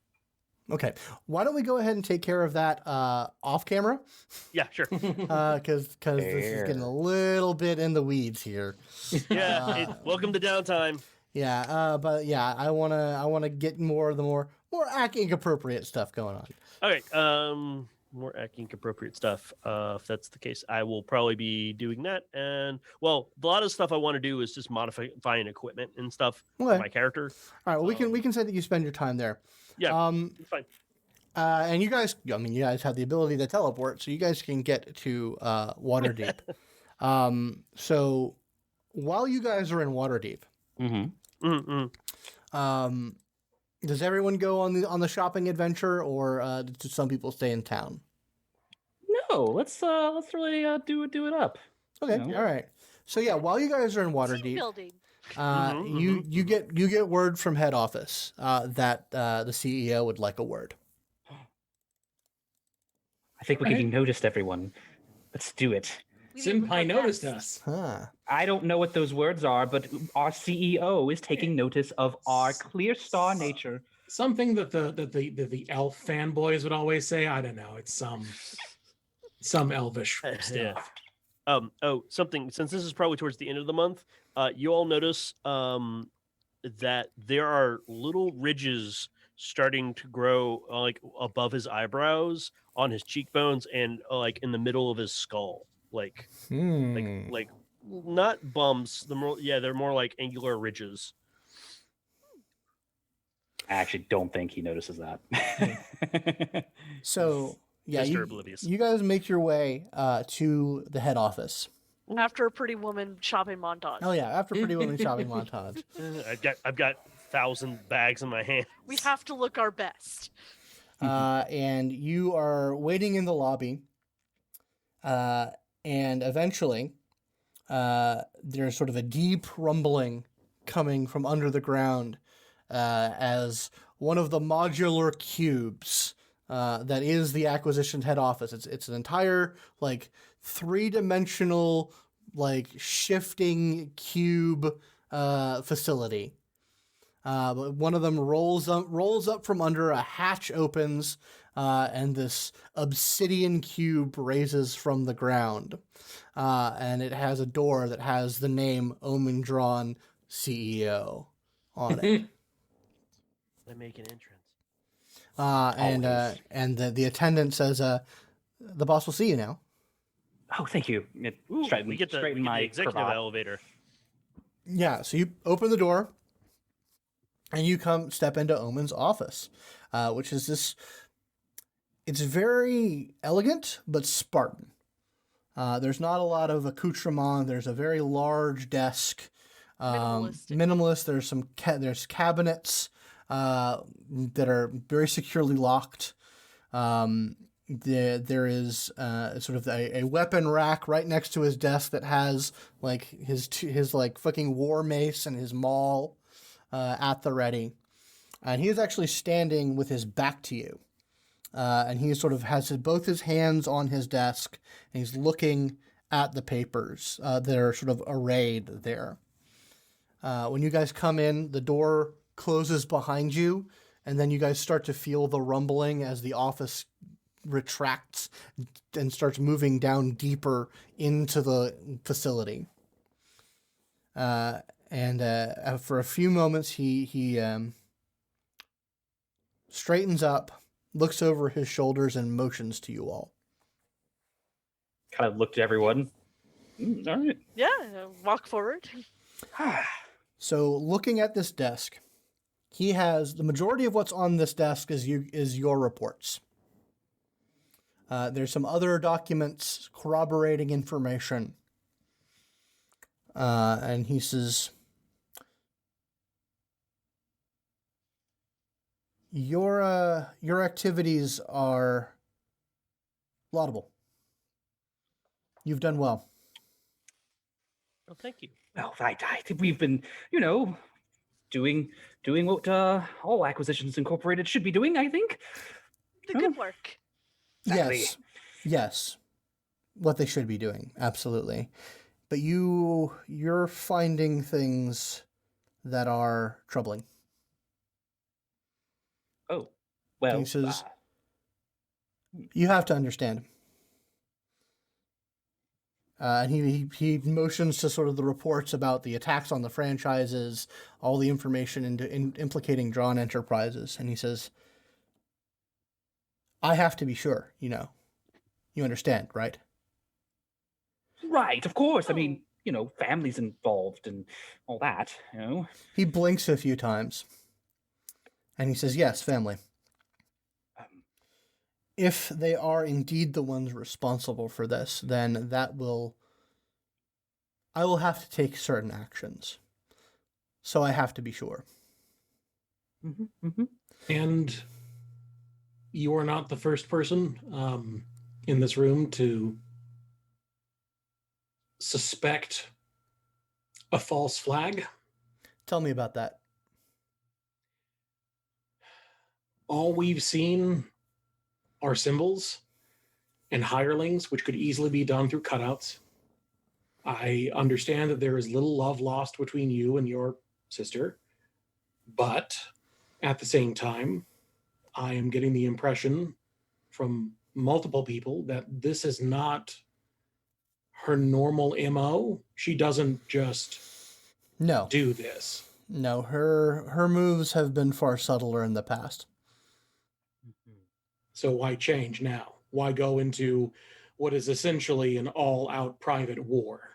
Okay. Why don't we go ahead and take care of that off camera? Yeah, sure. Because this is getting a little bit in the weeds here. Yeah, welcome to downtime. Yeah. But yeah, I wanna get more of the more AcqInc appropriate stuff going on. Okay, more AcqInc appropriate stuff. If that's the case, I will probably be doing that. And well, a lot of stuff I want to do is just modifying equipment and stuff for Okay. my character. All right. Well, we can say that you spend your time there. Yeah, it's fine. And you guys have the ability to teleport, so you guys can get to Waterdeep. So while you guys are in Waterdeep, Mm-hmm. Mm-mm. does everyone go on the shopping adventure, or do some people stay in town? No, let's really do it up. Okay, No. all right. So yeah, while you guys are in Team Waterdeep, building. you get word from head office that the CEO would like a word. I think we Alright. noticed everyone. Let's do it. We did Senpai our noticed best. us. Huh. I don't know what those words are, but our CEO is taking notice of our clear star nature. Something that the elf fanboys would always say. I don't know. It's some elvish Yeah. stuff. Something, since this is probably towards the end of the month, you all notice that there are little ridges starting to grow like above his eyebrows, on his cheekbones, and like in the middle of his skull. Like not bumps. They're more like angular ridges. I actually don't think he notices that. So yeah, Mr. Oblivious. you guys make your way to the head office. After a pretty woman shopping montage. Oh yeah, after Pretty Woman shopping montage. I've got 1,000 bags in my hand. We have to look our best. And you are waiting in the lobby. And eventually, there's sort of a deep rumbling coming from under the ground as one of the modular cubes that is the acquisitions head office. It's an entire like 3-dimensional like shifting cube facility. But one of them rolls up from under, a hatch opens, and this obsidian cube raises from the ground. And it has a door that has the name Omen Drawn CEO on it. I make an entrance. And the attendant says, the boss will see you now. Oh, thank you. We get the executive cravat. elevator. Yeah, so you open the door, and you step into Omen's office, which is this. It's very elegant but Spartan. There's not a lot of accoutrement. There's a very large desk. Minimalist. There's there's cabinets that are very securely locked. There is sort of a weapon rack right next to his desk that has like his like fucking war mace and his maul at the ready, and he is actually standing with his back to you, and he sort of has both his hands on his desk, and he's looking at the papers that are sort of arrayed there. When you guys come in, the door closes behind you, and then you guys start to feel the rumbling as the office retracts and starts moving down deeper into the facility. And for a few moments, he straightens up, looks over his shoulders, and motions to you all. Kind of looked at everyone. All right. Yeah, walk forward. So looking at this desk, he has the majority of what's on this desk is your reports. There's some other documents corroborating information. And he says, your activities are laudable. You've done well. Oh, thank you. Well, I think we've been, doing what all Acquisitions Incorporated should be doing, I think. The good work. Exactly. Yes. What they should be doing, absolutely. But you're finding things that are troubling. Oh, well. He says, you have to understand. And he motions to sort of the reports about the attacks on the franchises, all the information implicating Drawn Enterprises, and he says, I have to be sure, You understand, right? Right, of course. I mean, families involved and all that, He blinks a few times. And he says, yes, family. If they are indeed the ones responsible for this, then I will have to take certain actions. So I have to be sure. Mm-hmm, mm-hmm. And you are not the first person in this room to suspect a false flag. Tell me about that. All we've seen are symbols. and hirelings, which could easily be done through cutouts. I understand that there is little love lost between you and your sister, but at the same time, I am getting the impression from multiple people that this is not her normal MO. She doesn't just No. do this. No, her moves have been far subtler in the past. So why change now? Why go into what is essentially an all-out private war?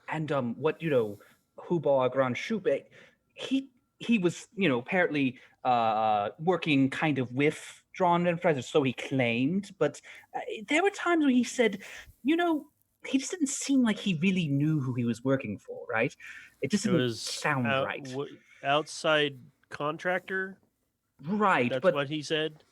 And what Hubar Grand Shubek, he was apparently working kind of with Drawn Enterprises, so he claimed. But there were times when he said, he just didn't seem like he really knew who he was working for, right? It just didn't sound right. Outside contractor. Right, That's but what he said.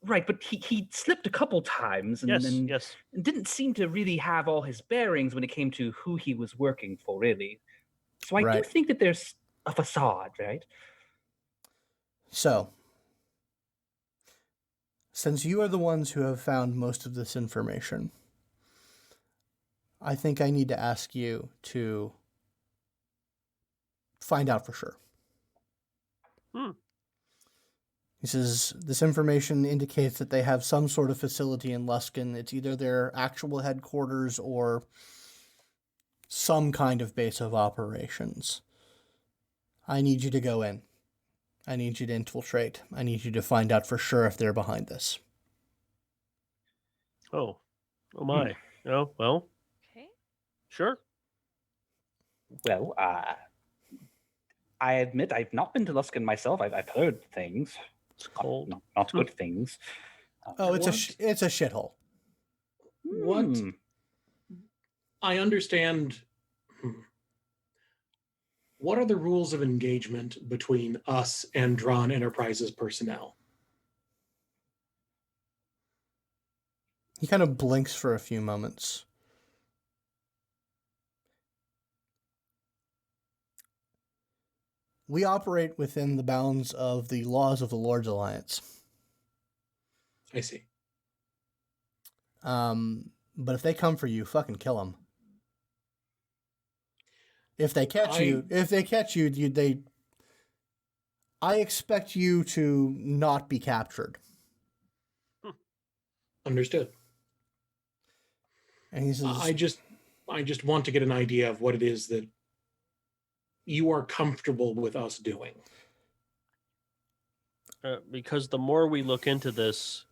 Right, but he slipped a couple times and Yes. didn't seem to really have all his bearings when it came to who he was working for, really. So I do Right. think that there's a facade, right? So, since you are the ones who have found most of this information, I think I need to ask you to find out for sure. He says, this information indicates that they have some sort of facility in Luskin. It's either their actual headquarters or some kind of base of operations. I need you to go in. I need you to infiltrate. I need you to find out for sure if they're behind this. Oh my. Oh, well, Okay. sure. Well, I admit I've not been to Luskin myself. I've heard things. It's cold. Not good things. It's a shithole. What? I understand. What are the rules of engagement between us and Drawn Enterprises personnel? He kind of blinks for a few moments. We operate within the bounds of the laws of the Lord's Alliance. I see. But if they come for you, fucking kill them. If they catch you, I expect you to not be captured. Understood. And he says, I just want to get an idea of what it is that you are comfortable with us doing. Because the more we look into this,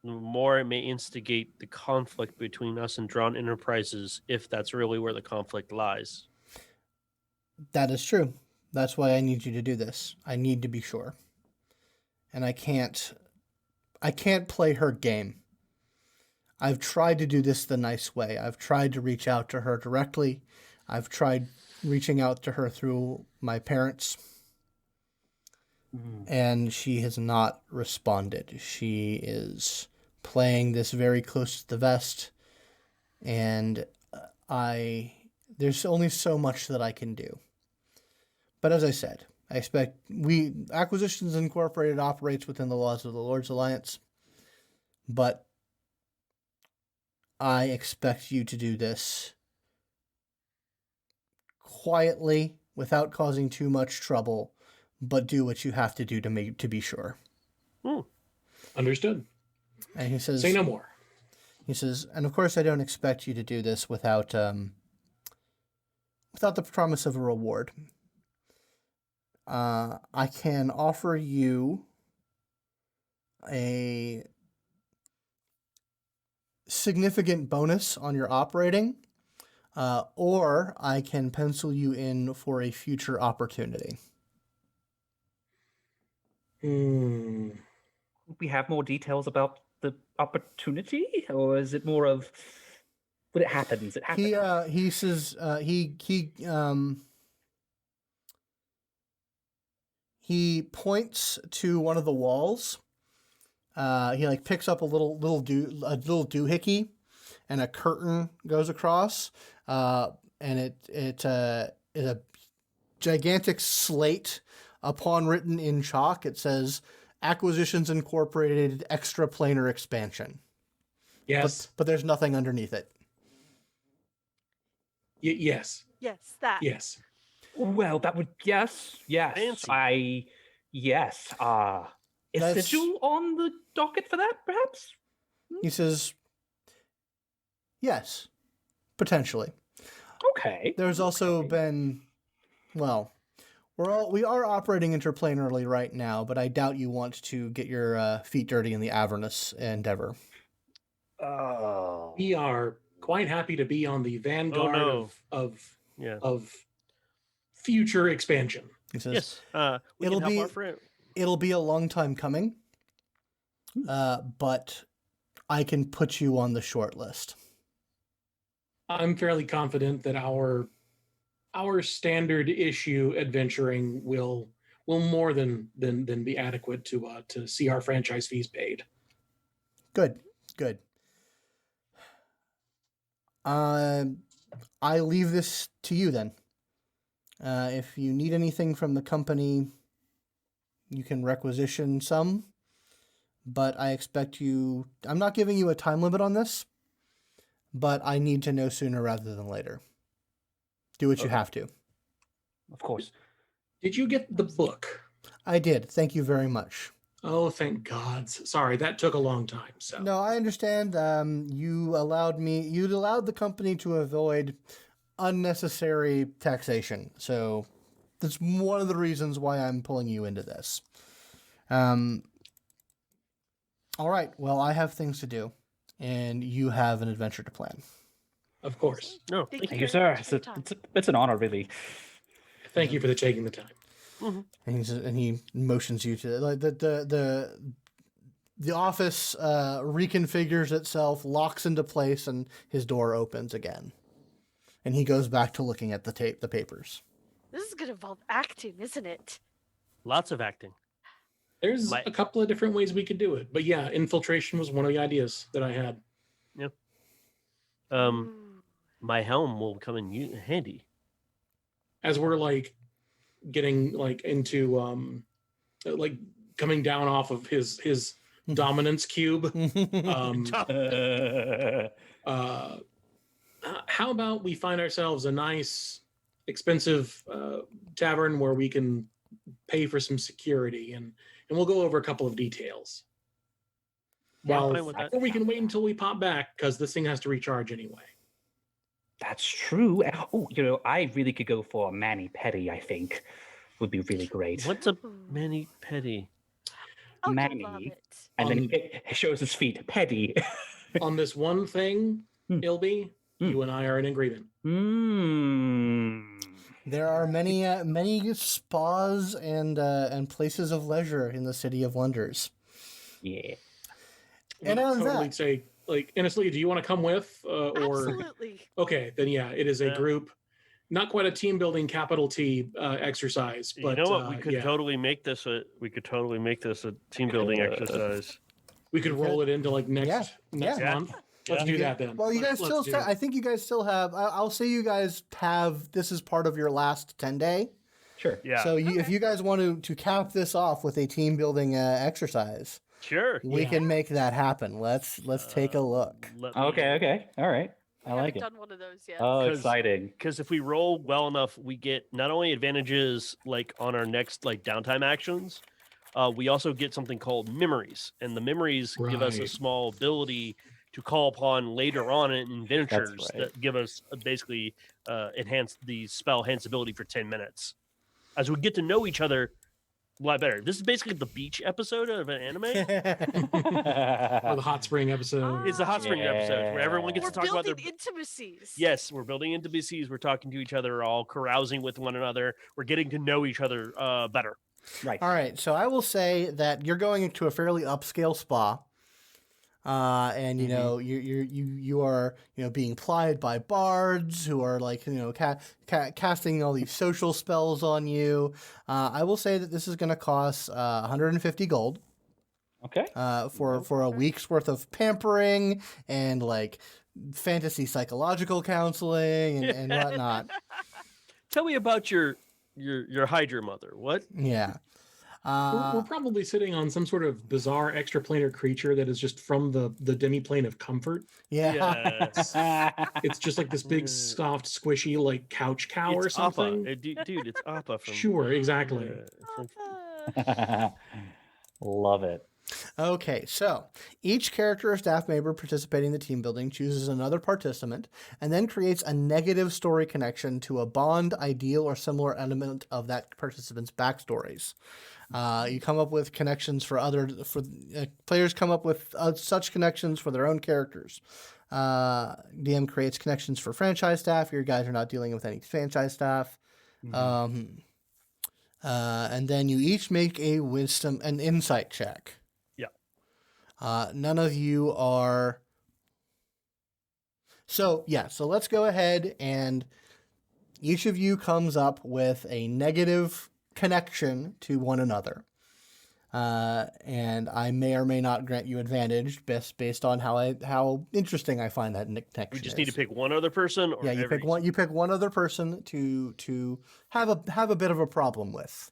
the more it may instigate the conflict between us and Drawn Enterprises, if that's really where the conflict lies. that is true. That's why I need you to do this. I need to be sure. And I can't play her game. I've tried to do this the nice way. I've tried to reach out to her directly. I've tried reaching out to her through my parents. And she has not responded. She is playing this very close to the vest. And there's only so much that I can do. But as I said, I expect Acquisitions Incorporated operates within the laws of the Lord's Alliance. But I expect you to do this quietly, without causing too much trouble, but do what you have to do to be sure. Understood. And he says, say no more. He says, and of course I don't expect you to do this without the promise of a reward. I can offer you a significant bonus on your operating, or I can pencil you in for a future opportunity. We have more details about the opportunity, or is it more of when it happens? It happens. He says he points to one of the walls. He picks up a little doohickey, and a curtain goes across, and it is a gigantic slate. Upon written in chalk, it says Acquisitions Incorporated Extra Planar Expansion. Yes. but there's nothing underneath it. Yes. Yes, that. Yes. Well, that would yes. Fancy. Yes. Is That's- sigil on the docket for that, perhaps? He says, yes, potentially. Okay. There's also been, well, we are operating interplanarly right now, but I doubt you want to get your feet dirty in the Avernus endeavor. Oh. We are quite happy to be on the vanguard no. of future expansion. He says, Yes. We It'll can help be- our friend. it'll be a long time coming, but I can put you on the short list. I'm fairly confident that our standard issue adventuring will more than be adequate to see our franchise fees paid. Good. I leave this to you then. If you need anything from the company, you can requisition some, but I expect you... I'm not giving you a time limit on this, but I need to know sooner rather than later. Do what you have to. Of course. Did you get the book? I did. Thank you very much. Oh, thank God. Sorry, that took a long time. So No, I understand. You allowed the company to avoid unnecessary taxation. So that's one of the reasons why I'm pulling you into this. All right. Well, I have things to do, and you have an adventure to plan. of course. No, Thank thank Thank you. you, very sir. much for your time. It's an honor, really. Thank you for taking the time. And he motions you to like the office reconfigures itself, locks into place, and his door opens again. And he goes back to looking at the papers. This is gonna involve acting, isn't it? Lots of acting. There's a couple of different ways we could do it, but yeah, infiltration was one of the ideas that I had. My helm will come in handy. As we're like getting like into like coming down off of his dominance cube. How about we find ourselves a nice, expensive tavern where we can pay for some security, and we'll go over a couple of details. Yeah, I'm Well, fine with that. or we can wait until we pop back because this thing has to recharge anyway. That's true. Oh, I really could go for a mani pedi. I think would be really great. What's a mani pedi? Oh, Manny. love it. And then he shows his feet. Pedi. On this one thing, Ilby, you and I are in agreement. There are many spas and places of leisure in the city of wonders. Yeah. And on totally that, say, like, Inisalia, do you want to come with? Or Absolutely. okay, then yeah, it is a group, not quite a team building capital T exercise, but You know what? We could yeah, totally make this a team building exercise. we could roll it into like next Yeah. month. Let's do that then. well, you guys Let's do it. I think you guys still have. I'll say you guys have. This is part of your last 10-day. Sure. Yeah. So if you guys want to cap this off with a team building exercise, Sure. we can make that happen. Let's take a look. Okay. All right. I like haven't it. done one of those yet. Oh, 'Cause- exciting. Because if we roll well enough, we get not only advantages like on our next like downtime actions, we also get something called memories, and the memories give us a Right. small ability to call upon later on in adventures right. that give us basically enhance the spell enhance ability for 10 minutes. As we get to know each other a lot better. This is basically the beach episode of an anime. Or the hot spring episode. It's the hot spring episode where everyone gets We're to talk about their building intimacies. Yes, we're building intimacies. We're talking to each other, all carousing with one another. We're getting to know each other better. Right. All right. So I will say that you're going into a fairly upscale spa. And you are being plied by bards who are like casting all these social spells on you. I will say that this is going to cost 150 gold Okay. for a week's worth of pampering and like fantasy psychological counseling and whatnot. Tell me about your Hydra mother. What? Yeah. We're probably sitting on some sort of bizarre extraplanar creature that is just from the demiplane of comfort. Yeah. It's just like this big, soft, squishy, like couch cow or It's something. Appa. Dude, it's Appa from. Sure, exactly. Love it. Okay, so each character or staff member participating in the team building chooses another participant and then creates a negative story connection to a bond, ideal, or similar element of that participant's backstories. You come up with connections players come up with such connections for their own characters. DM creates connections for franchise staff. Your guys are not dealing with any franchise staff. And then you each make an insight check. None of you are. So let's go ahead and each of you comes up with a negative connection to one another. And I may or may not grant you advantage based on how interesting I find that connection. We just need to pick one other person. Or you pick one. You pick one other person to have a bit of a problem with.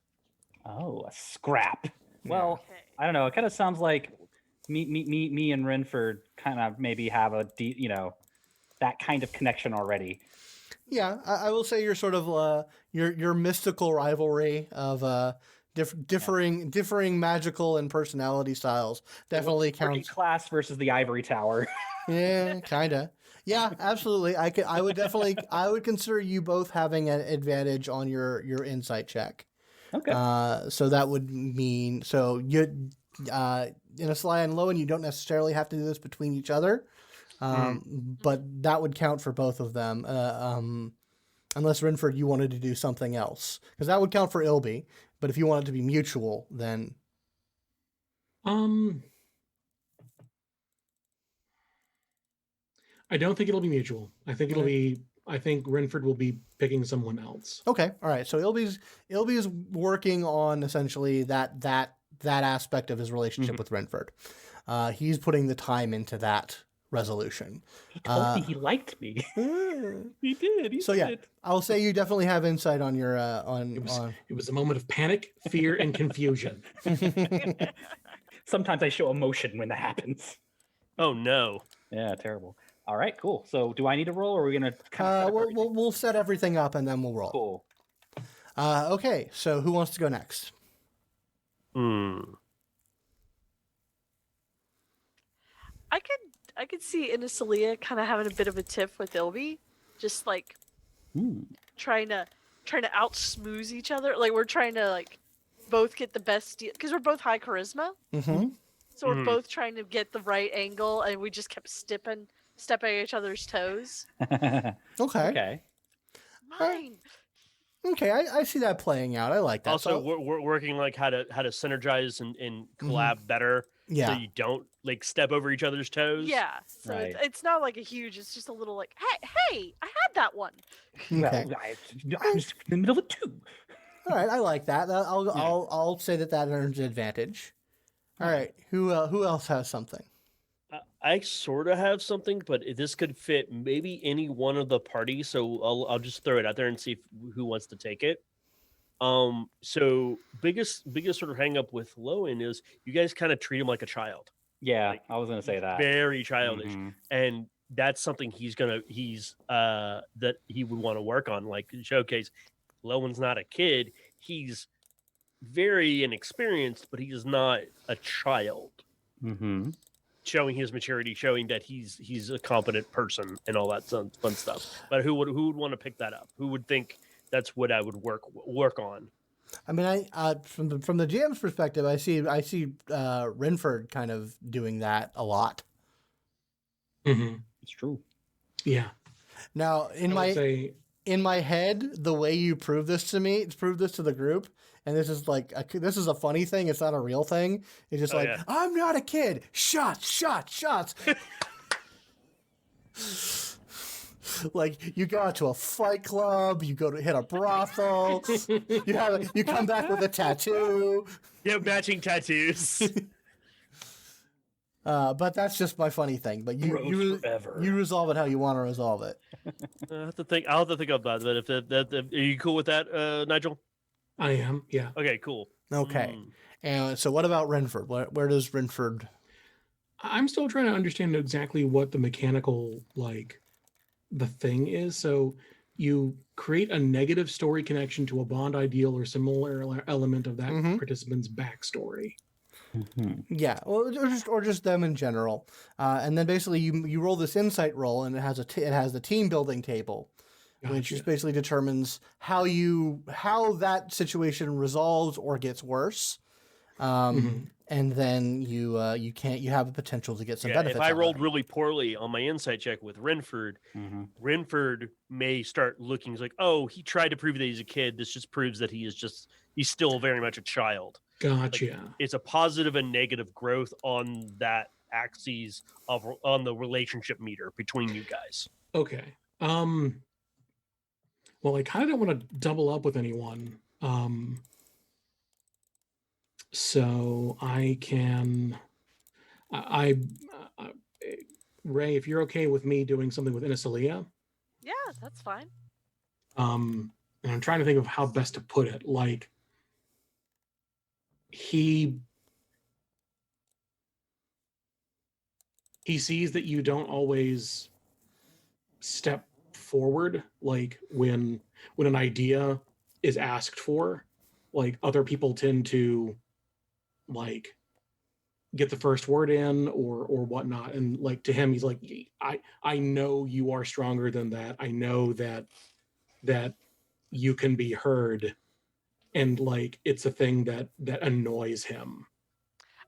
Oh, a scrap. Well, Okay. I don't know. It kind of sounds like me and Rynford kind of maybe have that kind of connection already. Yeah, I will say you're sort of your mystical rivalry of differing magical and personality styles definitely counts. Class versus the Ivory Tower. Yeah, kinda. Yeah, absolutely. I would consider you both having an advantage on your insight check. Okay. So that would mean Inisalia and Lowin, you don't necessarily have to do this between each other, but that would count for both of them. Unless Rynford, you wanted to do something else, because that would count for Ilby. But if you want it to be mutual, then I don't think it'll be mutual. I think Rynford will be picking someone else. okay, all right. So Ilby's working on essentially that aspect of his relationship with Rynford. He's putting the time into that resolution. He told me he liked me. He did. He did. I'll say you definitely have insight on your It was a moment of panic, fear, and confusion. Sometimes I show emotion when that happens. Oh no. Yeah, terrible. All right, cool. So do I need to roll, or are we gonna? We'll set everything up and then we'll roll. Cool. Okay, so who wants to go next? I could see Inisalia kind of having a bit of a tiff with Ilby, just like trying to out smooze each other. Like we're trying to both get the best deal because we're both high charisma. Mm-hmm. So we're both trying to get the right angle, and we just kept stepping on each other's toes. Okay. Mine. Okay, I see that playing out. I like that. Also, we're working how to synergize and collab better. Yeah. So you don't step over each other's toes. Yeah. So Right. it's not like a huge. It's just a little hey, I had that one. Okay. Well, I'm just in the middle of two. All right, I like that. I'll say that earns advantage. All right, who else has something? I sort of have something, but this could fit maybe any one of the parties. So I'll just throw it out there and see who wants to take it. So biggest sort of hang up with Lowin is you guys kind of treat him like a child. Yeah, I was gonna say that. Very childish. Mhm. And that's something that he would want to work on, showcase. Lowin's not a kid. He's very inexperienced, but he's not a child. Mm-hmm. Showing his maturity, showing that he's a competent person and all that fun stuff. But who would want to pick that up? Who would think that's what I would work on? I mean, from the GM's perspective, I see Rynford kind of doing that a lot. Mm-hmm. It's true. Yeah. Now, in my head, the way you prove this to the group, and this is this is a funny thing. It's not a real thing. It's just yeah. I'm not a kid. Shots. You go out to a fight club. You go to hit a brothel. you come back with a tattoo. Yeah, matching tattoos. But that's just my funny thing. But you resolve it how you want to resolve it. I'll have to think about that. But if are you cool with that, Nigel? I am. Yeah. Okay, cool. Okay. And so what about Rynford? Where does Rynford... I'm still trying to understand exactly what the mechanical, the thing is. So you create a negative story connection to a bond ideal or similar element of that participant's backstory. Yeah, or just them in general, and then basically you roll this insight roll, and it has the team building table, which just basically determines how that situation resolves or gets worse, and then you have the potential to get some benefits. If I rolled really poorly on my insight check with Rynford, Rynford may start looking like, oh, he tried to prove that he's a kid. This just proves that he's still very much a child. Gotcha. Like, it's a positive and negative growth on that axis on the relationship meter between you guys. Okay. Well, I kind of don't want to double up with anyone. So I can, Ray, if you're okay with me doing something with Inisalia. Yeah, that's fine. And I'm trying to think of how best to put it. Like, he sees that you don't always step forward, like when an idea is asked for, like other people tend to like get the first word in or whatnot, and like to him he's like, I know you are stronger than that. I know that you can be heard, and like it's a thing that annoys him.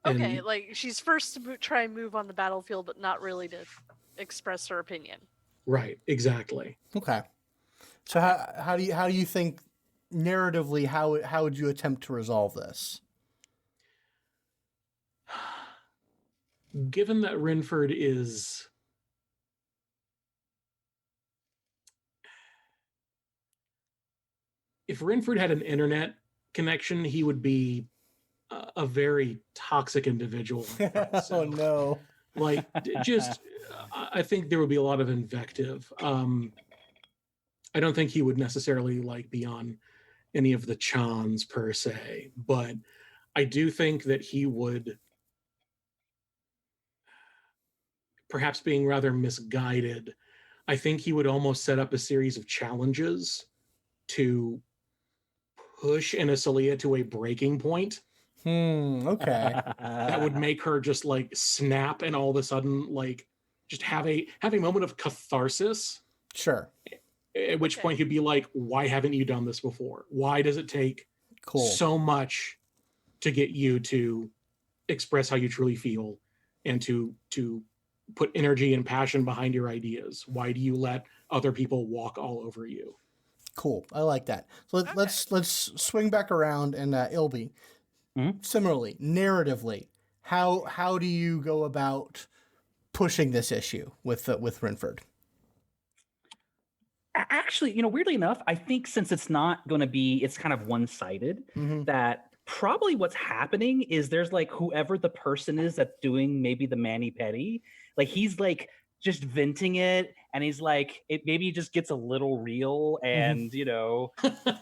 Okay, And, like she's first to try and move on the battlefield, but not really to express her opinion. right, exactly. Okay. So how do you think narratively how would you attempt to resolve this? Given that Rynford is if Rynford had an internet connection, he would be a very toxic individual. Oh no. Like, just, I think there would be a lot of invective. I don't think he would necessarily like be on any of the Chans per se, but I do think that he would, perhaps being rather misguided, I think he would almost set up a series of challenges to push Inisalia to a breaking point. Okay. That would make her just like snap and all of a sudden like just have a moment of catharsis. Sure. At which point he'd be like, why haven't you done this before? Why does it take so much to get you to express how you truly feel and to put energy and passion behind your ideas? Why do you let other people walk all over you? Cool. I like that. So let's swing back around and Ilby. Similarly, narratively, how do you go about pushing this issue with Rynford? Actually, weirdly enough, I think since it's not going to be, it's kind of one-sided, that probably what's happening is there's like whoever the person is that's doing maybe the mani-pedi, like he's like just venting it, and he's like, it maybe just gets a little real, and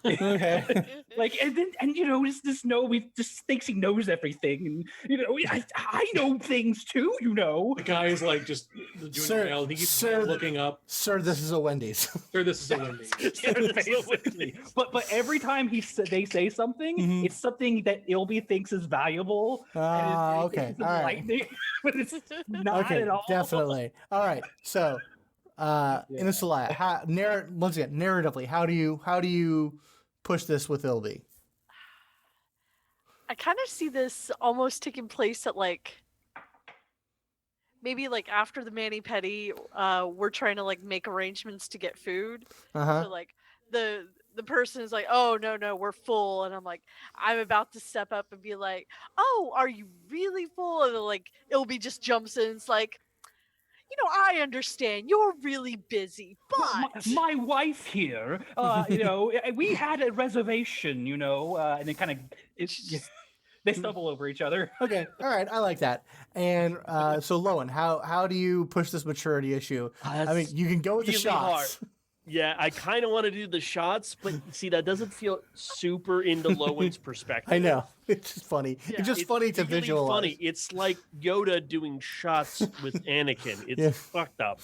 Okay. like, and this we just thinks he knows everything, and I know things too, The guy is like just doing Sir, he keeps sir, looking up. Sir, this is a Wendy's. Sir, this is a Wendy's. Basically. But every time they say something, it's something that Ilby thinks is valuable. Okay. It's All right. enlightening, but it's not at all. Definitely. All right. So, Inisalia, once again, narratively, how do you push this with Ilby? I kind of see this almost taking place at like maybe like after the mani-pedi, we're trying to like make arrangements to get food. So like the person is like, oh no, we're full, and I'm like, I'm about to step up and be like, oh, are you really full? And then like Ilby just jumps in, it's like, I understand you're really busy, but my wife here, we had a reservation, and then kind of they stumble over each other. Okay, all right, I like that. And so, Lowin, how do you push this maturity issue? I mean, you can go with the shots. Yeah, I kind of want to do the shots, but see, that doesn't feel super into Lowin's perspective. I know. It's just funny. Yeah. It's just funny to really visualize. Funny. It's like Yoda doing shots with Anakin. It's Yeah. fucked up.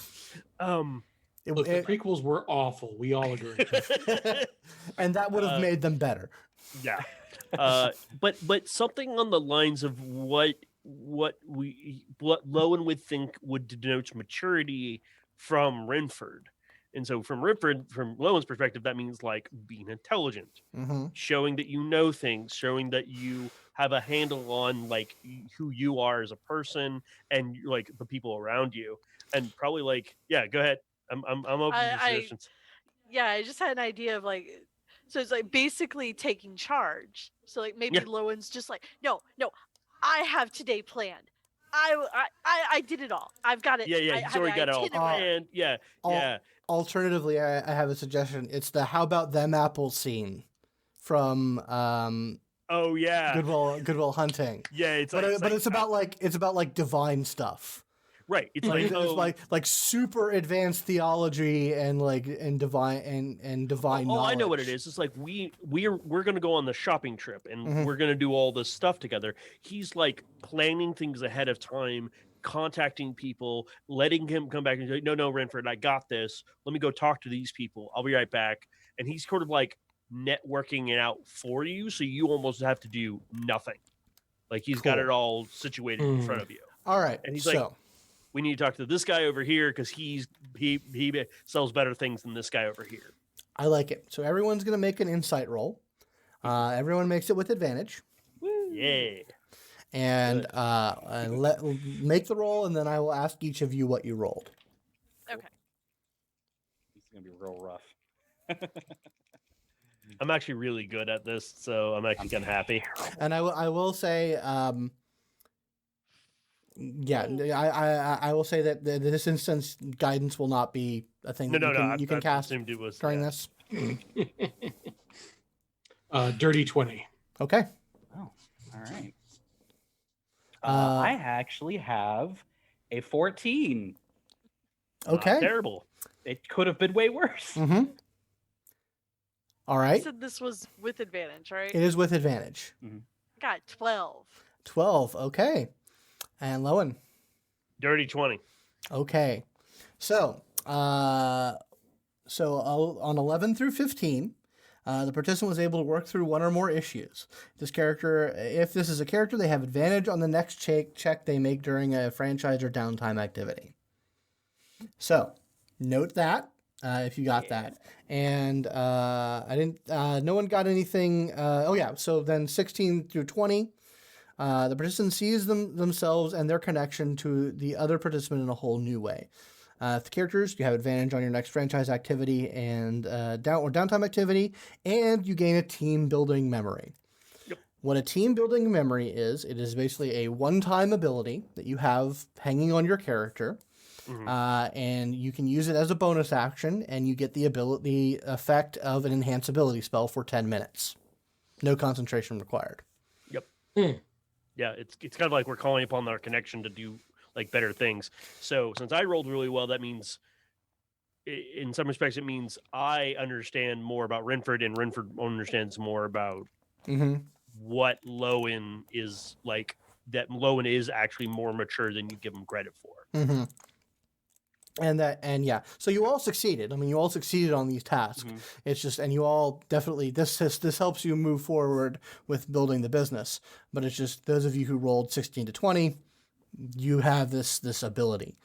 Look, the prequels were awful. We all agree. And that would have made them better. Yeah. But something on the lines of what Lowin would think would denote maturity from Rynford. And so from Lowin's perspective, that means like being intelligent, showing that you know things, showing that you have a handle on like who you are as a person and like the people around you. And probably like, yeah, go ahead. I'm open to suggestions. Yeah, I just had an idea of like, so it's like basically taking charge. So like maybe Lowin's just like, no, I have today planned. I did it all. I've got it. Yeah, he's already got it all planned. Yeah. Alternatively, I have a suggestion. It's the "How about them apples" scene from oh yeah, Goodwill Hunting. Yeah, but it's about like divine stuff. Right. It's like super advanced theology and divine knowledge. I know what it is. It's like we're going to go on the shopping trip and we're going to do all this stuff together. He's like planning things ahead of time, contacting people, letting him come back and say, no, Rynford, I got this. Let me go talk to these people. I'll be right back. And he's sort of like networking it out for you. So you almost have to do nothing. Like he's got it all situated in front of you. All right. And he's like, we need to talk to this guy over here because he sells better things than this guy over here. I like it. So everyone's going to make an insight roll. Everyone makes it with advantage. Woo. Yeah. And make the roll, and then I will ask each of you what you rolled. Okay. It's going to be real rough. I'm actually really good at this, so I'm actually kind of happy. And I will say, I will say that this instance guidance will not be a thing you can cast during this. Dirty 20. Okay. Oh, all right. I actually have a 14. Okay. Not terrible. It could have been way worse. All right. You said this was with advantage, right? It is with advantage. Got 12. 12. Okay. And Lowin. Dirty 20. Okay. So, on 11 through 15, the participant was able to work through one or more issues. If this is a character, they have advantage on the next check they make during a franchise or downtime activity. So, note that if you got that. And no one got anything. So then 16 through 20. The participant sees themselves and their connection to the other participant in a whole new way. The characters, you have advantage on your next franchise activity and downtime activity, and you gain a team building memory. Yep. What a team building memory is, it is basically a one-time ability that you have hanging on your character, and you can use it as a bonus action, and you get the effect of an enhance ability spell for 10 minutes. No concentration required. Yep. Yeah, it's kind of like we're calling upon our connection to do like better things. So since I rolled really well, that means in some respects it means I understand more about Rynford, and Rynford understands more about what Lowin is like. That Lowin is actually more mature than you give him credit for. So you all succeeded. I mean, you all succeeded on these tasks. It's just, and you all definitely, this helps you move forward with building the business. But it's just those of you who rolled 16 to 20, you have this ability.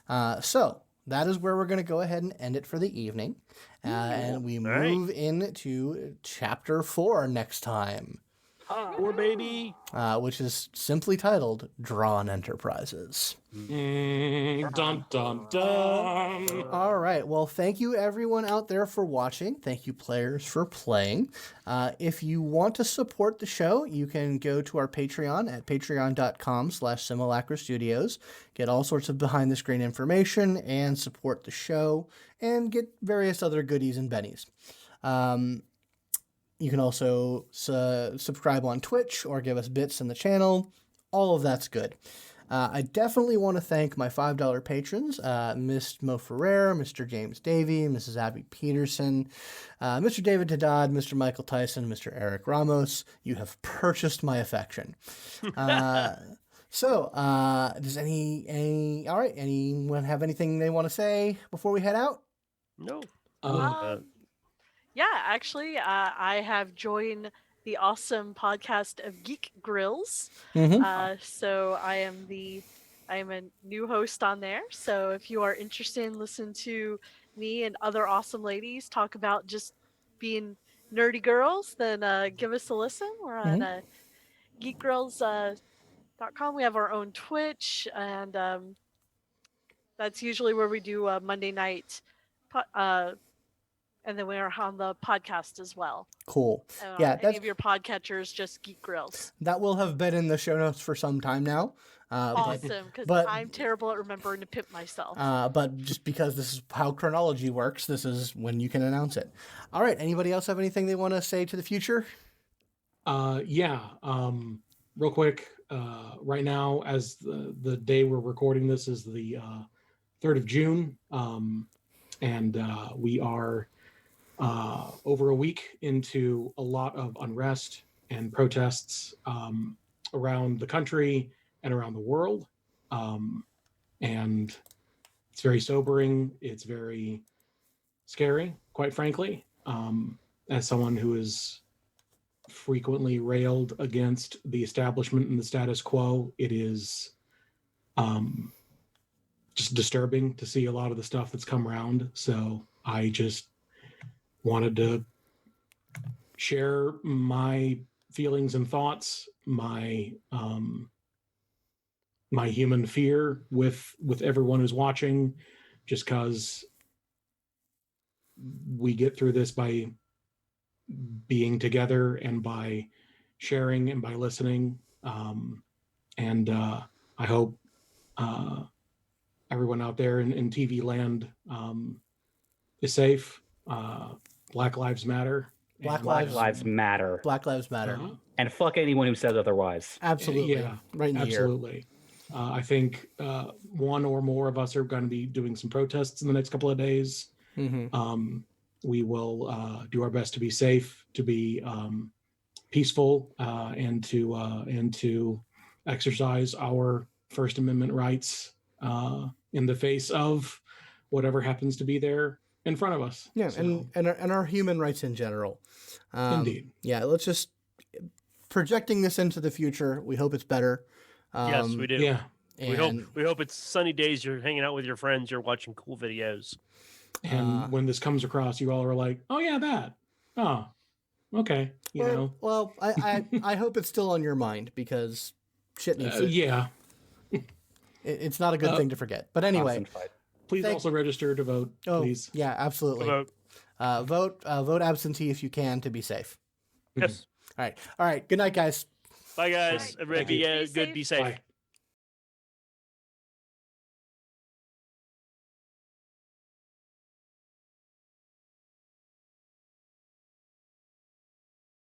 So that is where we're going to go ahead and end it for the evening. And we move into chapter 4 next time. Poor baby. Which is simply titled Drawn Enterprises. Dun, dun, dun. All right. Well, thank you everyone out there for watching. Thank you players for playing. If you want to support the show, you can go to our Patreon at patreon.com/simulacrastudios. Get all sorts of behind the screen information and support the show and get various other goodies and bennies. You can also subscribe on Twitch or give us bits in the channel. All of that's good. I definitely want to thank my $5 patrons, Miss Mo Ferrer, Mr. James Davey, Mrs. Abby Peterson, Mr. David Haddad, Mr. Michael Tyson, Mr. Eric Ramos. You have purchased my affection. So, does anyone have anything they want to say before we head out? No. Yeah, actually, I have joined the awesome podcast of Geek Grills. So I am a new host on there. So if you are interested in listening to me and other awesome ladies talk about just being nerdy girls, then give us a listen. We're on geekgrills.com. We have our own Twitch, and that's usually where we do Monday night. And then we are on the podcast as well. Cool. Any of your podcatchers, just Geek Grills. That will have been in the show notes for some time now. Awesome, because I'm terrible at remembering to pimp myself. But just because this is how chronology works, this is when you can announce it. All right. Anybody else have anything they want to say to the future? Real quick. Right now, as the day we're recording this is the 3rd of June, and we are over a week into a lot of unrest and protests around the country and around the world. And it's very sobering. It's very scary, quite frankly. As someone who is frequently railed against the establishment and the status quo, it is just disturbing to see a lot of the stuff that's come around. So I just wanted to share my feelings and thoughts, my human fear with everyone who's watching, just because we get through this by being together and by sharing and by listening. And I hope everyone out there in TV land is safe. Black Lives Matter. Black Lives Matter. Black Lives Matter. And fuck anyone who says otherwise. Absolutely. Yeah, right in the absolutely. I think one or more of us are going to be doing some protests in the next couple of days. We will do our best to be safe, to be peaceful, and to exercise our First Amendment rights in the face of whatever happens to be there in front of us. Yeah, so. and our human rights in general. Indeed. Yeah, let's just projecting this into the future. We hope it's better. Yes, we do. Yeah. We hope it's sunny days. You're hanging out with your friends. You're watching cool videos. And when this comes across, you all are like, "Oh yeah, that. Oh, okay." You know. Well, I hope it's still on your mind because shit needs to. Yeah. It's not a good thing to forget. But anyway, please also register to vote. Please. Yeah, absolutely. Vote absentee if you can to be safe. Yes. All right. Good night, guys. Bye, guys. Everybody, Be good. Be safe. Bye.